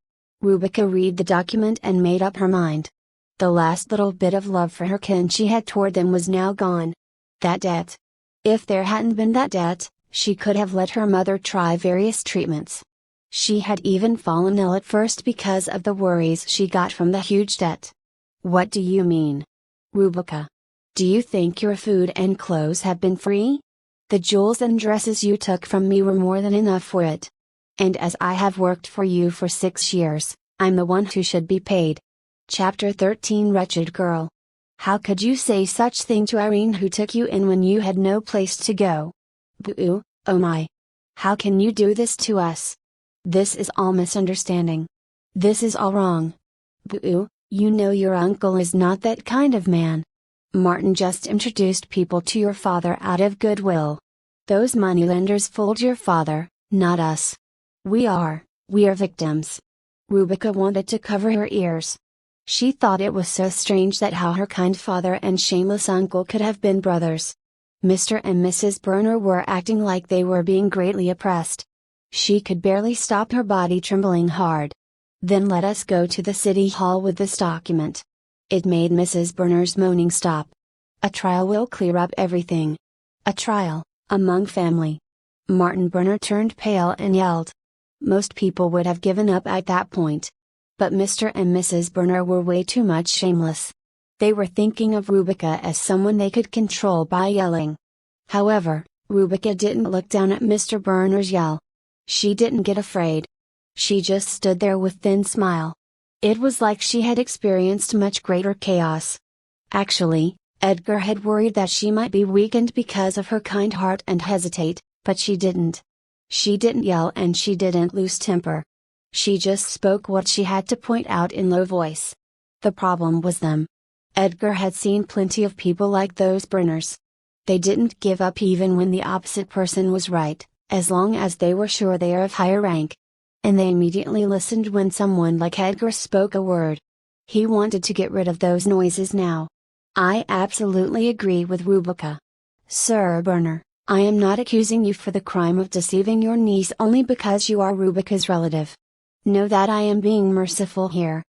Rubica read the document and made up her mind. The last little bit of love for her kin she had toward them was now gone. That debt. If there hadn't been that debt, she could have let her mother try various treatments. She had even fallen ill at first because of the worries she got from the huge debt. What do you mean? Rubica. Do you think your food and clothes have been free? The jewels and dresses you took from me were more than enough for it. And as I have worked for you for 6 years, I'm the one who should be paid. Chapter 13 Wretched Girl. How could you say such thing to Irene, who took you in when you had no place to go? Boo, oh my. How can you do this to us? This is all misunderstanding. This is all wrong. Boo, you know your uncle is not that kind of man. Martin just introduced people to your father out of goodwill. Those moneylenders fooled your father, not us. We are victims. Rubica wanted to cover her ears. She thought it was so strange that how her kind father and shameless uncle could have been brothers. Mr. and Mrs. Burner were acting like they were being greatly oppressed. She could barely stop her body trembling hard. Then let us go to the city hall with this document. It made Mrs. Burner's moaning stop. A trial will clear up everything. A trial, among family. Martin Burner turned pale and yelled. Most people would have given up at that point. But Mr. and Mrs. Burner were way too much shameless. They were thinking of Rubica as someone they could control by yelling. However, Rebecca didn't look down at Mr. Burner's yell. She didn't get afraid. She just stood there with thin smile. It was like she had experienced much greater chaos. Actually, Edgar had worried that she might be weakened because of her kind heart and hesitate, but she didn't. She didn't yell and she didn't lose temper. She just spoke what she had to point out in low voice. The problem was them. Edgar had seen plenty of people like those Burners. They didn't give up even when the opposite person was right, as long as they were sure they are of higher rank. And they immediately listened when someone like Edgar spoke a word. He wanted to get rid of those noises now. I absolutely agree with Rebecca. Sir Burner, I am not accusing you for the crime of deceiving your niece only because you are Rebecca's relative. Know that I am being merciful here.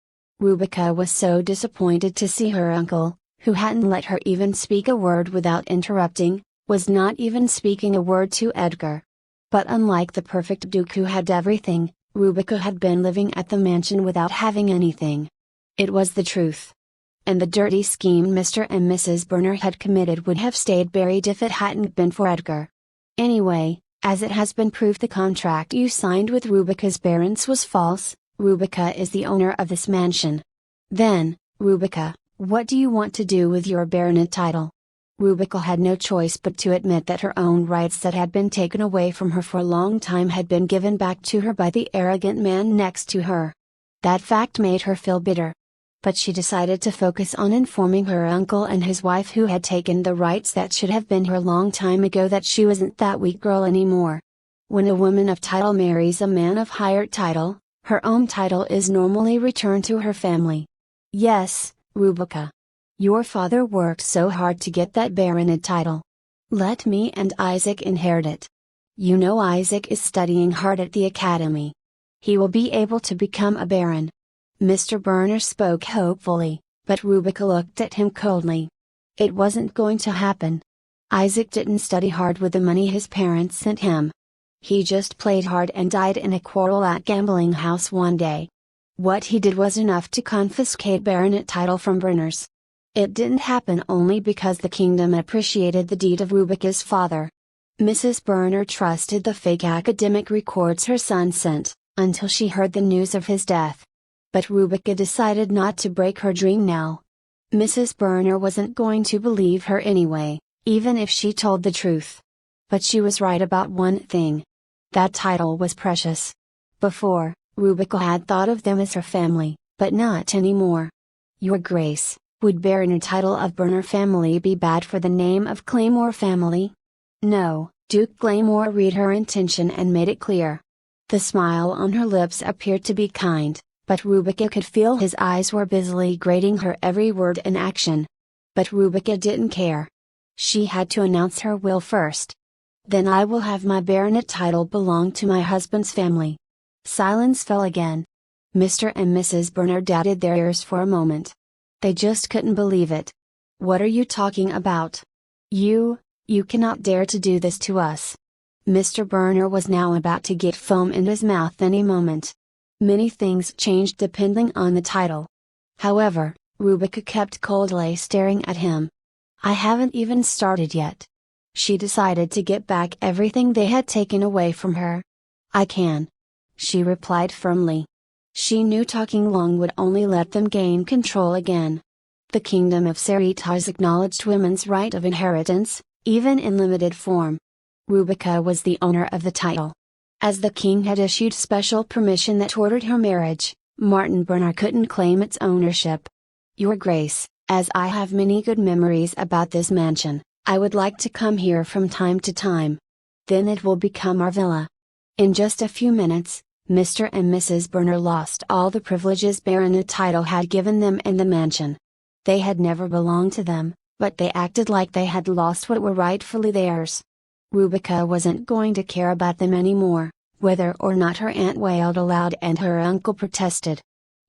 Rebecca was so disappointed to see her uncle, who hadn't let her even speak a word without interrupting, was not even speaking a word to Edgar. But unlike the perfect Duke who had everything, Rebecca had been living at the mansion without having anything. It was the truth. And the dirty scheme Mr. and Mrs. Burner had committed would have stayed buried if it hadn't been for Edgar. Anyway, as it has been proved the contract you signed with Rebecca's parents was false, Rebecca is the owner of this mansion. Then, Rebecca, what do you want to do with your baronet title? Rebecca had no choice but to admit that her own rights that had been taken away from her for a long time had been given back to her by the arrogant man next to her. That fact made her feel bitter. But she decided to focus on informing her uncle and his wife who had taken the rights that should have been her long time ago that she wasn't that weak girl anymore. When a woman of title marries a man of higher title, her own title is normally returned to her family. Yes, Rebecca. Your father worked so hard to get that baronet title. Let me and Isaac inherit it. You know Isaac is studying hard at the academy. He will be able to become a baron. Mr. Burner spoke hopefully, but Rebecca looked at him coldly. It wasn't going to happen. Isaac didn't study hard with the money his parents sent him. He just played hard and died in a quarrel at gambling house one day. What he did was enough to confiscate baronet title from Burners. It didn't happen only because the kingdom appreciated the deed of Rebecca's father. Mrs. Burner trusted the fake academic records her son sent, until she heard the news of his death. But Rebecca decided not to break her dream now. Mrs. Burner wasn't going to believe her anyway, even if she told the truth. But she was right about one thing. That title was precious. Before, Rebecca had thought of them as her family, but not anymore. Your Grace, would baronet title of Burner family be bad for the name of Claymore family? No, Duke Claymore read her intention and made it clear. The smile on her lips appeared to be kind, but Rebecca could feel his eyes were busily grading her every word and action. But Rebecca didn't care. She had to announce her will first. Then I will have my baronet title belong to my husband's family. Silence fell again. Mr. and Mrs. Burner doubted their ears for a moment. They just couldn't believe it. What are you talking about? You cannot dare to do this to us. Mr. Burner was now about to get foam in his mouth any moment. Many things changed depending on the title. However, Rebecca kept coldly staring at him. I haven't even started yet. She decided to get back everything they had taken away from her. I can. She replied firmly. She knew talking long would only let them gain control again. The kingdom of Cerritos acknowledged women's right of inheritance, even in limited form. Rebecca was the owner of the title. As the king had issued special permission that ordered her marriage, Martin Burner couldn't claim its ownership. Your Grace, as I have many good memories about this mansion, I would like to come here from time to time. Then it will become our villa. In just a few minutes, Mr. and Mrs. Burner lost all the privileges baronet title had given them in the mansion. They had never belonged to them, but they acted like they had lost what were rightfully theirs. Rebecca wasn't going to care about them anymore, whether or not her aunt wailed aloud and her uncle protested.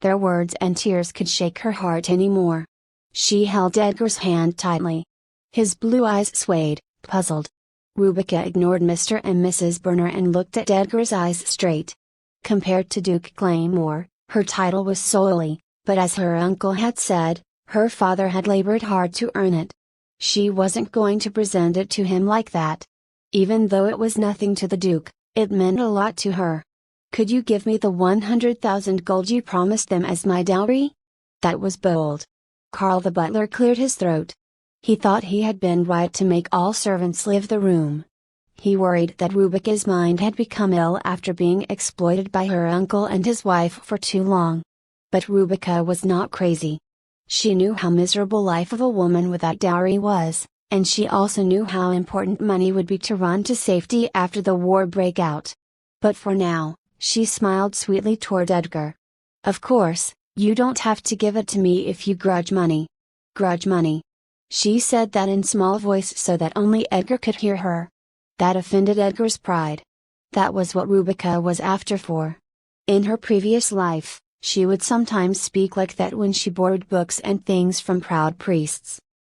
Their words and tears could shake her heart anymore. She held Edgar's hand tightly. His blue eyes swayed, puzzled. Rebecca ignored Mr. and Mrs. Burner and looked at Edgar's eyes straight. Compared to Duke Claymore, her title was solely, but as her uncle had said, her father had labored hard to earn it. She wasn't going to present it to him like that. Even though it was nothing to the Duke, it meant a lot to her. "Could you give me the 100,000 gold you promised them as my dowry?" That was bold. Karl the butler cleared his throat. He thought he had been right to make all servants leave the room. He worried that Rubica's mind had become ill after being exploited by her uncle and his wife for too long. But Rubica was not crazy. She knew how miserable life of a woman without dowry was, and she also knew how important money would be to run to safety after the war break out. But for now, she smiled sweetly toward Edgar. "Of course, you don't have to give it to me if you grudge money." "Grudge money?" She said that in small voice so that only Edgar could hear her. That offended Edgar's pride. That was what Rubica was after for. In her previous life, she would sometimes speak like that when she borrowed books and things from proud priests.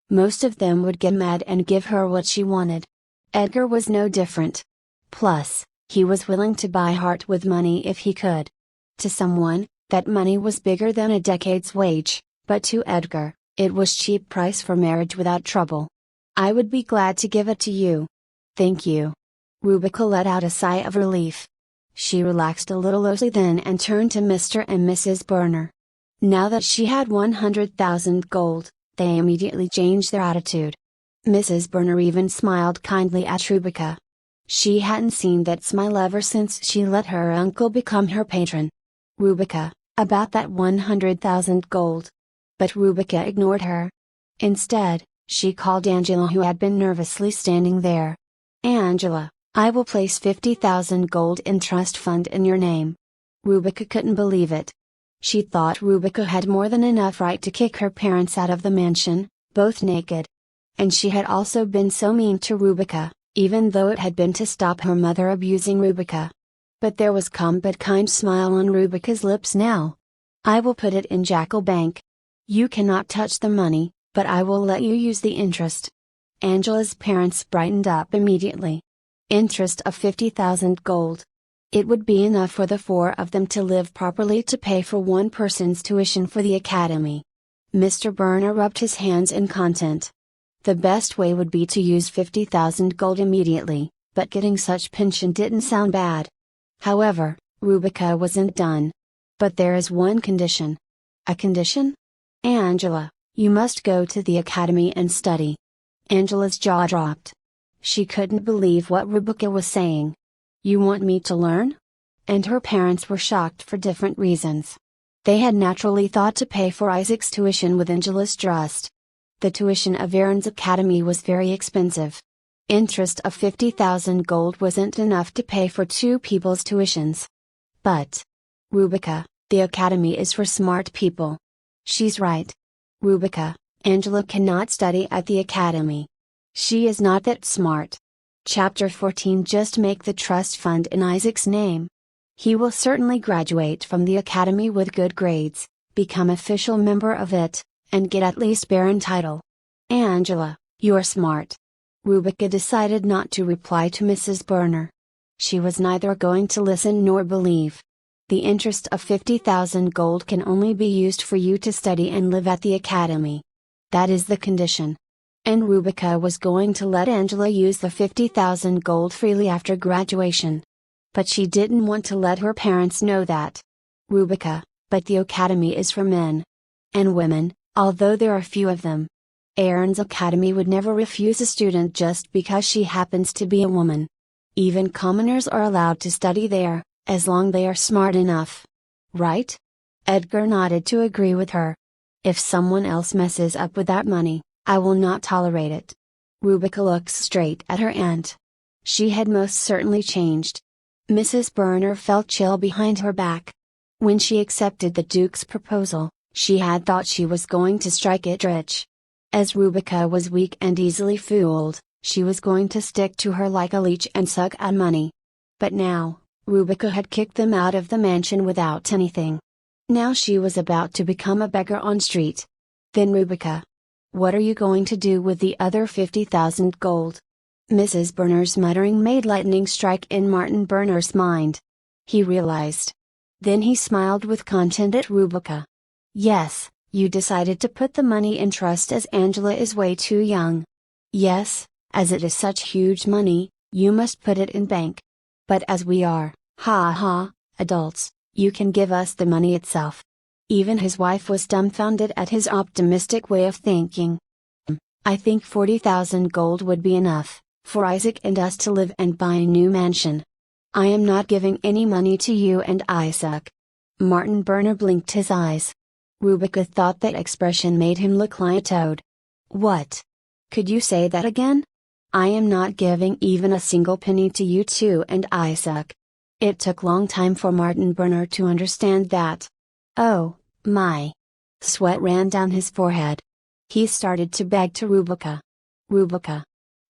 Most of them would get mad and give her what she wanted. Edgar was no different. Plus, he was willing to buy heart with money if he could. To someone, that money was bigger than a decade's wage, but to Edgar, it was cheap price for marriage without trouble. "I would be glad to give it to you." "Thank you." Rubica let out a sigh of relief. She relaxed a little then and turned to Mr. and Mrs. Burner. Now that she had 100,000 gold, they immediately changed their attitude. Mrs. Burner even smiled kindly at Rubica. She hadn't seen that smile ever since she let her uncle become her patron. "Rubica, about that 100,000 gold." But Rubica ignored her. Instead, she called Angela, who had been nervously standing there. "Angela, I will place 50,000 gold in trust fund in your name." Rubica couldn't believe it. She thought Rubica had more than enough right to kick her parents out of the mansion, both naked. And she had also been so mean to Rubica, even though it had been to stop her mother abusing Rubica. But there was calm but kind smile on Rubica's lips now. "I will put it in Jackal Bank. You cannot touch the money, but I will let you use the interest." Angela's parents brightened up immediately. Interest of 50,000 gold. It would be enough for the four of them to live properly to pay for one person's tuition for the academy. Mr. Burner rubbed his hands in content. The best way would be to use 50,000 gold immediately, but getting such pension didn't sound bad. However, Rubica wasn't done. "But there is one condition." "A condition?" "Angela, you must go to the academy and study." Angela's jaw dropped. She couldn't believe what Rubica was saying. "You want me to learn?" And her parents were shocked for different reasons. They had naturally thought to pay for Isaac's tuition with Angela's trust. The tuition of Aaron's academy was very expensive. Interest of 50,000 gold wasn't enough to pay for two people's tuitions. "But, Rubica, the academy is for smart people." "She's right. Rubica, Angela cannot study at the academy. She is not that smart." Chapter 14. Just make the trust fund in Isaac's name. He will certainly graduate from the academy with good grades, become official member of it, and get at least baron title. "Angela, you're smart." Rubica decided not to reply to Mrs. Burner. She was neither going to listen nor believe. "The interest of 50,000 gold can only be used for you to study and live at the academy. That is the condition." And Rubica was going to let Angela use the 50,000 gold freely after graduation. But she didn't want to let her parents know that. "Rubica, but the academy is for men. And women, although there are few of them. Aaron's academy would never refuse a student just because she happens to be a woman. Even commoners are allowed to study there, as long they are smart enough. Right?" Edgar nodded to agree with her. "If someone else messes up without money, I will not tolerate it." Rubica looked straight at her aunt. She had most certainly changed. Mrs. Burner felt chill behind her back. When she accepted the Duke's proposal, she had thought she was going to strike it rich. As Rubica was weak and easily fooled, she was going to stick to her like a leech and suck out money. But now, Rubica had kicked them out of the mansion without anything. Now she was about to become a beggar on street. Then Rubica, what are you going to do with the other 50,000 gold? Mrs. Burner's muttering made lightning strike in Martin Burner's mind. He realized. Then he smiled with content at Rubica. Yes, you decided to put the money in trust as Angela is way too young. Yes, as it is such huge money, You must put it in bank. But as we are, adults, you can give us the money itself." Even his wife was dumbfounded at his optimistic way of thinking. "I think 40,000 gold would be enough, for Isaac and us to live and buy a new mansion. I am not giving any money to you and Isaac." Martin Berner blinked his eyes. Rebecca thought that expression made him look like a toad. "What? Could you say that again?" "I am not giving even a single penny to you two and Isaac." It took long time for Martin Berner to understand that. Oh, my! Sweat ran down his forehead. He started to beg to Rebecca. "Rebecca!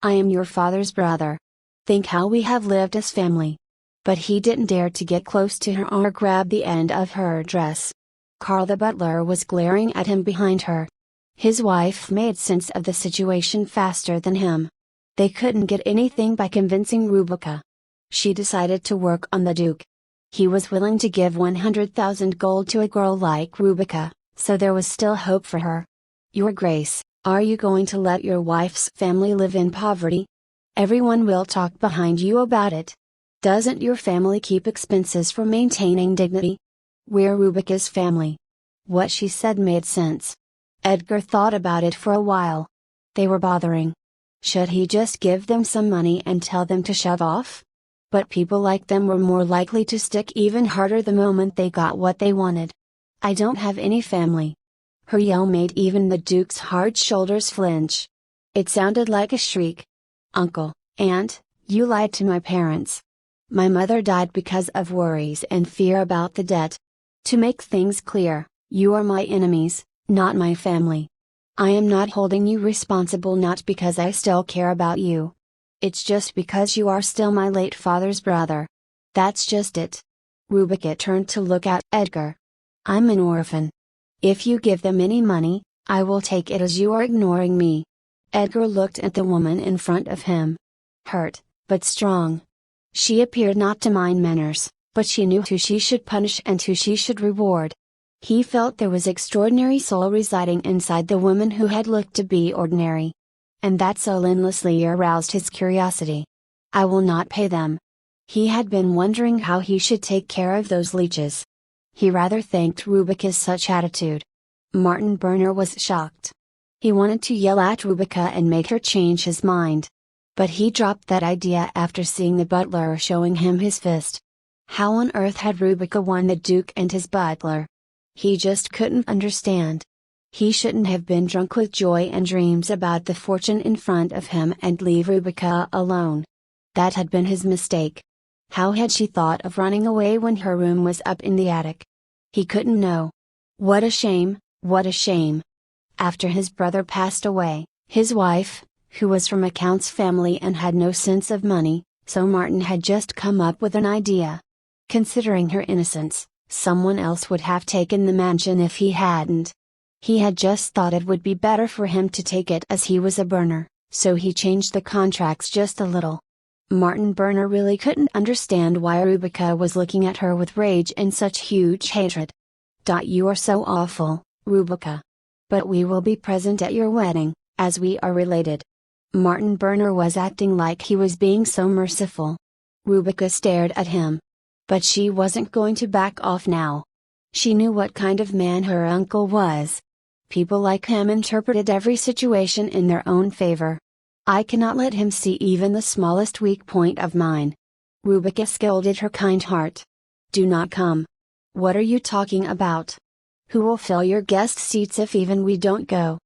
I am your father's brother. Think how we have lived as family." But he didn't dare to get close to her or grab the end of her dress. Carl the butler was glaring at him behind her. His wife made sense of the situation faster than him. They couldn't get anything by convincing Rebecca. She decided to work on the Duke. He was willing to give 100,000 gold to a girl like Rebecca, so there was still hope for her. "Your Grace, are you going to let your wife's family live in poverty? Everyone will talk behind you about it. Doesn't your family keep expenses for maintaining dignity? We're Rebecca's family." What she said made sense. Edgar thought about it for a while. They were bothering. Should he just give them some money and tell them to shove off? But people like them were more likely to stick even harder the moment they got what they wanted. "I don't have any family." Her yell made even the Duke's hard shoulders flinch. It sounded like a shriek. "Uncle, Aunt, you lied to my parents. My mother died because of worries and fear about the debt. To make things clear, you are my enemies, not my family. I am not holding you responsible not because I still care about you. It's just because you are still my late father's brother. That's just it." Rebecca turned to look at Edgar. "I'm an orphan. If you give them any money, I will take it as you are ignoring me." Edgar looked at the woman in front of him. Hurt, but strong. She appeared not to mind manners, but she knew who she should punish and who she should reward. He felt there was extraordinary soul residing inside the woman who had looked to be ordinary. And that soul endlessly aroused his curiosity. "I will not pay them." He had been wondering how he should take care of those leeches. He rather thanked Rebecca's such attitude. Martin Berner was shocked. He wanted to yell at Rebecca and make her change his mind. But he dropped that idea after seeing the butler showing him his fist. How on earth had Rebecca won the Duke and his butler? He just couldn't understand. He shouldn't have been drunk with joy and dreams about the fortune in front of him and leave Rebecca alone. That had been his mistake. How had she thought of running away when her room was up in the attic? He couldn't know. What a shame, what a shame. After his brother passed away, his wife, who was from a count's family and had no sense of money, so Martin had just come up with an idea. Considering her innocence, someone else would have taken the mansion if he hadn't. He had just thought it would be better for him to take it as he was a Berner, so he changed the contracts just a little. Martin Berner really couldn't understand why Rebecca was looking at her with rage and such huge hatred. "You are so awful, Rebecca. But we will be present at your wedding, as we are related." Martin Berner was acting like he was being so merciful. Rebecca stared at him. But she wasn't going to back off now. She knew what kind of man her uncle was. People like him interpreted every situation in their own favor. "I cannot let him see even the smallest weak point of mine." Rebecca scolded her kind heart. "Do not come. What are you talking about? Who will fill your guest seats if even we don't go?"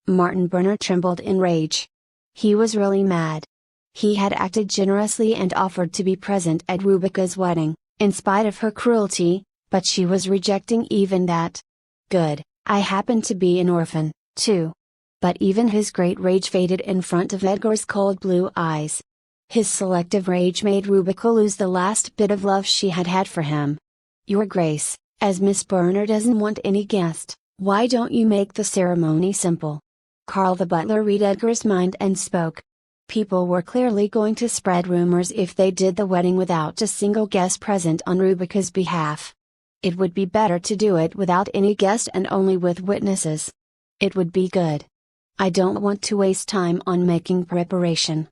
Martin Berner trembled in rage. He was really mad. He had acted generously and offered to be present at Rebecca's wedding, in spite of her cruelty, but she was rejecting even that. Good, I happen to be an orphan, too. But even his great rage faded in front of Edgar's cold blue eyes. His selective rage made Rebecca lose the last bit of love she had had for him. "Your Grace, as Miss Berner doesn't want any guest, why don't you make the ceremony simple?" Carl the butler read Edgar's mind and spoke. People were clearly going to spread rumors if they did the wedding without a single guest present on Rebecca's behalf. It would be better to do it without any guest and only with witnesses. It would be good. "I don't want to waste time on making preparation.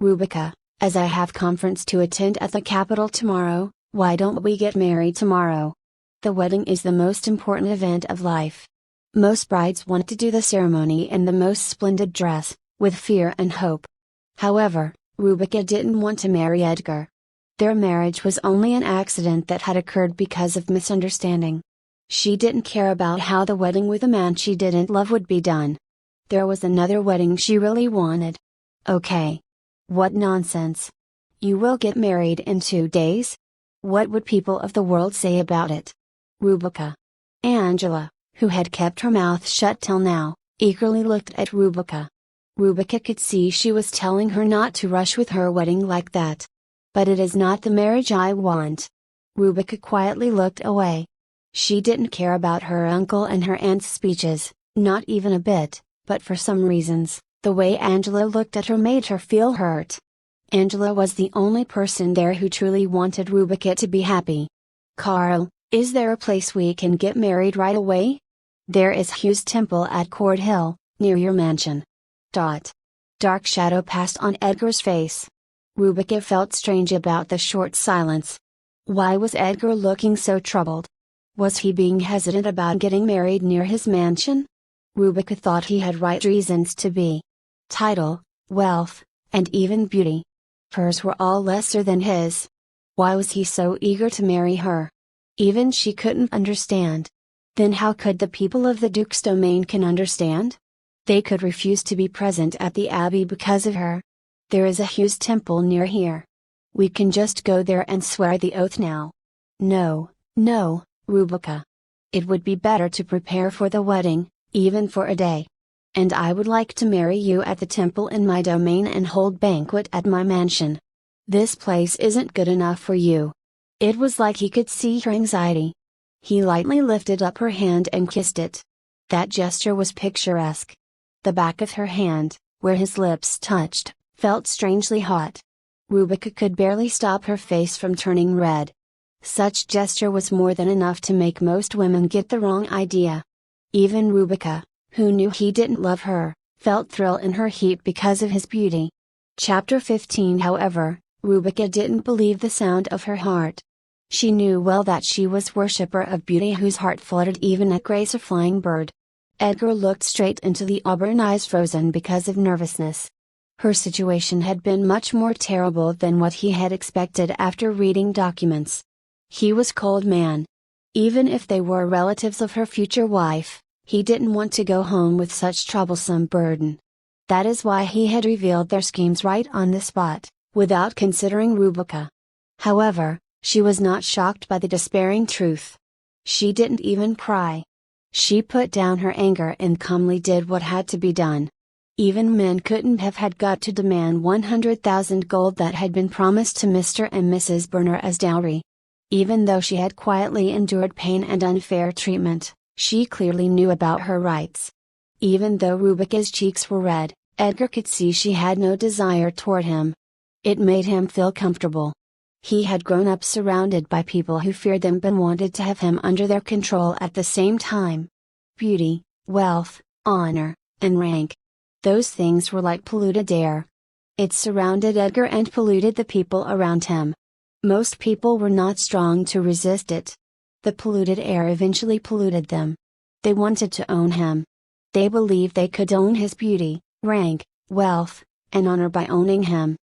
Rebecca, As I have conference to attend at the capital tomorrow, why don't we get married tomorrow? The wedding is the most important event of life. Most brides want to do the ceremony in the most splendid dress, with fear and hope. However, Rebecca didn't want to marry Edgar. Their marriage was only an accident that had occurred because of misunderstanding. She didn't care about how the wedding with a man she didn't love would be done. There was another wedding she really wanted. Okay. What nonsense. You will get married in 2 days? What would people of the world say about it? Rebecca. Angela, who had kept her mouth shut till now, eagerly looked at Rebecca. Rebecca could see she was telling her not to rush with her wedding like that. But it is not the marriage I want. Rebecca quietly looked away. She didn't care about her uncle and her aunt's speeches, not even a bit, but for some reasons, the way Angela looked at her made her feel hurt. Angela was the only person there who truly wanted Rebecca to be happy. Carl, is there a place we can get married right away? There is Hugh's Temple at Court Hill, near your mansion. Dark shadow passed on Edgar's face. Rebecca felt strange about the short silence. Why was Edgar looking so troubled? Was he being hesitant about getting married near his mansion? Rebecca thought he had right reasons to be. Title, wealth, and even beauty. Hers were all lesser than his. Why was he so eager to marry her? Even she couldn't understand. Then how could the people of the Duke's domain can understand? They could refuse to be present at the Abbey because of her. There is a Hugh's Temple near here. We can just go there and swear the oath now. No, Rebecca. It would be better to prepare for the wedding, even for a day. And I would like to marry you at the temple in my domain and hold banquet at my mansion. This place isn't good enough for you. It was like he could see her anxiety. He lightly lifted up her hand and kissed it. That gesture was picturesque. The back of her hand, where his lips touched, felt strangely hot. Rebecca could barely stop her face from turning red. Such gesture was more than enough to make most women get the wrong idea. Even Rebecca, who knew he didn't love her, felt thrill in her heat because of his beauty. Chapter 15. However, Rebecca didn't believe the sound of her heart. She knew well that she was worshipper of beauty whose heart fluttered even at grace a flying bird. Edgar looked straight into the auburn eyes frozen because of nervousness. Her situation had been much more terrible than what he had expected after reading documents. He was cold man. Even if they were relatives of her future wife, he didn't want to go home with such troublesome burden. That is why he had revealed their schemes right on the spot, without considering Rebecca. However, she was not shocked by the despairing truth. She didn't even cry. She put down her anger and calmly did what had to be done. Even men couldn't have had gut to demand 100,000 gold that had been promised to Mr. and Mrs. Burner as dowry. Even though she had quietly endured pain and unfair treatment, she clearly knew about her rights. Even though Rebecca's cheeks were red, Edgar could see she had no desire toward him. It made him feel comfortable. He had grown up surrounded by people who feared them but wanted to have him under their control at the same time. Beauty, wealth, honor, and rank. Those things were like polluted air. It surrounded Edgar and polluted the people around him. Most people were not strong to resist it. The polluted air eventually polluted them. They wanted to own him. They believed they could own his beauty, rank, wealth, and honor by owning him.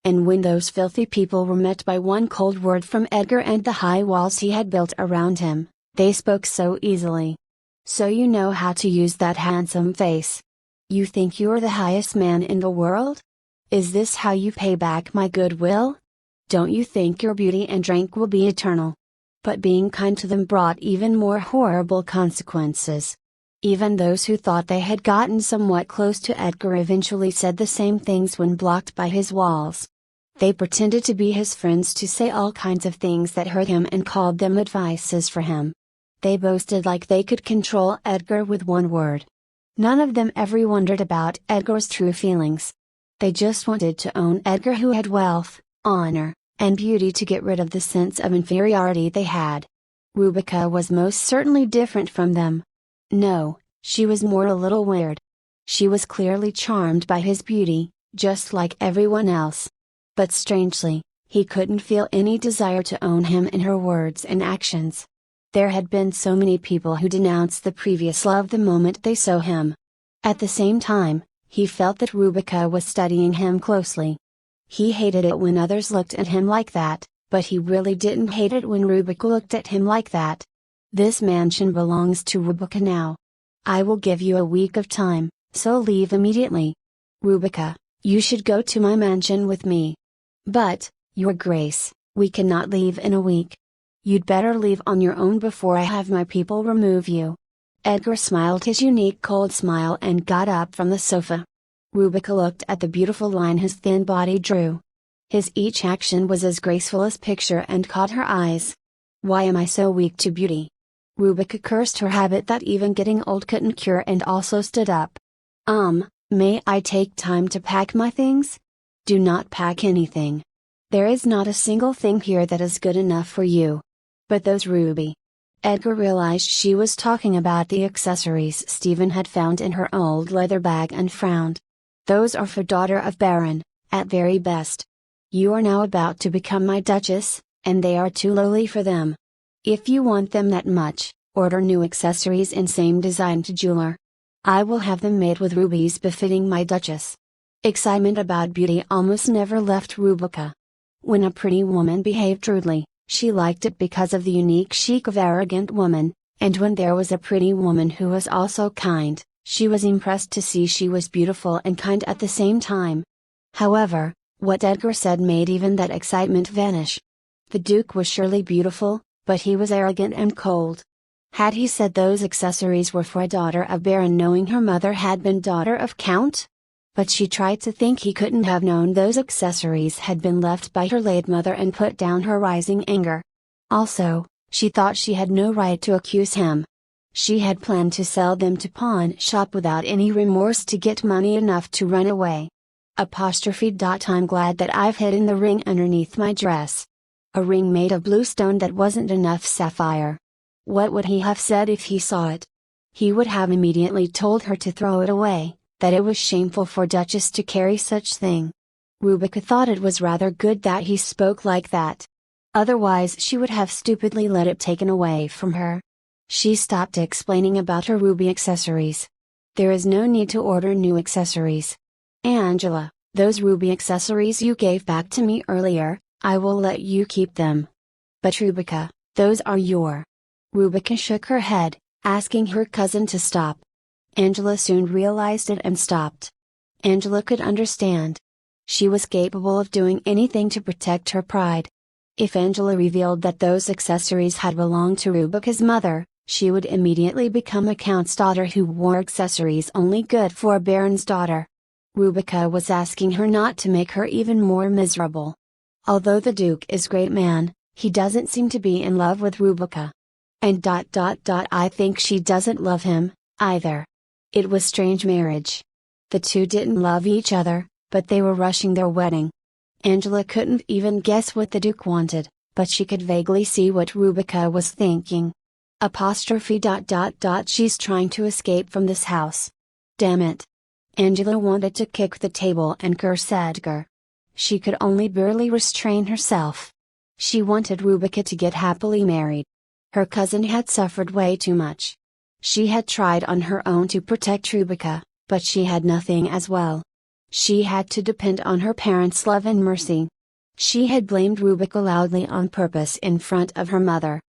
And when those filthy people were met by one cold word from Edgar and the high walls he had built around him, they spoke so easily. So you know how to use that handsome face. You think you're the highest man in the world? Is this how you pay back my goodwill? Don't you think your beauty and rank will be eternal? But being kind to them brought even more horrible consequences. Even those who thought they had gotten somewhat close to Edgar eventually said the same things when blocked by his walls. They pretended to be his friends to say all kinds of things that hurt him and called them advices for him. They boasted like they could control Edgar with one word. None of them ever wondered about Edgar's true feelings. They just wanted to own Edgar, who had wealth, honor, and beauty, to get rid of the sense of inferiority they had. Rebecca was most certainly different from them. No, she was more a little weird. She was clearly charmed by his beauty, just like everyone else. But strangely, he couldn't feel any desire to own him in her words and actions. There had been so many people who denounced the previous love the moment they saw him. At the same time, he felt that Rubica was studying him closely. He hated it when others looked at him like that, but he really didn't hate it when Rubica looked at him like that. This mansion belongs to Rubica now. I will give you a week of time, so leave immediately. Rubica, you should go to my mansion with me. But, Your Grace, we cannot leave in a week. You'd better leave on your own before I have my people remove you. Edgar smiled his unique cold smile and got up from the sofa. Rubica looked at the beautiful line his thin body drew. His each action was as graceful as picture and caught her eyes. Why am I so weak to beauty? Rubica cursed her habit that even getting old couldn't cure and also stood up. May I take time to pack my things? Do not pack anything. There is not a single thing here that is good enough for you. But those Ruby. Edgar realized she was talking about the accessories Stephen had found in her old leather bag and frowned. Those are for daughter of Baron, at very best. You are now about to become my Duchess, and they are too lowly for them. If you want them that much, order new accessories in same design to jeweler. I will have them made with rubies befitting my Duchess. Excitement about beauty almost never left Rubica. When a pretty woman behaved rudely, she liked it because of the unique chic of arrogant woman, and when there was a pretty woman who was also kind, she was impressed to see she was beautiful and kind at the same time. However, what Edgar said made even that excitement vanish. The Duke was surely beautiful, but he was arrogant and cold. Had he said those accessories were for a daughter of Baron knowing her mother had been daughter of Count? But she tried to think he couldn't have known those accessories had been left by her late mother and put down her rising anger. Also, she thought she had no right to accuse him. She had planned to sell them to pawn shop without any remorse to get money enough to run away. I'm glad that I've hidden the ring underneath my dress. A ring made of blue stone that wasn't enough sapphire. What would he have said if he saw it? He would have immediately told her to throw it away, that it was shameful for Duchess to carry such thing. Rubica thought it was rather good that he spoke like that. Otherwise she would have stupidly let it taken away from her. She stopped explaining about her ruby accessories. There is no need to order new accessories. Angela, those ruby accessories you gave back to me earlier, I will let you keep them. But Rubica, those are your. Rubica shook her head, asking her cousin to stop. Angela soon realized it and stopped. Angela could understand. She was capable of doing anything to protect her pride. If Angela revealed that those accessories had belonged to Rubica's mother, she would immediately become a count's daughter who wore accessories only good for a baron's daughter. Rubica was asking her not to make her even more miserable. Although the Duke is a great man, he doesn't seem to be in love with Rubica. And I think she doesn't love him, either. It was strange marriage. The two didn't love each other, but they were rushing their wedding. Angela couldn't even guess what the Duke wanted, but she could vaguely see what Rubica was thinking. She's trying to escape from this house. Damn it. Angela wanted to kick the table and curse Edgar. She could only barely restrain herself. She wanted Rubica to get happily married. Her cousin had suffered way too much. She had tried on her own to protect Rubica, but she had nothing as well. She had to depend on her parents' love and mercy. She had blamed Rubica loudly on purpose in front of her mother.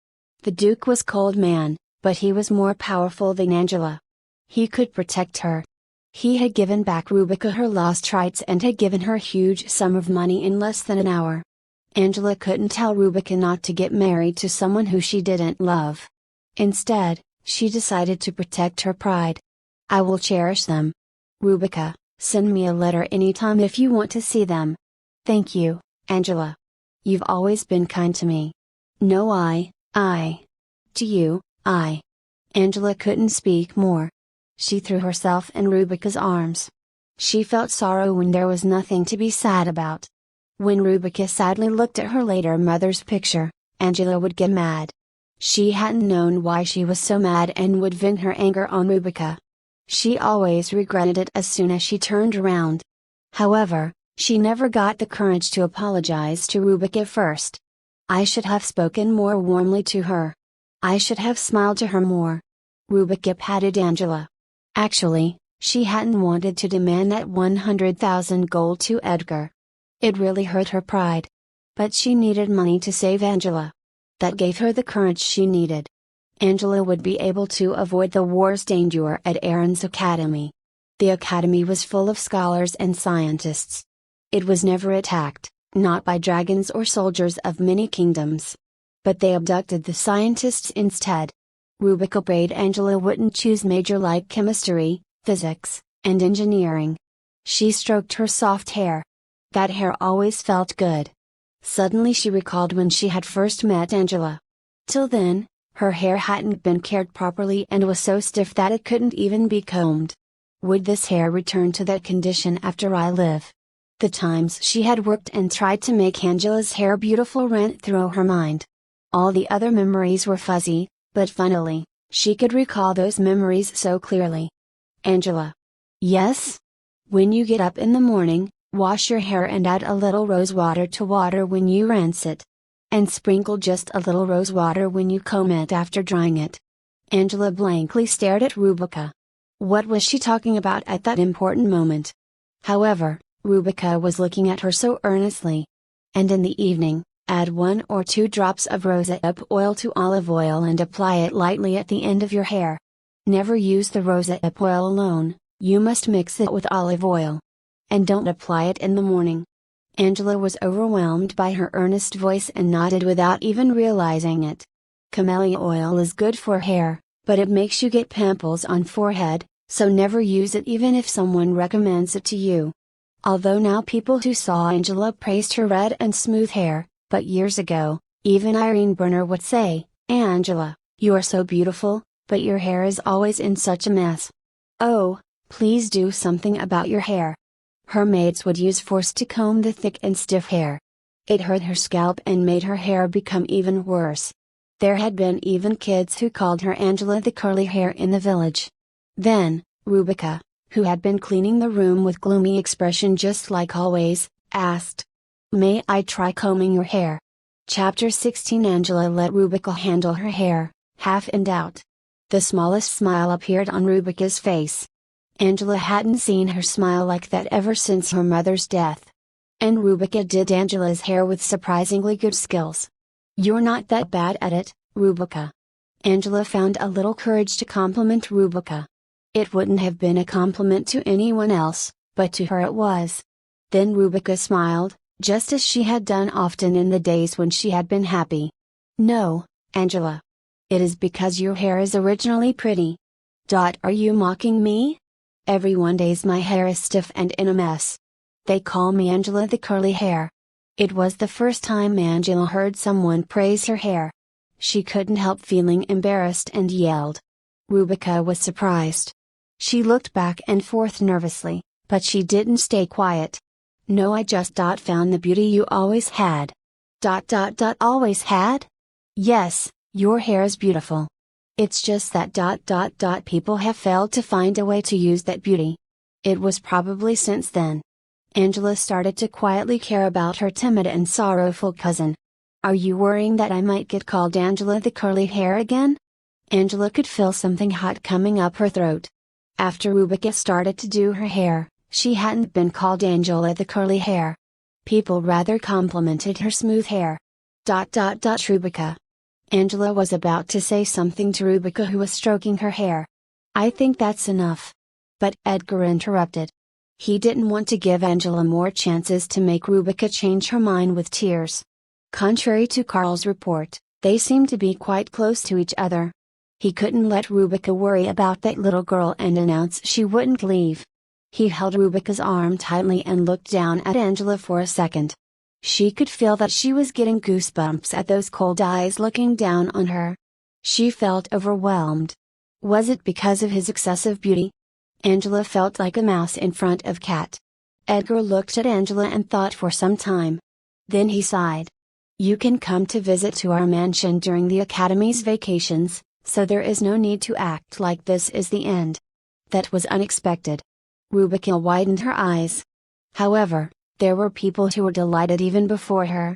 The Duke was a cold man, but he was more powerful than Angela. He could protect her. He had given back Rubica her lost rights and had given her a huge sum of money in less than an hour. Angela couldn't tell Rubica not to get married to someone who she didn't love. Instead, she decided to protect her pride. I will cherish them. Rubica, send me a letter anytime if you want to see them. Thank you, Angela. You've always been kind to me. No, to you, Angela couldn't speak more. She threw herself in Rubica's arms. She felt sorrow when there was nothing to be sad about. When Rubica sadly looked at her later mother's picture, Angela would get mad. She hadn't known why she was so mad and would vent her anger on Rubica. She always regretted it as soon as she turned around. However, She never got the courage to apologize to Rubika first. I should have spoken more warmly to her. I should have smiled to her more. Rubika patted Angela. Actually, she hadn't wanted to demand that 100,000 gold to Edgar. It really hurt her pride. But she needed money to save Angela. That gave her the courage she needed. Angela would be able to avoid the war's danger at Aaron's academy. The academy was full of scholars and scientists. It was never attacked, not by dragons or soldiers of many kingdoms. But they abducted the scientists instead. Rubika prayed Angela wouldn't choose major like chemistry, physics, and engineering. She stroked her soft hair. That hair always felt good. Suddenly she recalled when she had first met Angela. Till then, her hair hadn't been cared properly and was so stiff that it couldn't even be combed. Would this hair return to that condition after I live? The times she had worked and tried to make Angela's hair beautiful ran through her mind. All the other memories were fuzzy, but funnily, she could recall those memories so clearly. Angela. Yes? When you get up in the morning, wash your hair and add a little rose water to water when you rinse it. And sprinkle just a little rose water when you comb it after drying it. Angela blankly stared at Rubika. What was she talking about at that important moment? However, Rubika was looking at her so earnestly. And in the evening, add 1 or 2 drops of rosehip oil to olive oil and apply it lightly at the end of your hair. Never use the rosehip oil alone, you must mix it with olive oil. And don't apply it in the morning. Angela was overwhelmed by her earnest voice and nodded without even realizing it. Camellia oil is good for hair, but it makes you get pimples on forehead, so never use it even if someone recommends it to you. Although now people who saw Angela praised her red and smooth hair, but years ago, even Irene Burner would say, "Angela, you are so beautiful, but your hair is always in such a mess. Oh, please do something about your hair." Her maids would use force to comb the thick and stiff hair. It hurt her scalp and made her hair become even worse. There had been even kids who called her Angela the curly hair in the village. Then, Rubika, who had been cleaning the room with gloomy expression just like always, asked, "May I try combing your hair?" Chapter 16. Angela let Rubika handle her hair, half in doubt. The smallest smile appeared on Rubika's face. Angela hadn't seen her smile like that ever since her mother's death. And Rubika did Angela's hair with surprisingly good skills. "You're not that bad at it, Rubika." Angela found a little courage to compliment Rubika. It wouldn't have been a compliment to anyone else, but to her it was. Then Rubika smiled, just as she had done often in the days when she had been happy. "No, Angela. It is because your hair is originally pretty." Are you mocking me? Everyone days my hair is stiff and in a mess. They call me Angela the curly hair. It was the first time Angela heard someone praise her hair. She couldn't help feeling embarrassed and yelled. Rubika was surprised. She looked back and forth nervously, but she didn't stay quiet. "No, I just found the beauty you always had." Always had? Yes, your hair is beautiful. It's just that people have failed to find a way to use that beauty. It was probably since then. Angela started to quietly care about her timid and sorrowful cousin. "Are you worrying that I might get called Angela the curly hair again?" Angela could feel something hot coming up her throat. After Rubika started to do her hair, she hadn't been called Angela the curly hair. People rather complimented her smooth hair. Rubika. Angela was about to say something to Rubika, who was stroking her hair. "I think that's enough." But Edgar interrupted. He didn't want to give Angela more chances to make Rubika change her mind with tears. Contrary to Carl's report, they seemed to be quite close to each other. He couldn't let Rubika worry about that little girl and announce she wouldn't leave. He held Rubika's arm tightly and looked down at Angela for a second. She could feel that she was getting goosebumps at those cold eyes looking down on her. She felt overwhelmed. Was it because of his excessive beauty? Angela felt like a mouse in front of cat. Edgar looked at Angela and thought for some time. Then he sighed. "You can come to visit to our mansion during the Academy's vacations, so there is no need to act like this is the end." That was unexpected. Rubika widened her eyes. However, There were people who were delighted even before her.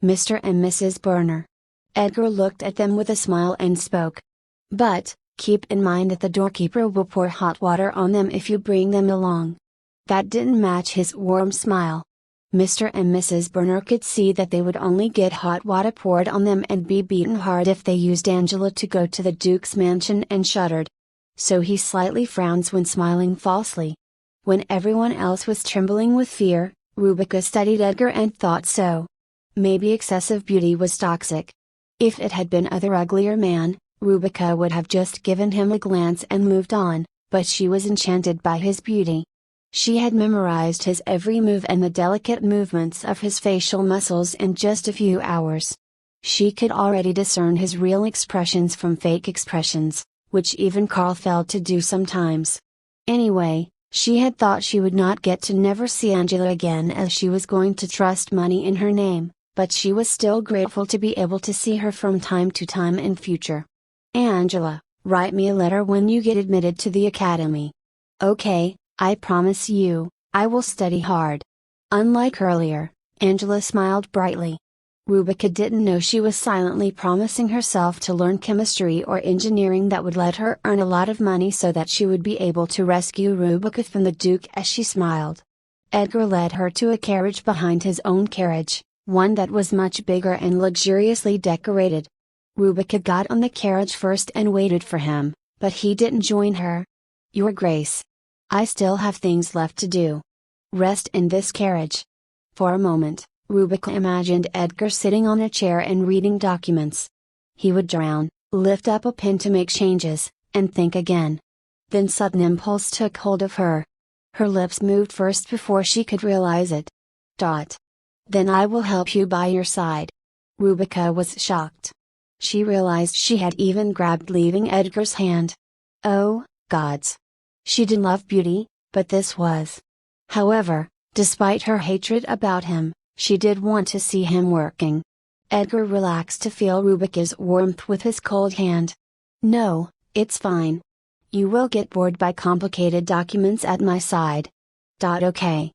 Mr. and Mrs. Burner. Edgar looked at them with a smile and spoke. But, keep in mind that the doorkeeper will pour hot water on them if you bring them along. That didn't match his warm smile. Mr. and Mrs. Burner could see that they would only get hot water poured on them and be beaten hard if they used Angela to go to the Duke's mansion, and shuddered. So he slightly frowns when smiling falsely. When everyone else was trembling with fear, Rubica studied Edgar and thought so. Maybe excessive beauty was toxic. If it had been other uglier man, Rubica would have just given him a glance and moved on, but she was enchanted by his beauty. She had memorized his every move and the delicate movements of his facial muscles in just a few hours. She could already discern his real expressions from fake expressions, which even Carl failed to do sometimes. Anyway, she had thought she would not get to never see Angela again, as she was going to trust money in her name, but she was still grateful to be able to see her from time to time in future. Angela, write me a letter when you get admitted to the academy. Okay, I promise you, I will study hard. Unlike earlier, Angela smiled brightly. Rubica didn't know she was silently promising herself to learn chemistry or engineering that would let her earn a lot of money so that she would be able to rescue Rubica from the Duke as she smiled. Edgar led her to a carriage behind his own carriage, one that was much bigger and luxuriously decorated. Rubica got on the carriage first and waited for him, but he didn't join her. Your Grace, I still have things left to do. Rest in this carriage. For a moment, Rubica imagined Edgar sitting on a chair and reading documents. He would drown, lift up a pen to make changes, and think again. Then sudden impulse took hold of her. Her lips moved first before she could realize it. Then I will help you by your side. Rubica was shocked. She realized she had even grabbed leaving Edgar's hand. Oh, gods! She didn't love beauty, but this was. However, despite her hatred about him, she did want to see him working. Edgar relaxed to feel Rubica's warmth with his cold hand. No, it's fine. You will get bored by complicated documents at my side. Okay.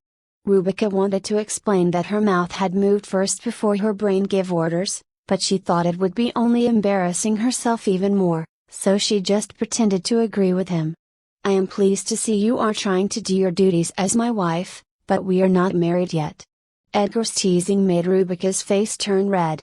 Rubica wanted to explain that her mouth had moved first before her brain gave orders, but she thought it would be only embarrassing herself even more, so she just pretended to agree with him. I am pleased to see you are trying to do your duties as my wife, but we are not married yet. Edgar's teasing made Rubica's face turn red.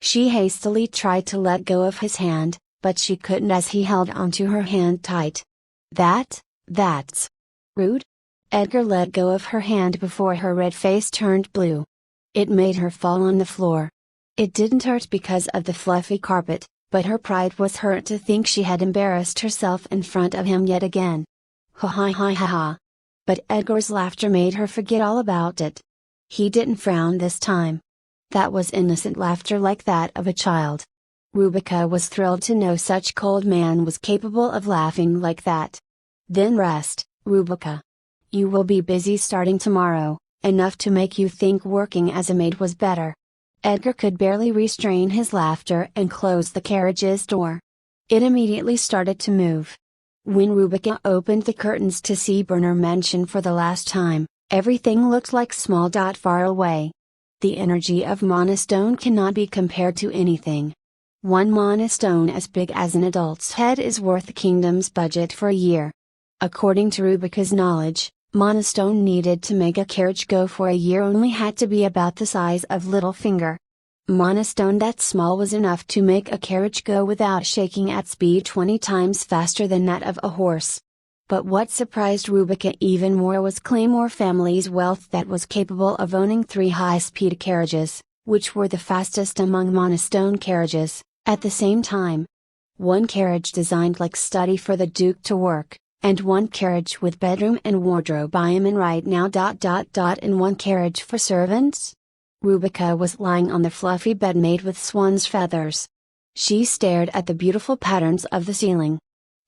She hastily tried to let go of his hand, but she couldn't as he held onto her hand tight. That's rude. Edgar let go of her hand before her red face turned blue. It made her fall on the floor. It didn't hurt because of the fluffy carpet, but her pride was hurt to think she had embarrassed herself in front of him yet again. Ha ha ha ha ha. But Edgar's laughter made her forget all about it. He didn't frown this time. That was innocent laughter like that of a child. Rubica was thrilled to know such cold man was capable of laughing like that. Then rest, Rubica. You will be busy starting tomorrow, enough to make you think working as a maid was better. Edgar could barely restrain his laughter and closed the carriage's door. It immediately started to move. When Rubica opened the curtains to see Burner Mansion for the last time, everything looked like small dot far away. The energy of Monostone cannot be compared to anything. One Monostone as big as an adult's head is worth the kingdom's budget for a year. According to Rubica's knowledge, Monostone needed to make a carriage go for a year only had to be about the size of Littlefinger. Monostone that small was enough to make a carriage go without shaking at speed 20 times faster than that of a horse. But what surprised Rubica even more was Claymore family's wealth that was capable of owning 3 high-speed carriages, which were the fastest among Monostone carriages, at the same time. One carriage designed like study for the Duke to work, and one carriage with bedroom and wardrobe I am in right now. And one carriage for servants? Rubica was lying on the fluffy bed made with swan's feathers. She stared at the beautiful patterns of the ceiling.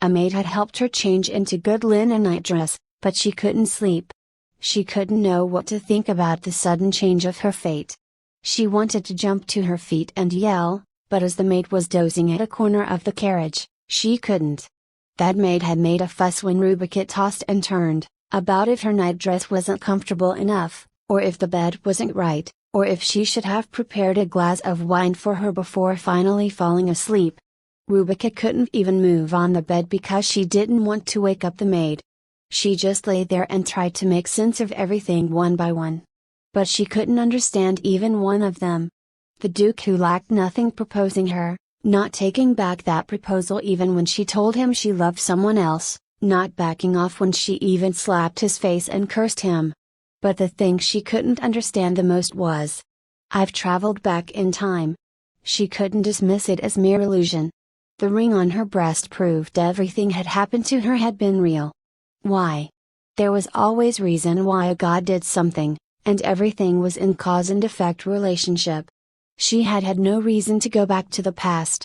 A maid had helped her change into good linen nightdress, but she couldn't sleep. She couldn't know what to think about the sudden change of her fate. She wanted to jump to her feet and yell, but as the maid was dozing at a corner of the carriage, she couldn't. That maid had made a fuss when Rubica tossed and turned, about if her nightdress wasn't comfortable enough, or if the bed wasn't right, or if she should have prepared a glass of wine for her before finally falling asleep. Rebecca couldn't even move on the bed because she didn't want to wake up the maid. She just lay there and tried to make sense of everything one by one. But she couldn't understand even one of them. The Duke, who lacked nothing, proposing her, not taking back that proposal even when she told him she loved someone else, not backing off when she even slapped his face and cursed him. But the thing she couldn't understand the most was, "I've traveled back in time." She couldn't dismiss it as mere illusion. The ring on her breast proved everything had happened to her had been real. Why? There was always reason why God did something, and everything was in cause and effect relationship. She had had no reason to go back to the past.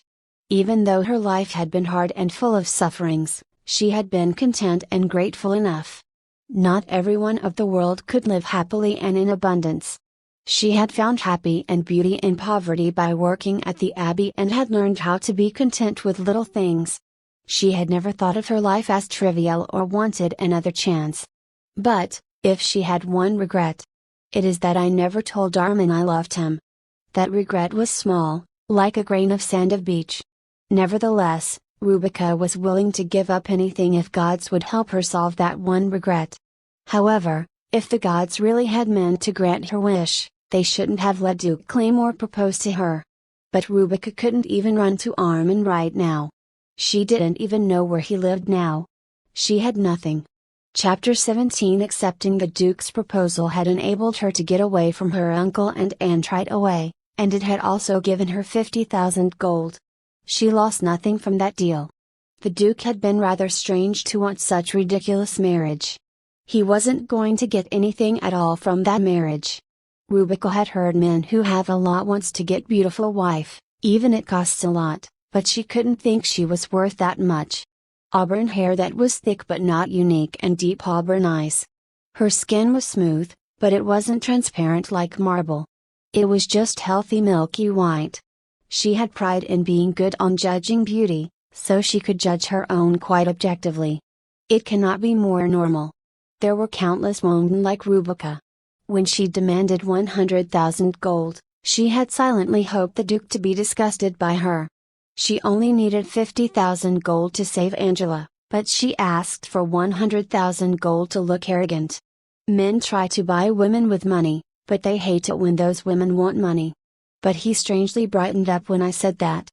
Even though her life had been hard and full of sufferings, she had been content and grateful enough. Not everyone of the world could live happily and in abundance. She had found happy and beauty in poverty by working at the Abbey and had learned how to be content with little things. She had never thought of her life as trivial or wanted another chance. But, if she had one regret, it is that I never told Armin I loved him. That regret was small, like a grain of sand of beach. Nevertheless, Rebecca was willing to give up anything if gods would help her solve that one regret. However, if the gods really had meant to grant her wish, they shouldn't have let Duke Claymore propose to her. But Rebecca couldn't even run to Armin right now. She didn't even know where he lived now. She had nothing. Chapter 17. Accepting the Duke's proposal had enabled her to get away from her uncle and aunt right away, and it had also given her 50,000 gold. She lost nothing from that deal. The Duke had been rather strange to want such ridiculous marriage. He wasn't going to get anything at all from that marriage. Rebecca had heard men who have a lot wants to get beautiful wife, even it costs a lot, but she couldn't think she was worth that much. Auburn hair that was thick but not unique, and deep auburn eyes. Her skin was smooth, but it wasn't transparent like marble. It was just healthy milky white. She had pride in being good on judging beauty, so she could judge her own quite objectively. It cannot be more normal. There were countless women like Rebecca. When she demanded 100,000 gold, she had silently hoped the Duke to be disgusted by her. She only needed 50,000 gold to save Angela, but she asked for 100,000 gold to look arrogant. Men try to buy women with money, but they hate it when those women want money. But he strangely brightened up when I said that.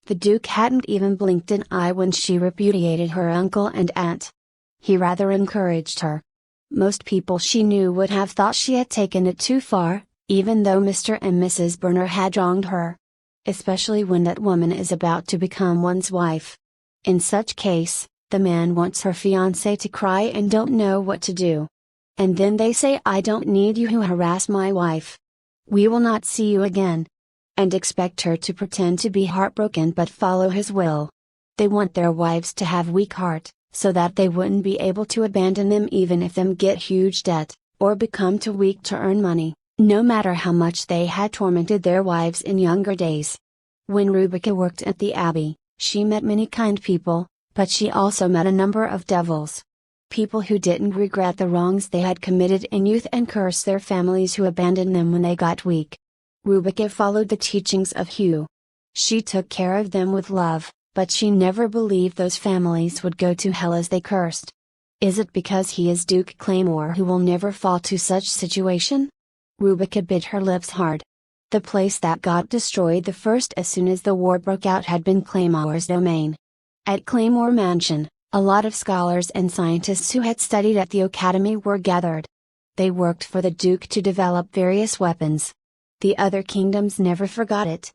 The Duke hadn't even blinked an eye when she repudiated her uncle and aunt. He rather encouraged her. Most people she knew would have thought she had taken it too far, even though Mr. and Mrs. Burner had wronged her. Especially when that woman is about to become one's wife. In such case, the man wants her fiancé to cry and don't know what to do. And then they say, "I don't need you who harass my wife. We will not see you again." And expect her to pretend to be heartbroken but follow his will. They want their wives to have weak heart, so that they wouldn't be able to abandon them even if them get huge debt, or become too weak to earn money, no matter how much they had tormented their wives in younger days. When Rebecca worked at the Abbey, she met many kind people, but she also met a number of devils. People who didn't regret the wrongs they had committed in youth and cursed their families who abandoned them when they got weak. Rebecca followed the teachings of Hugh. She took care of them with love, but she never believed those families would go to hell as they cursed. Is it because he is Duke Claymore who will never fall to such situation? Rebecca bit her lips hard. The place that got destroyed the first as soon as the war broke out had been Claymore's domain. At Claymore Mansion, a lot of scholars and scientists who had studied at the academy were gathered. They worked for the Duke to develop various weapons. The other kingdoms never forgot it.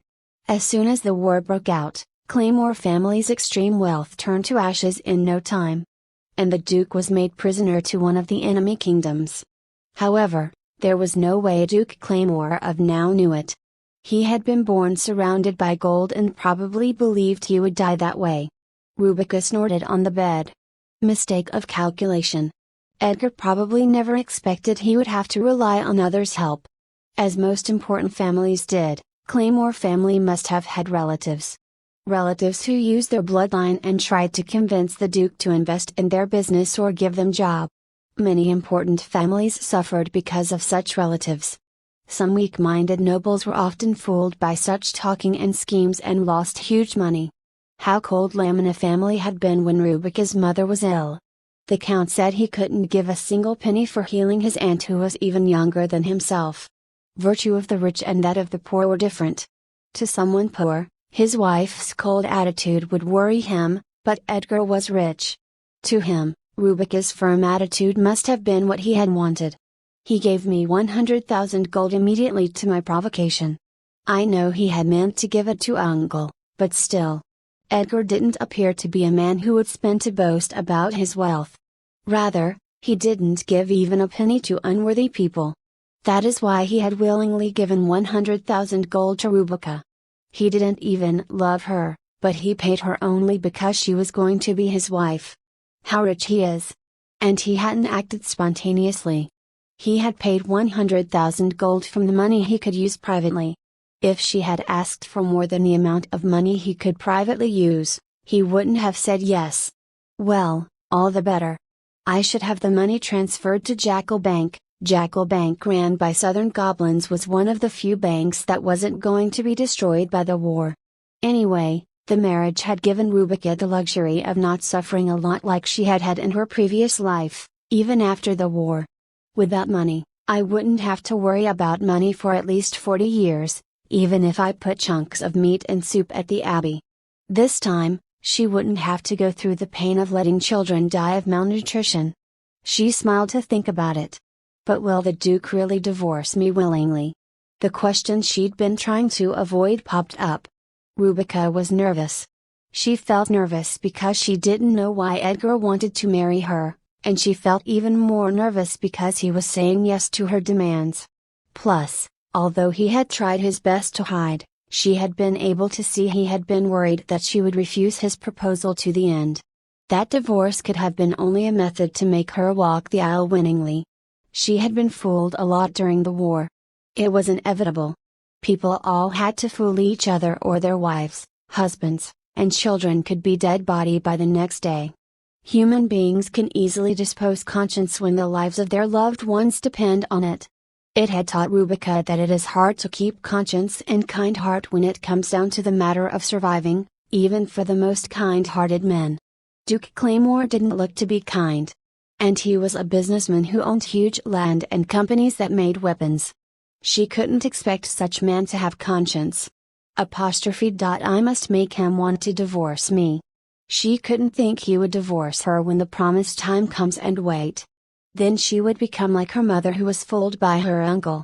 As soon as the war broke out, Claymore family's extreme wealth turned to ashes in no time. And the Duke was made prisoner to one of the enemy kingdoms. However, there was no way Duke Claymore of now knew it. He had been born surrounded by gold and probably believed he would die that way. Rebecca snorted on the bed. Mistake of calculation. Edgar probably never expected he would have to rely on others' help. As most important families did, Claymore family must have had relatives. Relatives who used their bloodline and tried to convince the Duke to invest in their business or give them job. Many important families suffered because of such relatives. Some weak-minded nobles were often fooled by such talking and schemes and lost huge money. How cold Lamina family had been when Rubica's mother was ill. The count said he couldn't give a single penny for healing his aunt who was even younger than himself. Virtue of the rich and that of the poor were different. To someone poor, his wife's cold attitude would worry him, but Edgar was rich. To him, Rubica's firm attitude must have been what he had wanted. He gave me 100,000 gold immediately to my provocation. I know he had meant to give it to uncle, but still. Edgar didn't appear to be a man who would spend to boast about his wealth. Rather, he didn't give even a penny to unworthy people. That is why he had willingly given 100,000 gold to Rubica. He didn't even love her, but he paid her only because she was going to be his wife. How rich he is! And he hadn't acted spontaneously. He had paid 100,000 gold from the money he could use privately. If she had asked for more than the amount of money he could privately use, he wouldn't have said yes. Well, all the better. I should have the money transferred to Jackal Bank. Jackal Bank, ran by Southern Goblins, was one of the few banks that wasn't going to be destroyed by the war. Anyway, the marriage had given Rubica the luxury of not suffering a lot like she had had in her previous life, even after the war. Without money, I wouldn't have to worry about money for at least 40 years, even if I put chunks of meat and soup at the abbey. This time, she wouldn't have to go through the pain of letting children die of malnutrition. She smiled to think about it. But will the Duke really divorce me willingly? The question she'd been trying to avoid popped up. Rubica was nervous. She felt nervous because she didn't know why Edgar wanted to marry her, and she felt even more nervous because he was saying yes to her demands. Plus, although he had tried his best to hide, she had been able to see he had been worried that she would refuse his proposal to the end. That divorce could have been only a method to make her walk the aisle winningly. She had been fooled a lot during the war. It was inevitable. People all had to fool each other or their wives, husbands, and children could be dead body by the next day. Human beings can easily dispose conscience when the lives of their loved ones depend on it. It had taught Rubica that it is hard to keep conscience and kind heart when it comes down to the matter of surviving, even for the most kind-hearted men. Duke Claymore didn't look to be kind. And he was a businessman who owned huge land and companies that made weapons. She couldn't expect such man to have conscience. I must make him want to divorce me. She couldn't think he would divorce her when the promised time comes and wait. Then she would become like her mother, who was fooled by her uncle.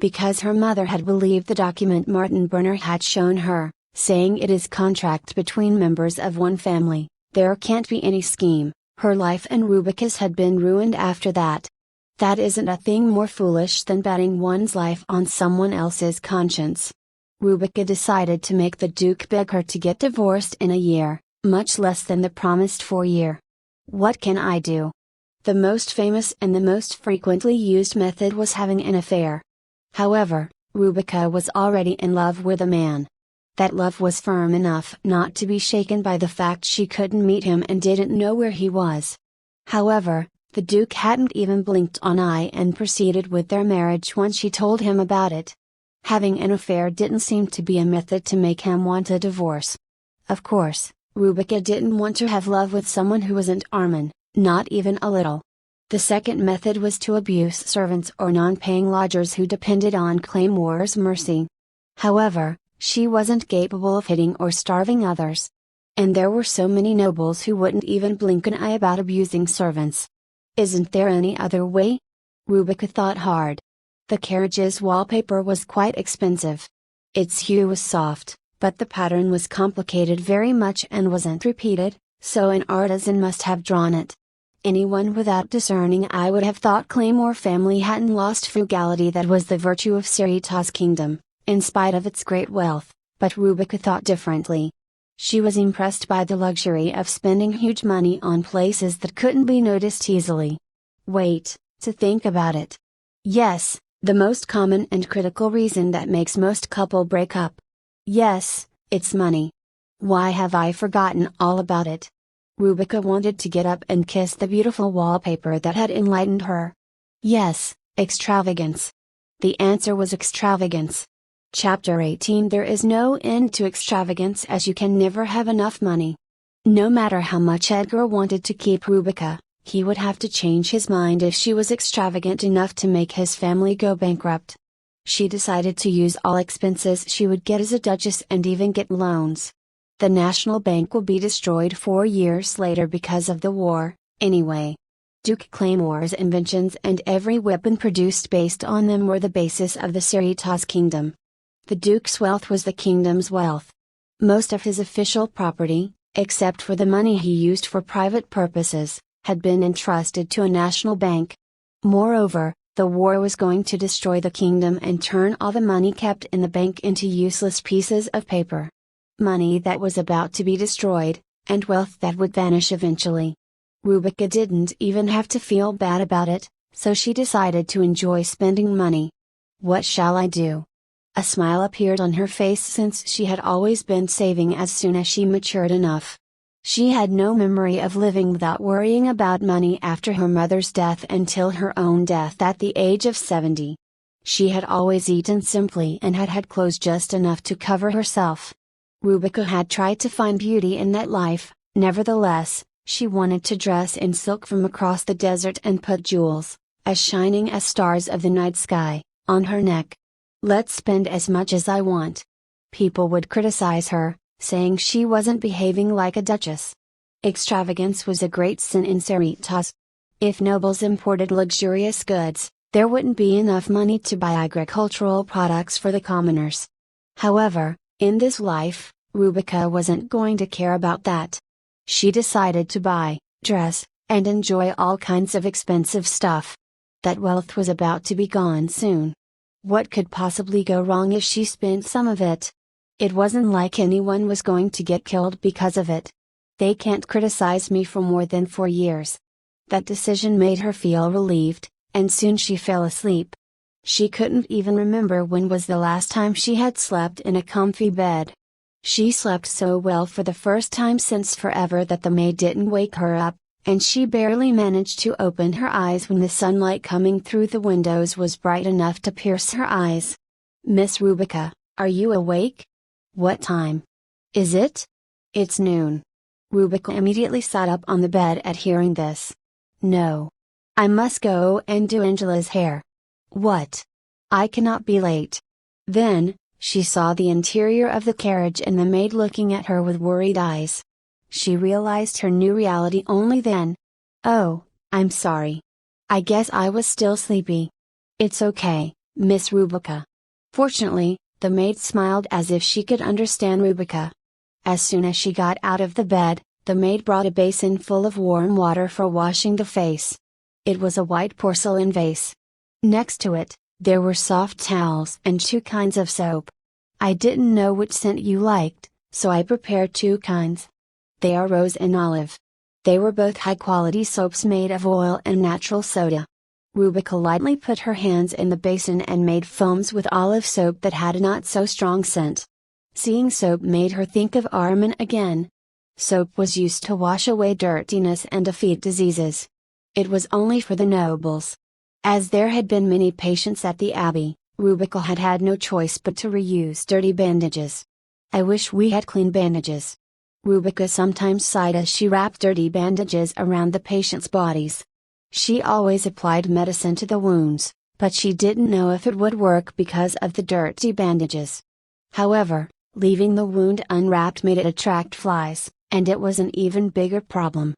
Because her mother had believed the document Martin Burner had shown her, saying it is contract between members of one family, there can't be any scheme. Her life and Rubica's had been ruined after that. That isn't a thing more foolish than betting one's life on someone else's conscience. Rubica decided to make the Duke beg her to get divorced in a year, much less than the promised 4-year. What can I do? The most famous and the most frequently used method was having an affair. However, Rubica was already in love with a man. That love was firm enough not to be shaken by the fact she couldn't meet him and didn't know where he was. However, the Duke hadn't even blinked an eye and proceeded with their marriage once she told him about it. Having an affair didn't seem to be a method to make him want a divorce. Of course, Rubica didn't want to have love with someone who wasn't Armin, not even a little. The second method was to abuse servants or non-paying lodgers who depended on Claymore's mercy. However, she wasn't capable of hitting or starving others. And there were so many nobles who wouldn't even blink an eye about abusing servants. Isn't there any other way? Rubica thought hard. The carriage's wallpaper was quite expensive. Its hue was soft, but the pattern was complicated very much and wasn't repeated, so an artisan must have drawn it. Anyone without discerning eye would have thought Claymore family hadn't lost frugality that was the virtue of Sarita's kingdom, in spite of its great wealth, but Rubica thought differently. She was impressed by the luxury of spending huge money on places that couldn't be noticed easily. Wait, to think about it. Yes, the most common and critical reason that makes most couple break up. Yes, it's money. Why have I forgotten all about it? Rubica wanted to get up and kiss the beautiful wallpaper that had enlightened her. Yes, extravagance. The answer was extravagance. Chapter 18. There is no end to extravagance, as you can never have enough money. No matter how much Edgar wanted to keep Rubica, he would have to change his mind if she was extravagant enough to make his family go bankrupt. She decided to use all expenses she would get as a duchess and even get loans. The National Bank will be destroyed 4 years later because of the war, anyway. Duke Claymore's inventions and every weapon produced based on them were the basis of the Cerritos kingdom. The Duke's wealth was the kingdom's wealth. Most of his official property, except for the money he used for private purposes, had been entrusted to a national bank. Moreover, the war was going to destroy the kingdom and turn all the money kept in the bank into useless pieces of paper. Money that was about to be destroyed, and wealth that would vanish eventually. Rubica didn't even have to feel bad about it, so she decided to enjoy spending money. What shall I do? A smile appeared on her face, since she had always been saving as soon as she matured enough. She had no memory of living without worrying about money after her mother's death until her own death at the age of 70. She had always eaten simply and had had clothes just enough to cover herself. Rubica had tried to find beauty in that life, nevertheless, she wanted to dress in silk from across the desert and put jewels, as shining as stars of the night sky, on her neck. Let's spend as much as I want. People would criticize her, saying she wasn't behaving like a duchess. Extravagance was a great sin in Cerritos. If nobles imported luxurious goods, there wouldn't be enough money to buy agricultural products for the commoners. However, in this life, Rubica wasn't going to care about that. She decided to buy, dress, and enjoy all kinds of expensive stuff. That wealth was about to be gone soon. What could possibly go wrong if she spent some of it? It wasn't like anyone was going to get killed because of it. They can't criticize me for more than 4 years. That decision made her feel relieved, and soon she fell asleep. She couldn't even remember when was the last time she had slept in a comfy bed. She slept so well for the first time since forever that the maid didn't wake her up, and she barely managed to open her eyes when the sunlight coming through the windows was bright enough to pierce her eyes. "Miss Rubica, are you awake? What time is it?" "It's noon." Rubica immediately sat up on the bed at hearing this. "No. I must go and do Angela's hair." "What? I cannot be late." Then, she saw the interior of the carriage and the maid looking at her with worried eyes. She realized her new reality only then. "Oh, I'm sorry. I guess I was still sleepy." "It's okay, Miss Rubica." Fortunately, the maid smiled as if she could understand Rubica. As soon as she got out of the bed, the maid brought a basin full of warm water for washing the face. It was a white porcelain vase. Next to it, there were soft towels and 2 kinds of soap. "I didn't know which scent you liked, so I prepared 2 kinds. They are rose and olive." They were both high-quality soaps made of oil and natural soda. Rubica lightly put her hands in the basin and made foams with olive soap that had a not-so-strong scent. Seeing soap made her think of Armin again. Soap was used to wash away dirtiness and defeat diseases. It was only for the nobles. As there had been many patients at the abbey, Rubica had had no choice but to reuse dirty bandages. "I wish we had clean bandages." Rubica sometimes sighed as she wrapped dirty bandages around the patients' bodies. She always applied medicine to the wounds, but she didn't know if it would work because of the dirty bandages. However, leaving the wound unwrapped made it attract flies, and it was an even bigger problem.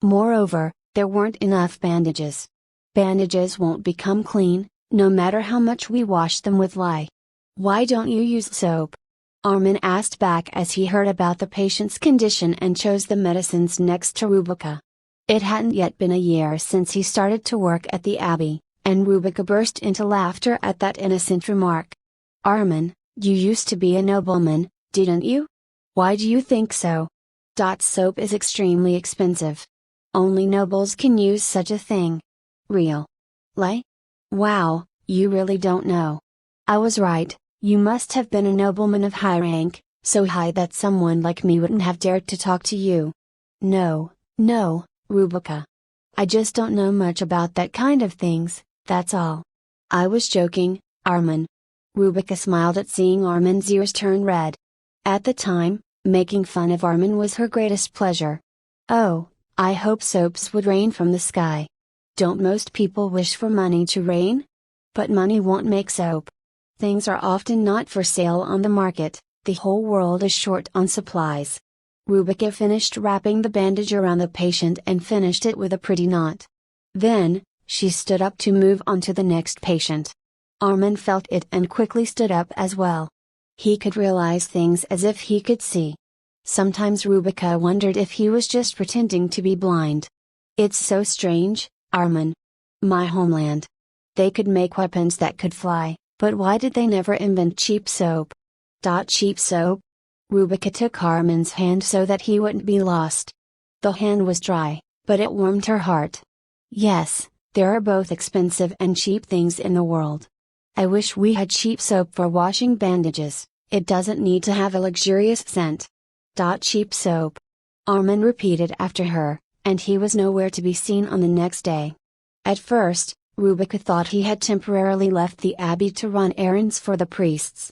Moreover, there weren't enough bandages. Bandages won't become clean, no matter how much we wash them with lye. "Why don't you use soap?" Armin asked back as he heard about the patient's condition and chose the medicines next to Rubica. It hadn't yet been a year since he started to work at the abbey, and Rubica burst into laughter at that innocent remark. "Armin, you used to be a nobleman, didn't you? Why do you think so?" Soap is extremely expensive. Only nobles can use such a thing. "Real? Lye? Wow, you really don't know." "I was right, you must have been a nobleman of high rank, so high that someone like me wouldn't have dared to talk to you." "No, No, Rubica. I just don't know much about that kind of things, that's all. I was joking, Armin. Rubica smiled at seeing Armin's ears turn red. At the time, making fun of Armin was her greatest pleasure. Oh, I hope soaps would rain from the sky. Don't most people wish for money to rain? But money won't make soap. Things are often not for sale on the market, the whole world is short on supplies. Rubica finished wrapping the bandage around the patient and finished it with a pretty knot. Then, she stood up to move on to the next patient. Armin felt it and quickly stood up as well. He could realize things as if he could see. Sometimes Rubica wondered if he was just pretending to be blind. It's so strange, Armin. My homeland. They could make weapons that could fly, but why did they never invent cheap soap? Cheap soap? Rubica took Armin's hand so that he wouldn't be lost. The hand was dry, but it warmed her heart. Yes, there are both expensive and cheap things in the world. I wish we had cheap soap for washing bandages, it doesn't need to have a luxurious scent. Cheap soap. Armin repeated after her, and he was nowhere to be seen on the next day. At first, Rubica thought he had temporarily left the abbey to run errands for the priests.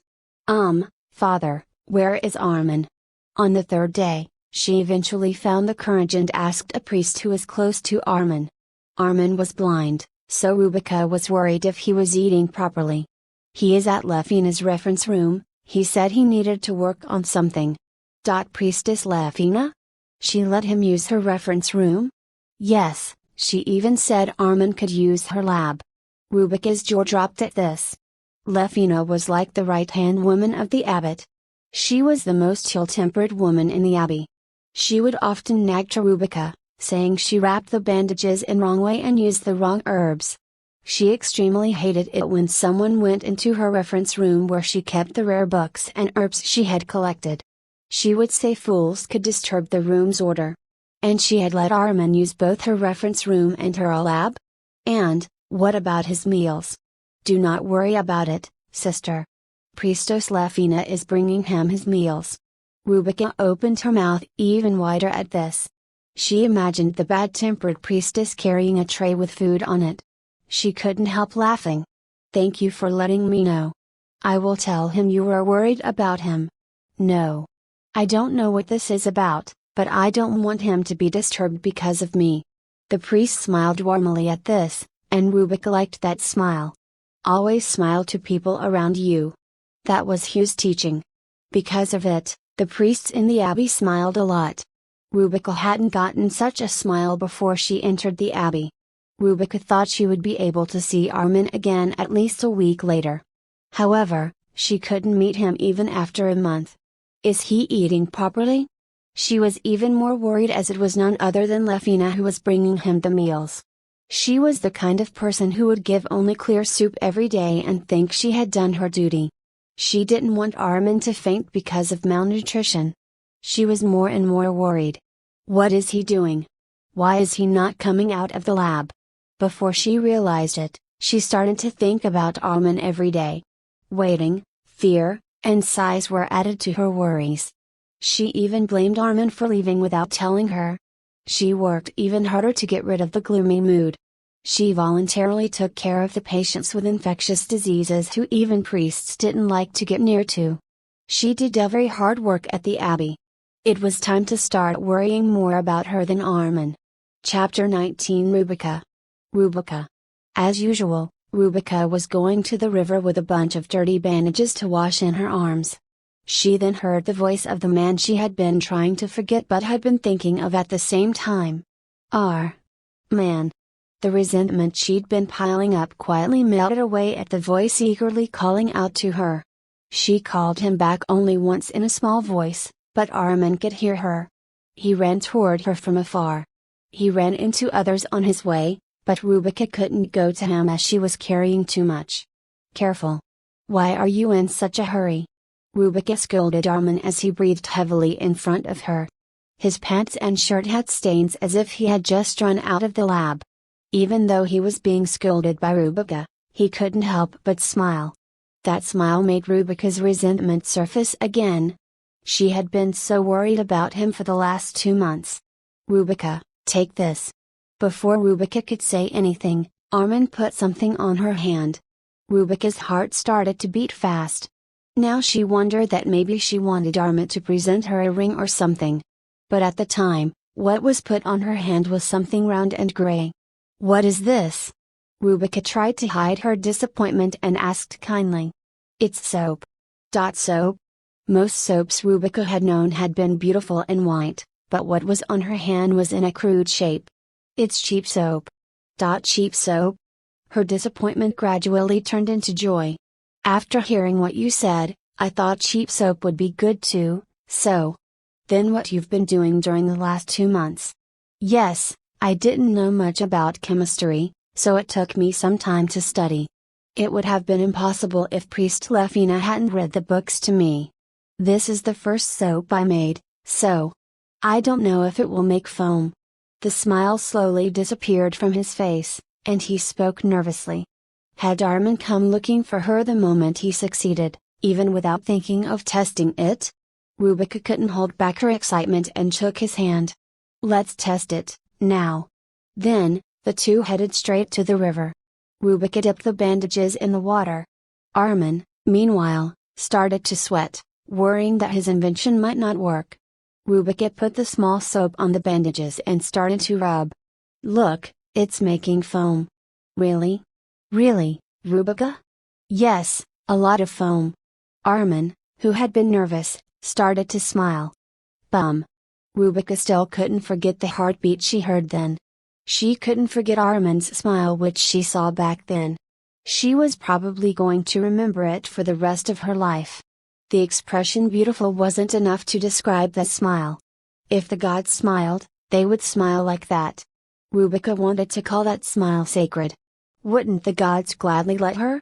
Father, where is Armin? On the third day, she eventually found the courage and asked a priest who was close to Armin. Armin was blind, so Rubica was worried if he was eating properly. He is at Lefina's reference room, he said he needed to work on something. Priestess Lefina? She let him use her reference room? Yes, she even said Armin could use her lab. Rubica's jaw dropped at this. Lefina was like the right-hand woman of the abbot. She was the most ill-tempered woman in the abbey. She would often nag to Rubica, saying she wrapped the bandages in wrong way and used the wrong herbs. She extremely hated it when someone went into her reference room where she kept the rare books and herbs she had collected. She would say fools could disturb the room's order. And she had let Armin use both her reference room and her lab? And, what about his meals? Do not worry about it, sister. Priestess Lefina is bringing him his meals. Rubica opened her mouth even wider at this. She imagined the bad-tempered priestess carrying a tray with food on it. She couldn't help laughing. Thank you for letting me know. I will tell him you were worried about him. No. I don't know what this is about, but I don't want him to be disturbed because of me. The priest smiled warmly at this, and Rubica liked that smile. Always smile to people around you. That was Hugh's teaching. Because of it, the priests in the abbey smiled a lot. Rubica hadn't gotten such a smile before she entered the abbey. Rubica thought she would be able to see Armin again at least a week later. However, she couldn't meet him even after a month. Is he eating properly? She was even more worried as it was none other than Lefina who was bringing him the meals. She was the kind of person who would give only clear soup every day and think she had done her duty. She didn't want Armin to faint because of malnutrition. She was more and more worried. What is he doing? Why is he not coming out of the lab? Before she realized it, she started to think about Armin every day. Waiting, fear, and sighs were added to her worries. She even blamed Armin for leaving without telling her. She worked even harder to get rid of the gloomy mood. She voluntarily took care of the patients with infectious diseases who even priests didn't like to get near to. She did very hard work at the abbey. It was time to start worrying more about her than Armin. Chapter 19 Rubica. As usual, Rubica was going to the river with a bunch of dirty bandages to wash in her arms. She then heard the voice of the man she had been trying to forget but had been thinking of at the same time. Man. The resentment she'd been piling up quietly melted away at the voice eagerly calling out to her. She called him back only once in a small voice, but Armin could hear her. He ran toward her from afar. He ran into others on his way, but Rubica couldn't go to him as she was carrying too much. Careful. Why are you in such a hurry? Rubica scolded Armin as he breathed heavily in front of her. His pants and shirt had stains as if he had just run out of the lab. Even though he was being scolded by Rubica, he couldn't help but smile. That smile made Rubica's resentment surface again. She had been so worried about him for the last 2 months. Rubica, Take this. Before Rubica could say anything, Armin put something on her hand. Rubica's heart started to beat fast. Now she wondered that maybe she wanted Armin to present her a ring or something. But at the time, what was put on her hand was something round and gray. What is this? Rubica tried to hide her disappointment and asked kindly. It's soap. Soap? Most soaps Rubica had known had been beautiful and white, but what was on her hand was in a crude shape. It's cheap soap. Cheap soap? Her disappointment gradually turned into joy. After hearing what you said, I thought cheap soap would be good too, so. Then what you've been doing during the last 2 months? Yes, I didn't know much about chemistry, so it took me some time to study. It would have been impossible if Priest Lefina hadn't read the books to me. This is the first soap I made, so. I don't know if it will make foam. The smile slowly disappeared from his face, and he spoke nervously. Had Armin come looking for her the moment he succeeded, even without thinking of testing it? Rubica couldn't hold back her excitement and shook his hand. Let's test it, now. Then, the two headed straight to the river. Rubica dipped the bandages in the water. Armin, meanwhile, started to sweat, worrying that his invention might not work. Rubica put the small soap on the bandages and started to rub. Look, it's making foam. Really? Really, Rubica? Yes, a lot of foam. Armin, who had been nervous, started to smile. Bum. Rubica still couldn't forget the heartbeat she heard then. She couldn't forget Armin's smile which she saw back then. She was probably going to remember it for the rest of her life. The expression beautiful wasn't enough to describe that smile. If the gods smiled, they would smile like that. Rubica wanted to call that smile sacred. Wouldn't the gods gladly let her?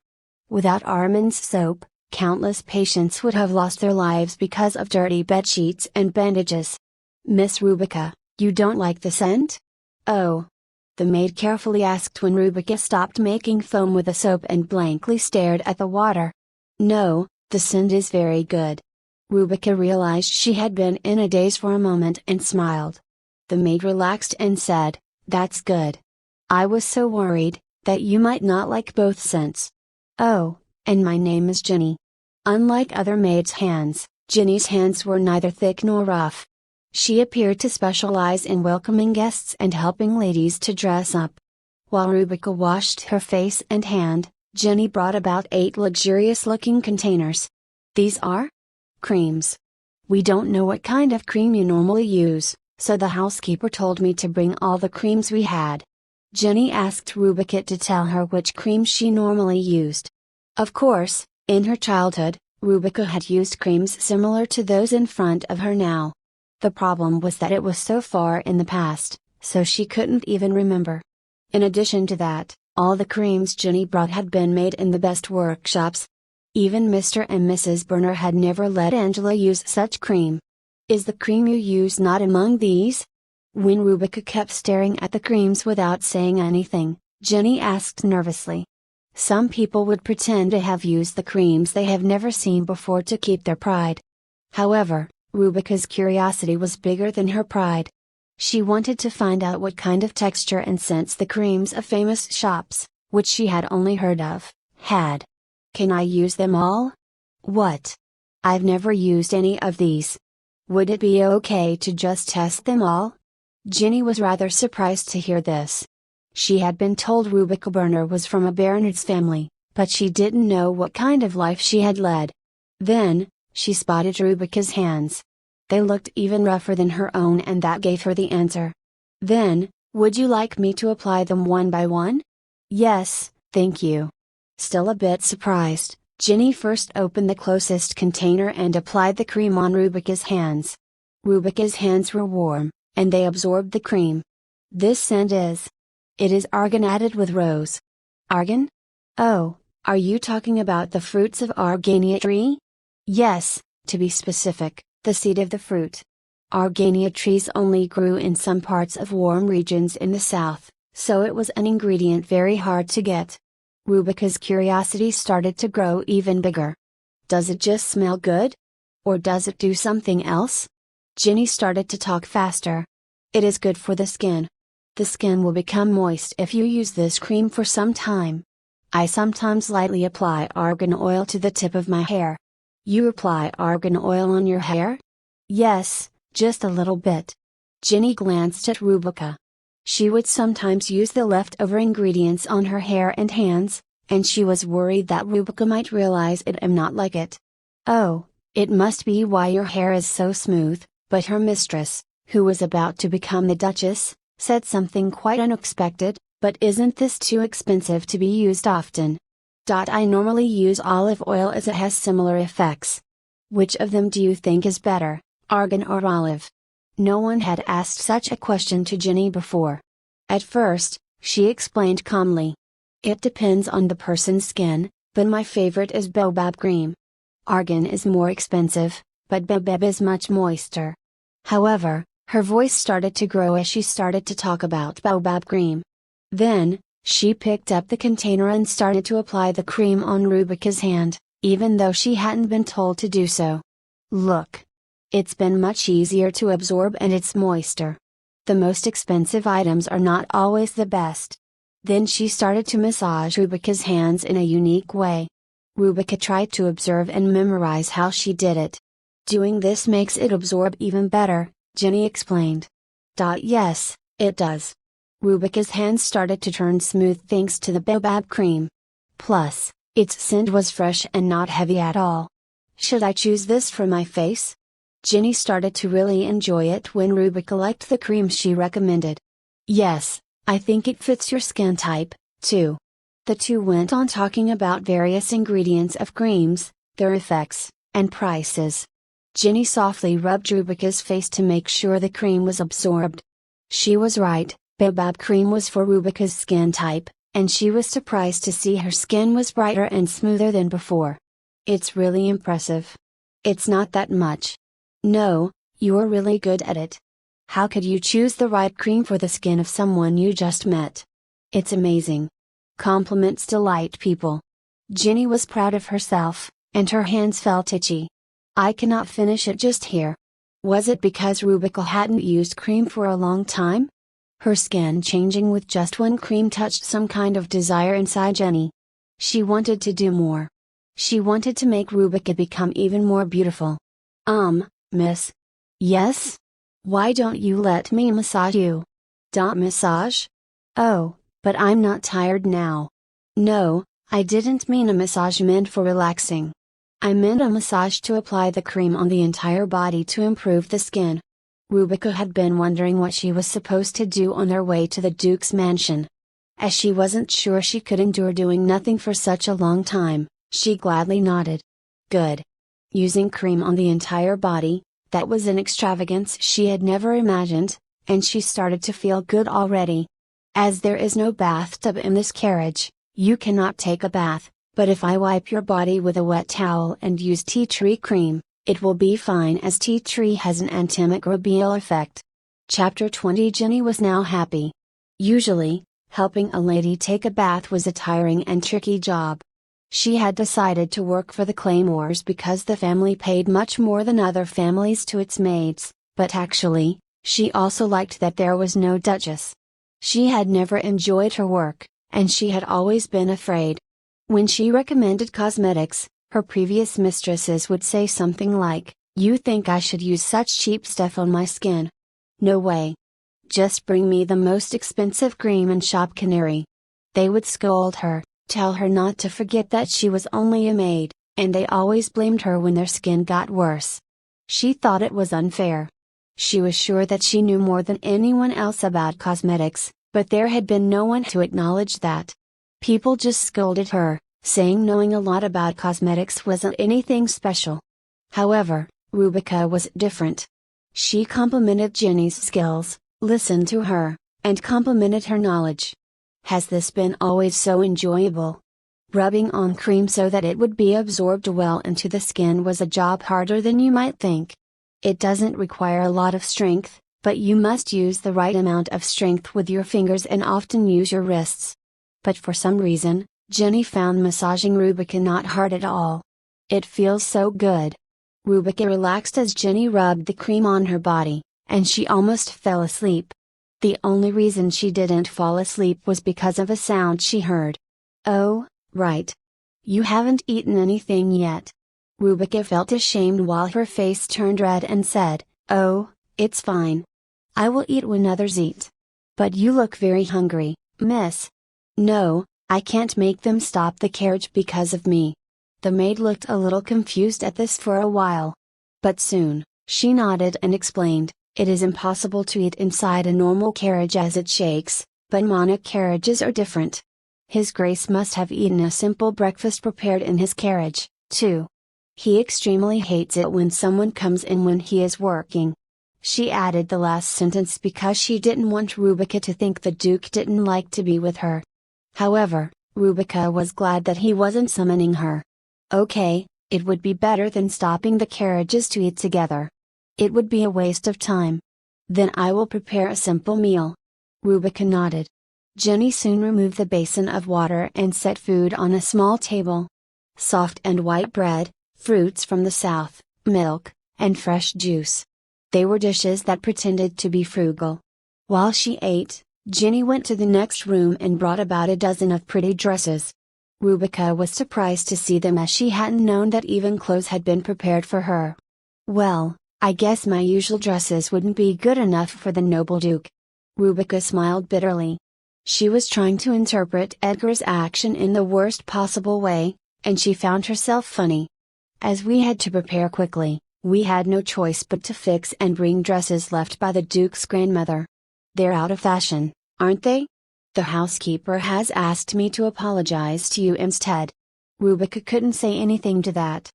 Without Armin's soap, countless patients would have lost their lives because of dirty bedsheets and bandages. Miss Rubica, you don't like the scent? Oh. The maid carefully asked when Rubica stopped making foam with the soap and blankly stared at the water. No, the scent is very good. Rubica realized she had been in a daze for a moment and smiled. The maid relaxed and said, That's good. I was so worried that you might not like both scents. Oh, and my name is Jenny. Unlike other maids' hands, Jenny's hands were neither thick nor rough. She appeared to specialize in welcoming guests and helping ladies to dress up. While Rubica washed her face and hand, Jenny brought about 8 luxurious-looking containers. These are creams. We don't know what kind of cream you normally use, so the housekeeper told me to bring all the creams we had. Jenny asked Rubica to tell her which cream she normally used. Of course, in her childhood, Rubica had used creams similar to those in front of her now. The problem was that it was so far in the past, so she couldn't even remember. In addition to that, all the creams Jenny brought had been made in the best workshops. Even Mr. and Mrs. Burner had never let Angela use such cream. Is the cream you use not among these? When Rubica kept staring at the creams without saying anything, Jenny asked nervously. Some people would pretend to have used the creams they have never seen before to keep their pride. However, Rubica's curiosity was bigger than her pride. She wanted to find out what kind of texture and scents the creams of famous shops, which she had only heard of, had. Can I use them all? What? I've never used any of these. Would it be okay to just test them all? Jenny was rather surprised to hear this. She had been told Rubica Burner was from a baronet's family, but she didn't know what kind of life she had led. Then, she spotted Rubica's hands. They looked even rougher than her own and that gave her the answer. Then, would you like me to apply them one by one? Yes, thank you. Still a bit surprised, Jenny first opened the closest container and applied the cream on Rubica's hands. Rubica's hands were warm, and they absorbed the cream. This scent is. It is argan added with rose. Argan? Oh, are you talking about the fruits of Argania tree? Yes, to be specific, the seed of the fruit. Argania trees only grew in some parts of warm regions in the south, so it was an ingredient very hard to get. Rubica's curiosity started to grow even bigger. Does it just smell good? Or does it do something else? Jenny started to talk faster. It is good for the skin, The skin will become moist if you use this cream for some time. I sometimes lightly apply argan oil to the tip of my hair. You apply argan oil on your hair? Yes, just a little bit. Jenny glanced at Rubica. She would sometimes use the leftover ingredients on her hair and hands, and she was worried that Rubica might realize it and not like it. Oh, it must be why your hair is so smooth, but her mistress, who was about to become the Duchess, said something quite unexpected. But isn't this too expensive to be used often? I normally use olive oil as it has similar effects. Which of them do you think is better, argan or olive? No one had asked such a question to Jenny before. At first, she explained calmly. It depends on the person's skin, but my favorite is baobab cream. Argan is more expensive, but baobab is much moister. However, her voice started to grow as she started to talk about baobab cream. Then, she picked up the container and started to apply the cream on Rubica's hand, even though she hadn't been told to do so. Look! It's been much easier to absorb and it's moister. The most expensive items are not always the best. Then she started to massage Rubica's hands in a unique way. Rubica tried to observe and memorize how she did it. Doing this makes it absorb even better, Jenny explained. Yes, it does. Rubica's hands started to turn smooth thanks to the baobab cream. Plus, its scent was fresh and not heavy at all. Should I choose this for my face? Jenny started to really enjoy it when Rubica liked the cream she recommended. Yes, I think it fits your skin type, too. The two went on talking about various ingredients of creams, their effects, and prices. Jenny softly rubbed Rubica's face to make sure the cream was absorbed. She was right. Baobab cream was for Rubica's skin type, and she was surprised to see her skin was brighter and smoother than before. It's really impressive. It's not that much. No, you're really good at it. How could you choose the right cream for the skin of someone you just met? It's amazing. Compliments delight people. Jenny was proud of herself, and her hands felt itchy. I cannot finish it just here. Was it because Rubica hadn't used cream for a long time? Her skin changing with just one cream touched some kind of desire inside Jenny. She wanted to do more. She wanted to make Rubica become even more beautiful. Miss? Yes? Why don't you let me massage you? Massage? Oh, but I'm not tired now. No, I didn't mean a massage meant for relaxing. I meant a massage to apply the cream on the entire body to improve the skin. Rubica had been wondering what she was supposed to do on their way to the Duke's mansion. As she wasn't sure she could endure doing nothing for such a long time, she gladly nodded. Good. Using cream on the entire body, that was an extravagance she had never imagined, and she started to feel good already. As there is no bathtub in this carriage, you cannot take a bath, but if I wipe your body with a wet towel and use tea tree cream, it will be fine as tea tree has an antimicrobial effect. Chapter 20. Jenny was now happy. Usually, helping a lady take a bath was a tiring and tricky job. She had decided to work for the Claymores because the family paid much more than other families to its maids, but actually, she also liked that there was no Duchess. She had never enjoyed her work, and she had always been afraid. When she recommended cosmetics, her previous mistresses would say something like, "You think I should use such cheap stuff on my skin? No way. Just bring me the most expensive cream and shop canary." They would scold her, tell her not to forget that she was only a maid, and they always blamed her when their skin got worse. She thought it was unfair. She was sure that she knew more than anyone else about cosmetics, but there had been no one to acknowledge that. People just scolded her, saying knowing a lot about cosmetics wasn't anything special. However, Rubica was different. She complimented Jenny's skills, listened to her, and complimented her knowledge. Has this been always so enjoyable? Rubbing on cream so that it would be absorbed well into the skin was a job harder than you might think. It doesn't require a lot of strength, but you must use the right amount of strength with your fingers and often use your wrists. But for some reason, Jenny found massaging Rubica not hard at all. It feels so good. Rubica relaxed as Jenny rubbed the cream on her body, and she almost fell asleep. The only reason she didn't fall asleep was because of a sound she heard. Oh, right. You haven't eaten anything yet. Rebecca felt ashamed while her face turned red and said, "Oh, it's fine. I will eat when others eat. But you look very hungry, miss." "No, I can't make them stop the carriage because of me." The maid looked a little confused at this for a while. But soon, she nodded and explained, "It is impossible to eat inside a normal carriage as it shakes, but monarch carriages are different. His Grace must have eaten a simple breakfast prepared in his carriage, too. He extremely hates it when someone comes in when he is working." She added the last sentence because she didn't want Rebecca to think the Duke didn't like to be with her. However, Rebecca was glad that he wasn't summoning her. Okay, it would be better than stopping the carriages to eat together. It would be a waste of time. Then I will prepare a simple meal. Rebecca nodded. Jenny soon removed the basin of water and set food on a small table. Soft and white bread, fruits from the south, milk, and fresh juice. They were dishes that pretended to be frugal. While she ate, Jenny went to the next room and brought about a dozen of pretty dresses. Rebecca was surprised to see them as she hadn't known that even clothes had been prepared for her. "Well, I guess my usual dresses wouldn't be good enough for the noble Duke." Rebecca smiled bitterly. She was trying to interpret Edgar's action in the worst possible way, and she found herself funny. "As we had to prepare quickly, we had no choice but to fix and bring dresses left by the Duke's grandmother. They're out of fashion, aren't they? The housekeeper has asked me to apologize to you instead." Rebecca couldn't say anything to that.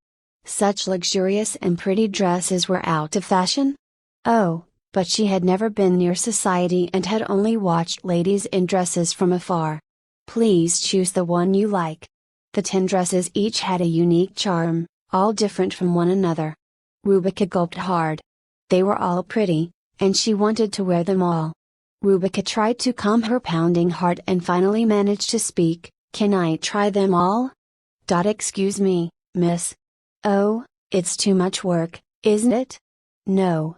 Such luxurious and pretty dresses were out of fashion? Oh, but she had never been near society and had only watched ladies in dresses from afar. "Please choose the one you like." The 10 dresses each had a unique charm, all different from one another. Rebecca gulped hard. They were all pretty, and she wanted to wear them all. Rebecca tried to calm her pounding heart and finally managed to speak, "Can I try them all?" "Excuse me, miss. Oh, it's too much work, isn't it?" No,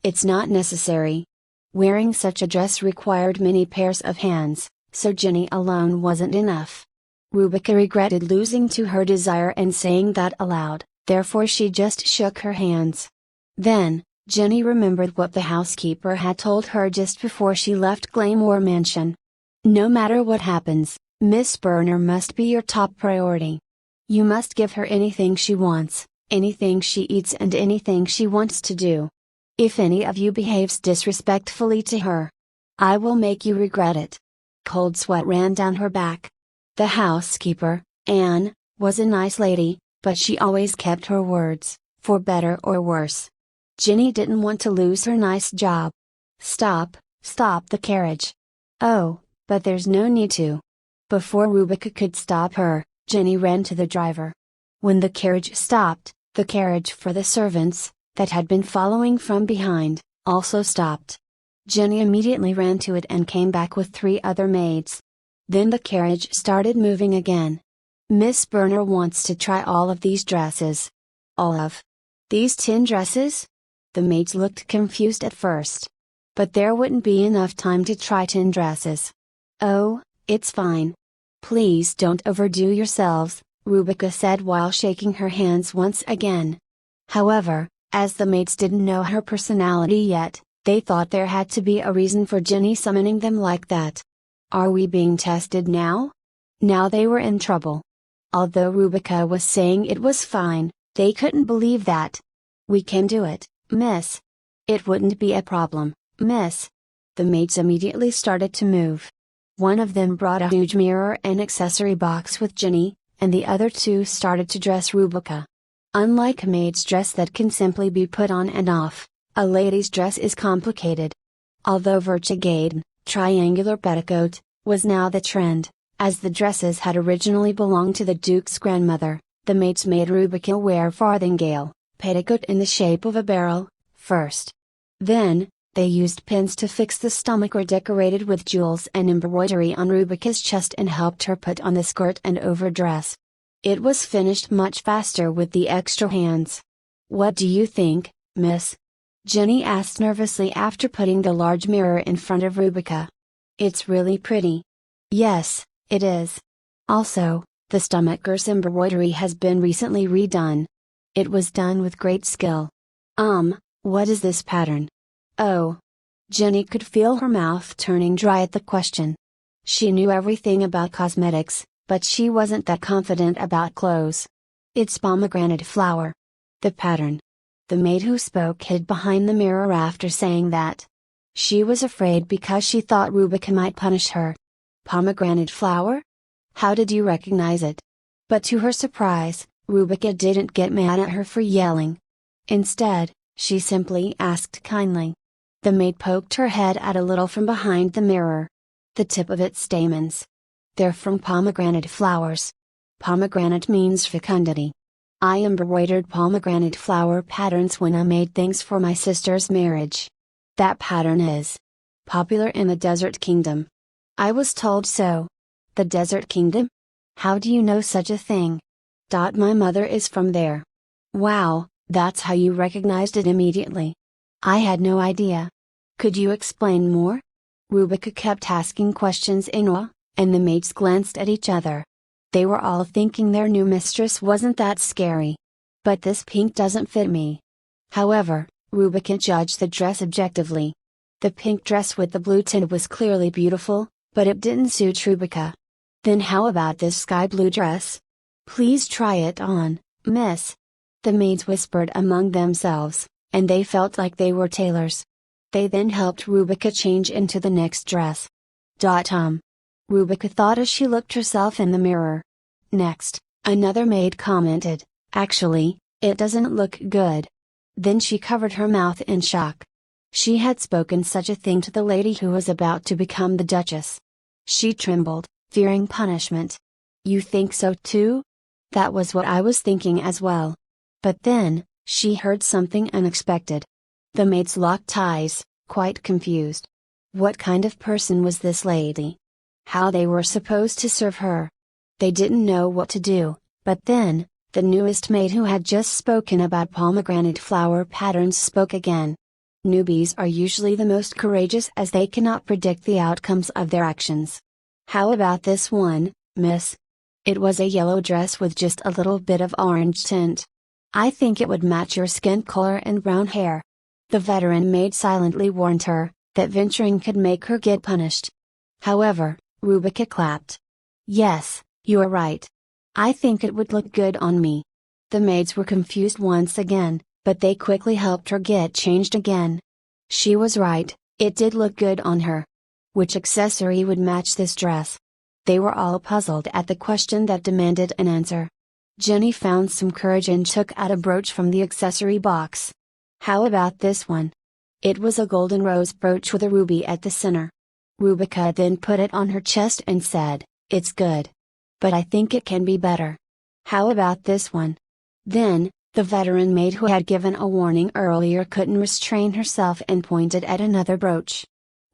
it's not necessary." Wearing such a dress required many pairs of hands, so Jenny alone wasn't enough. Rebecca regretted losing to her desire and saying that aloud, therefore she just shook her hands. Then, Jenny remembered what the housekeeper had told her just before she left Glamour Mansion. "No matter what happens, Miss Burner must be your top priority. You must give her anything she wants, anything she eats and anything she wants to do. If any of you behaves disrespectfully to her, I will make you regret it." Cold sweat ran down her back. The housekeeper, Anne, was a nice lady, but she always kept her words, for better or worse. Jenny didn't want to lose her nice job. Stop the carriage." "Oh, but there's no need to." Before Rebecca could stop her, Jenny ran to the driver. When the carriage stopped, the carriage for the servants, that had been following from behind, also stopped. Jenny immediately ran to it and came back with 3 other maids. Then the carriage started moving again. "Miss Burner wants to try all of these dresses." "All of these 10 dresses?" The maids looked confused at first. "But there wouldn't be enough time to try 10 dresses." "Oh, it's fine. Please don't overdo yourselves," Rebecca said while shaking her hands once again. However, as the maids didn't know her personality yet, they thought there had to be a reason for Jenny summoning them like that. "Are we being tested now?" Now they were in trouble. Although Rebecca was saying it was fine, they couldn't believe that. "We can do it, miss. It wouldn't be a problem, miss." The maids immediately started to move. One of them brought a huge mirror and accessory box with Jenny, and the other 2 started to dress Rebecca. Unlike a maid's dress that can simply be put on and off, a lady's dress is complicated. Although vertigate, triangular petticoat, was now the trend, as the dresses had originally belonged to the Duke's grandmother, the maids made Rebecca wear farthingale, petticoat in the shape of a barrel, first. Then, they used pins to fix the stomacher decorated with jewels and embroidery on Rebecca's chest and helped her put on the skirt and overdress. It was finished much faster with the extra hands. "What do you think, miss?" Jenny asked nervously after putting the large mirror in front of Rubica. It's really pretty. Yes, it is. Also, the stomacher's embroidery has been recently redone. It was done with great skill. What is this pattern? Oh. Jenny could feel her mouth turning dry at the question. She knew everything about cosmetics, but she wasn't that confident about clothes. It's pomegranate flower. The pattern. The maid who spoke hid behind the mirror after saying that. She was afraid because she thought Rubica might punish her. Pomegranate flower? How did you recognize it? But to her surprise, Rubica didn't get mad at her for yelling. Instead, she simply asked kindly. The maid poked her head out a little from behind the mirror. The tip of its stamens. They're from pomegranate flowers. Pomegranate means fecundity. I embroidered pomegranate flower patterns when I made things for my sister's marriage. That pattern is popular in the Desert Kingdom. I was told so. The Desert Kingdom? How do you know such a thing? My mother is from there. Wow, that's how you recognized it immediately. I had no idea. Could you explain more? Rubica kept asking questions in awe, and the maids glanced at each other. They were all thinking their new mistress wasn't that scary. But this pink doesn't fit me. However, Rubica judged the dress objectively. The pink dress with the blue tint was clearly beautiful, but it didn't suit Rubica. Then how about this sky blue dress? Please try it on, miss. The maids whispered among themselves, and they felt like they were tailors. They then helped Rubica change into the next dress. Rubica thought as she looked herself in the mirror. Next, another maid commented, actually, it doesn't look good. Then she covered her mouth in shock. She had spoken such a thing to the lady who was about to become the Duchess. She trembled, fearing punishment. You think so too? That was what I was thinking as well. But then, she heard something unexpected. The maids locked eyes, quite confused. What kind of person was this lady? How they were supposed to serve her? They didn't know what to do, but then, the newest maid who had just spoken about pomegranate flower patterns spoke again. Newbies are usually the most courageous as they cannot predict the outcomes of their actions. How about this one, miss? It was a yellow dress with just a little bit of orange tint. I think it would match your skin color and brown hair. The veteran maid silently warned her, that venturing could make her get punished. However, Rubica clapped. Yes, you are right. I think it would look good on me. The maids were confused once again, but they quickly helped her get changed again. She was right, it did look good on her. Which accessory would match this dress? They were all puzzled at the question that demanded an answer. Jenny found some courage and took out a brooch from the accessory box. How about this one? It was a golden rose brooch with a ruby at the center. Rubica then put it on her chest and said, it's good. But I think it can be better. How about this one? Then, the veteran maid who had given a warning earlier couldn't restrain herself and pointed at another brooch.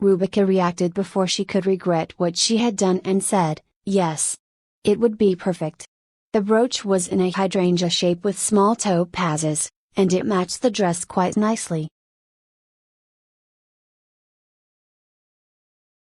Rubica reacted before she could regret what she had done and said, yes. It would be perfect. The brooch was in a hydrangea shape with small topazes, and it matched the dress quite nicely.